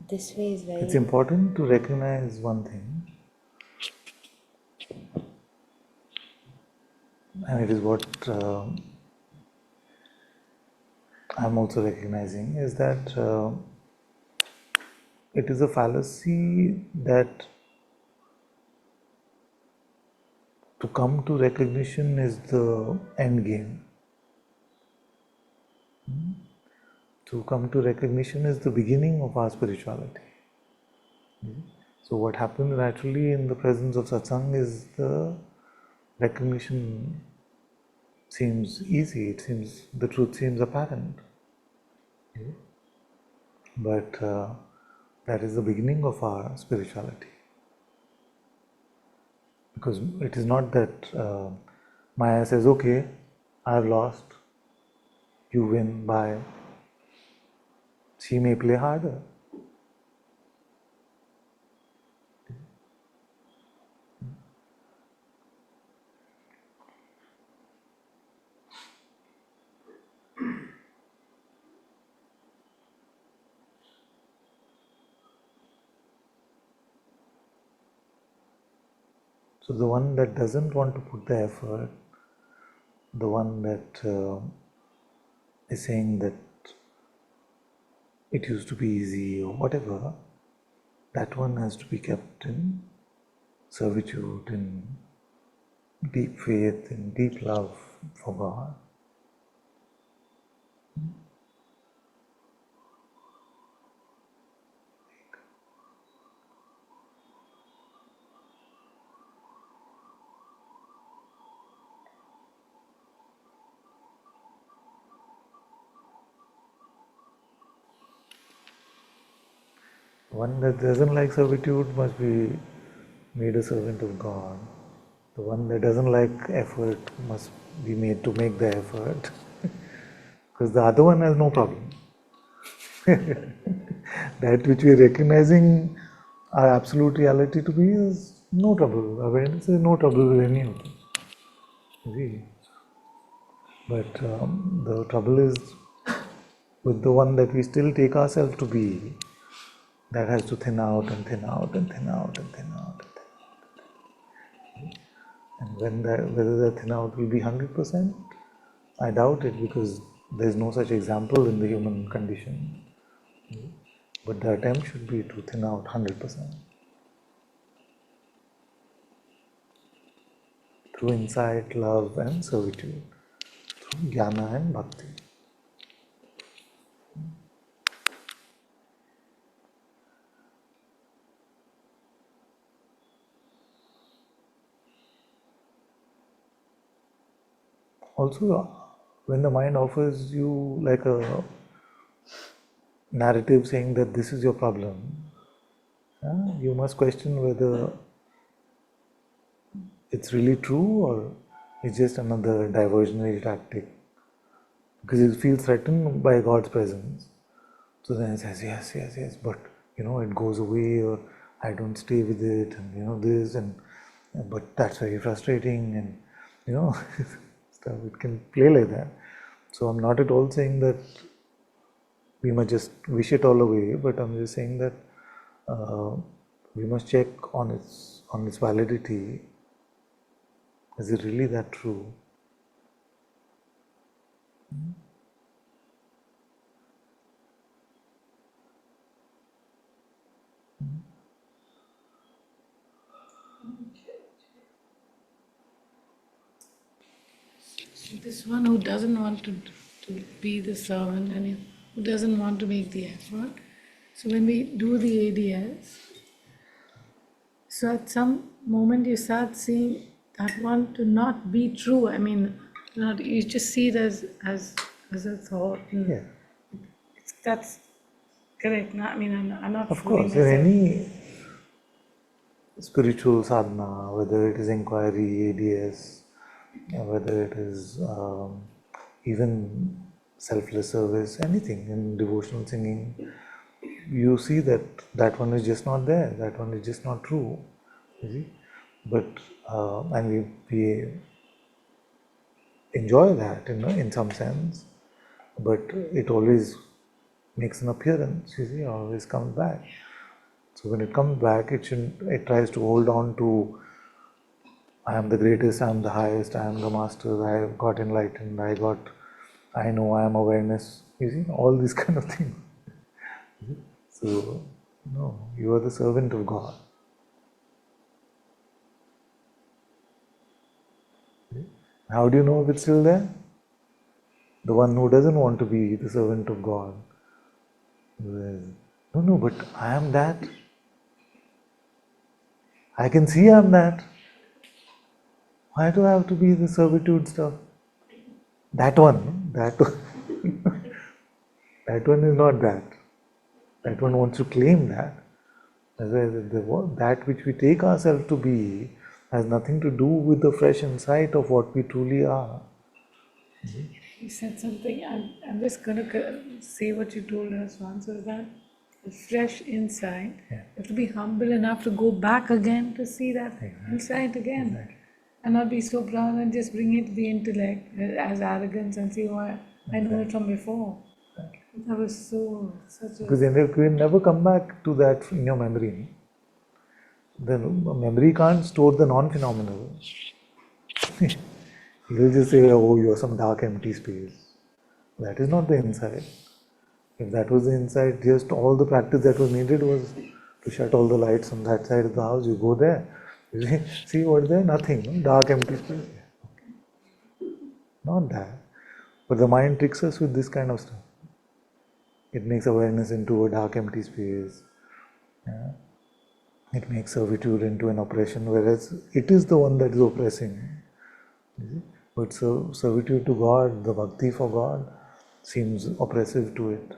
this way is very... It's important to recognize one thing, and it is what I'm also recognizing, is that it is a fallacy that to come to recognition is the end game. To come to recognition is the beginning of our spirituality. So what happens naturally in the presence of satsang is the recognition seems easy, the truth seems apparent. But that is the beginning of our spirituality. Because it is not that Maya says, okay, I've lost, you win, bye. She may play harder. So the one that doesn't want to put the effort, the one that is saying that it used to be easy or whatever, that one has to be kept in servitude, in deep faith, in deep love for God. One that doesn't like servitude must be made a servant of God. The one that doesn't like effort must be made to make the effort. Because the other one has no problem. That which we are recognizing our absolute reality to be is no trouble. Awareness is no trouble with any of them. See? But the trouble is with the one that we still take ourselves to be, That has to thin out and thin out and thin out and thin out and thin out. And whether that thin out will be 100%, I doubt it, because there's no such example in the human condition. But the attempt should be to thin out 100%. Through insight, love and servitude. Through jnana and bhakti. Also, when the mind offers you like a narrative saying that this is your problem, you must question whether it's really true or it's just another diversionary tactic. Because you feel threatened by God's presence. So then it says, yes, yes, yes, but it goes away, or I don't stay with it, and this, but that's very frustrating, and stuff. It can play like that. So I'm not at all saying that we must just wish it all away, but I'm just saying that we must check on its validity. Is it really that true? This one who doesn't want to be the servant and who doesn't want to make the effort. So when we do the ADS, so at some moment you start seeing that one to not be true. I mean, you just see it as a thought. Yeah. That's correct. I mean, I'm not Of fooling course, in myself. any spiritual sadhana, whether it is inquiry, ADS, whether it is even selfless service, anything in devotional singing, you see that one is just not there, that one is just not true, you see. But and we enjoy that in some sense, but it always makes an appearance, you see, always comes back. So when it comes back, it tries to hold on to, I am the greatest, I am the highest, I am the master, I have got enlightened, I know, I am awareness, you see, all these kind of things. So, no, you are the servant of God. How do you know if it's still there? The one who doesn't want to be the servant of God says, no, but I am that. I can see I am that. Why do I have to be the servitude stuff? That one that one is not that. That one wants to claim that. That which we take ourselves to be has nothing to do with the fresh insight of what we truly are. You said something, I'm just going to say what you told us once, was that the fresh insight, you have to be humble enough to go back again to see that insight again. Exactly. And not be so proud and just bring it to the intellect as arrogance and say, oh, I know it from before. That was such a... Because then you will never come back to that in your memory. The memory can't store the non-phenomenal. It will just say, oh, you are some dark empty space. That is not the insight. If that was the insight, just all the practice that was needed was to shut all the lights on that side of the house. You go there, you see what's there? Nothing. No? Dark empty space. Not that. But the mind tricks us with this kind of stuff. It makes awareness into a dark empty space. Yeah. It makes servitude into an oppression, whereas it is the one that is oppressing. But servitude to God, the bhakti for God, seems oppressive to it.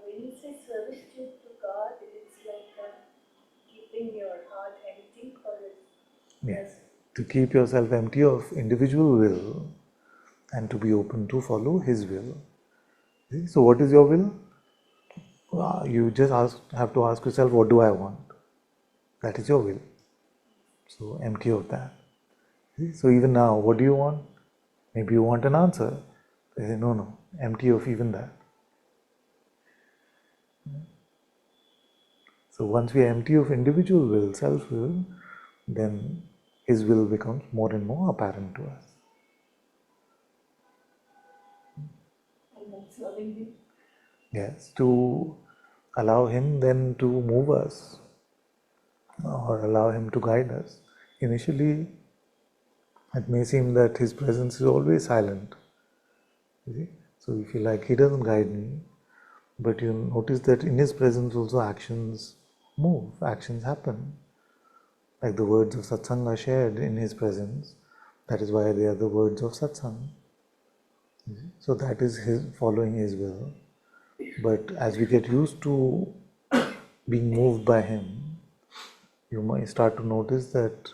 When you say servitude to God, it's like keeping your heart empty, or Yes. To keep yourself empty of individual will and to be open to follow His will. See? So what is your will? You just have to ask yourself, what do I want? That is your will. So empty of that. See? So even now, what do you want? Maybe you want an answer. They say, no, no, empty of even that. So once we are empty of individual will, self-will, then his will becomes more and more apparent to us. And then serving him. Yes, to allow him then to move us or allow him to guide us. Initially, it may seem that his presence is always silent. You see? So you feel like he doesn't guide me, but you notice that in his presence also actions move, actions happen. Like the words of Satsang are shared in his presence. That is why they are the words of Satsang. So that is his following his will. But as we get used to being moved by him, you might start to notice that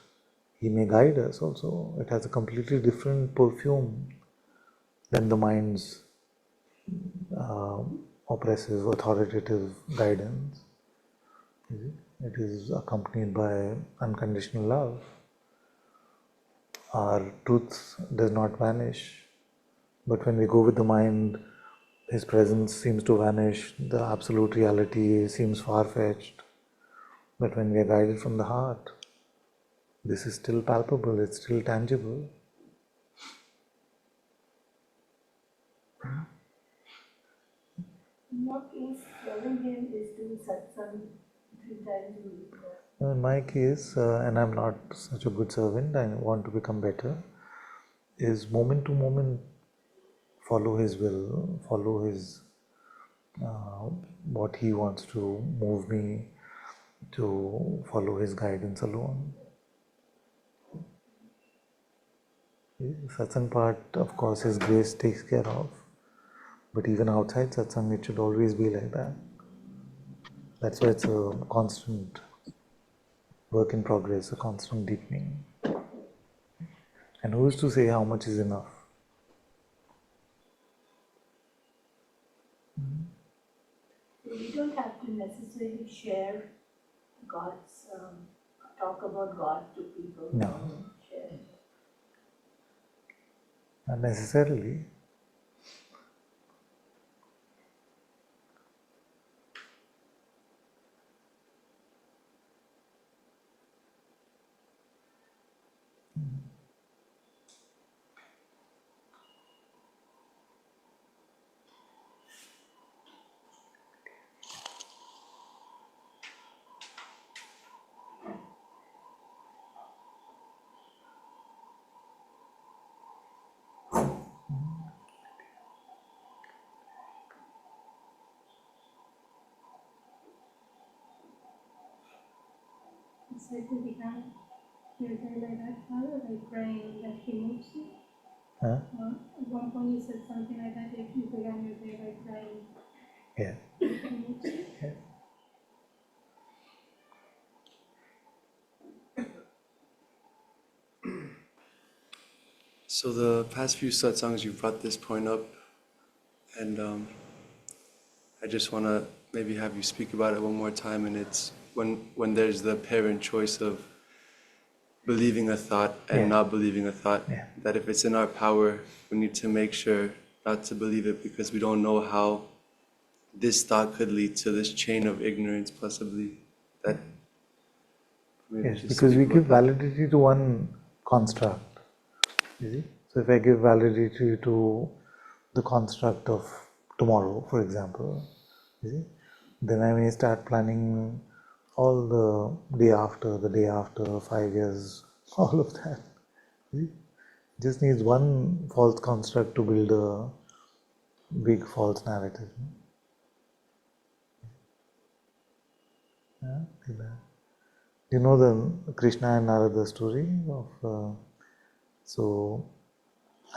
he may guide us also. It has a completely different perfume than the mind's oppressive, authoritative guidance. It is accompanied by unconditional love. Our truth does not vanish, but when we go with the mind, his presence seems to vanish, the absolute reality seems far-fetched. But when we are guided from the heart, this is still palpable, it's still tangible. In your case, serving him is doing satsang 3 times a week. In my case, and I'm not such a good servant, I want to become better, is moment to moment follow his will, follow his what he wants to move me to follow his guidance alone. Satsang part, of course, his grace takes care of, but even outside satsang, it should always be like that. That's why it's a constant work in progress, a constant deepening. And who is to say how much is enough? We don't have to necessarily share God's, talk about God to people. No. Share. Not necessarily. It's like to become your day like that, Father, like praying that he moves you. Huh? At one point you said something like that, if you began your day by praying. Yeah. He moves you. Yeah. So the past few satsangs you brought this point up, and I just want to maybe have you speak about it one more time. And it's when there's the apparent choice of believing a thought and not believing a thought, that if it's in our power, we need to make sure not to believe it because we don't know how this thought could lead to this chain of ignorance, possibly. That Yes, because we give validity to one construct. You see? So if I give validity to the construct of tomorrow, for example, you see, then I may start planning all the day after, 5 years, all of that. See? Just needs one false construct to build a big false narrative. Yeah, like that. You know the Krishna and Narada story of. So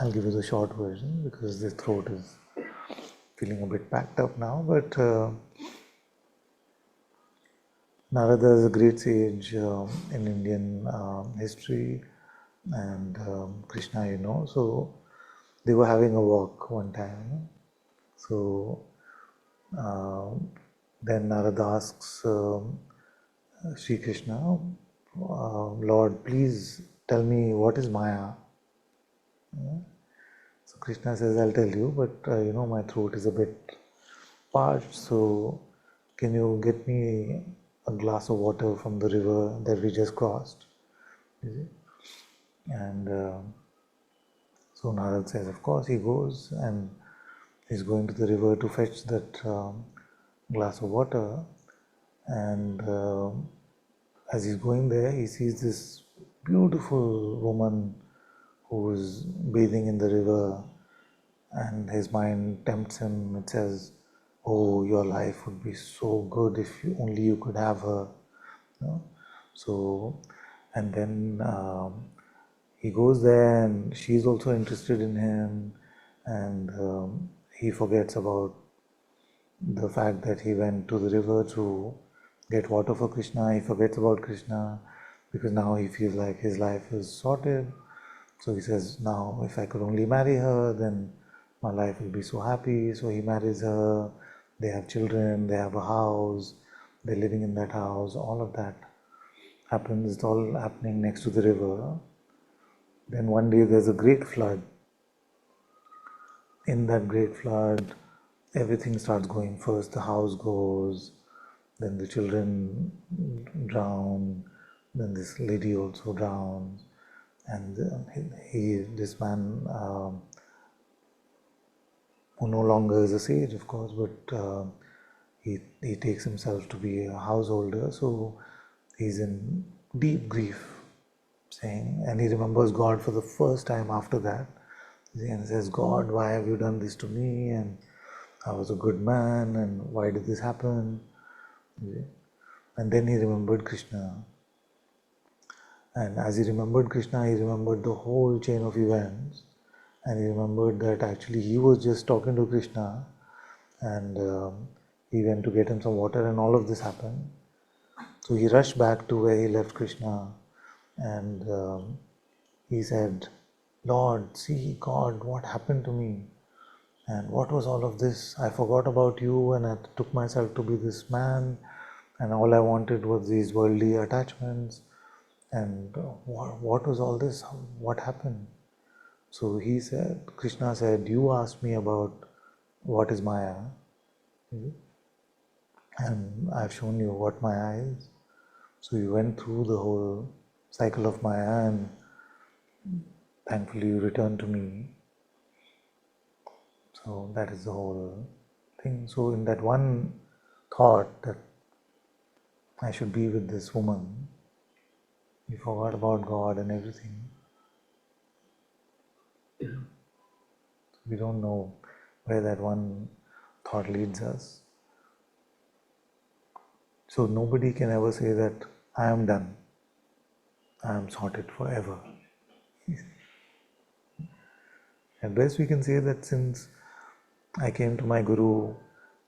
I'll give you the short version because this throat is feeling a bit packed up now. But Narada is a great sage in Indian history, and Krishna, you know. So they were having a walk one time. So then Narada asks Sri Krishna, Lord, please tell me what is Maya. So Krishna says, I'll tell you, but my throat is a bit parched, so can you get me a glass of water from the river that we just crossed? You see? And so Narad says, of course. He goes and he's going to the river to fetch that glass of water. And as he's going there, he sees this beautiful woman who is bathing in the river, and his mind tempts him. It says, oh, your life would be so good if only you could have her. So, and then he goes there, and she's also interested in him, and he forgets about the fact that he went to the river to get water for Krishna. He forgets about Krishna because now he feels like his life is sorted. So he says, now if I could only marry her, then my life will be so happy. So he marries her, they have children, they have a house, they're living in that house, all of that happens. It's all happening next to the river. Then one day there's a great flood. In that great flood, everything starts going. First the house goes, then the children drown, then this lady also drowns, and this man, who no longer is a sage, of course, but he takes himself to be a householder, so he's in deep grief, saying, and he remembers God for the first time after that, and says, God, why have you done this to me? And I was a good man, and why did this happen? And then he remembered Krishna. And as he remembered Krishna, he remembered the whole chain of events. And he remembered that actually he was just talking to Krishna, and he went to get him some water, and all of this happened. So he rushed back to where he left Krishna, and he said, Lord, see, God, what happened to me? And what was all of this? I forgot about you, and I took myself to be this man, and all I wanted was these worldly attachments. And what was all this? What happened? So he said, Krishna said, you asked me about what is Maya, and I've shown you what Maya is. So you went through the whole cycle of Maya, and thankfully you returned to me. So that is the whole thing. So in that one thought that I should be with this woman, he forgot about God and everything. We don't know where that one thought leads us. So nobody can ever say that I am done, I am sorted forever. At best we can say that since I came to my Guru,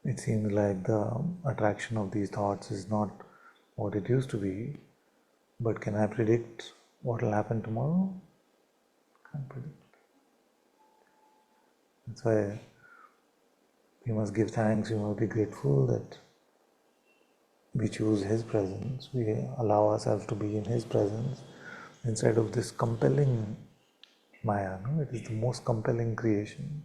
it seems like the attraction of these thoughts is not what it used to be. But can I predict what will happen tomorrow? Can't predict. That's why we must give thanks, we must be grateful that we choose His presence, we allow ourselves to be in His presence instead of this compelling Maya. No? It is the most compelling creation.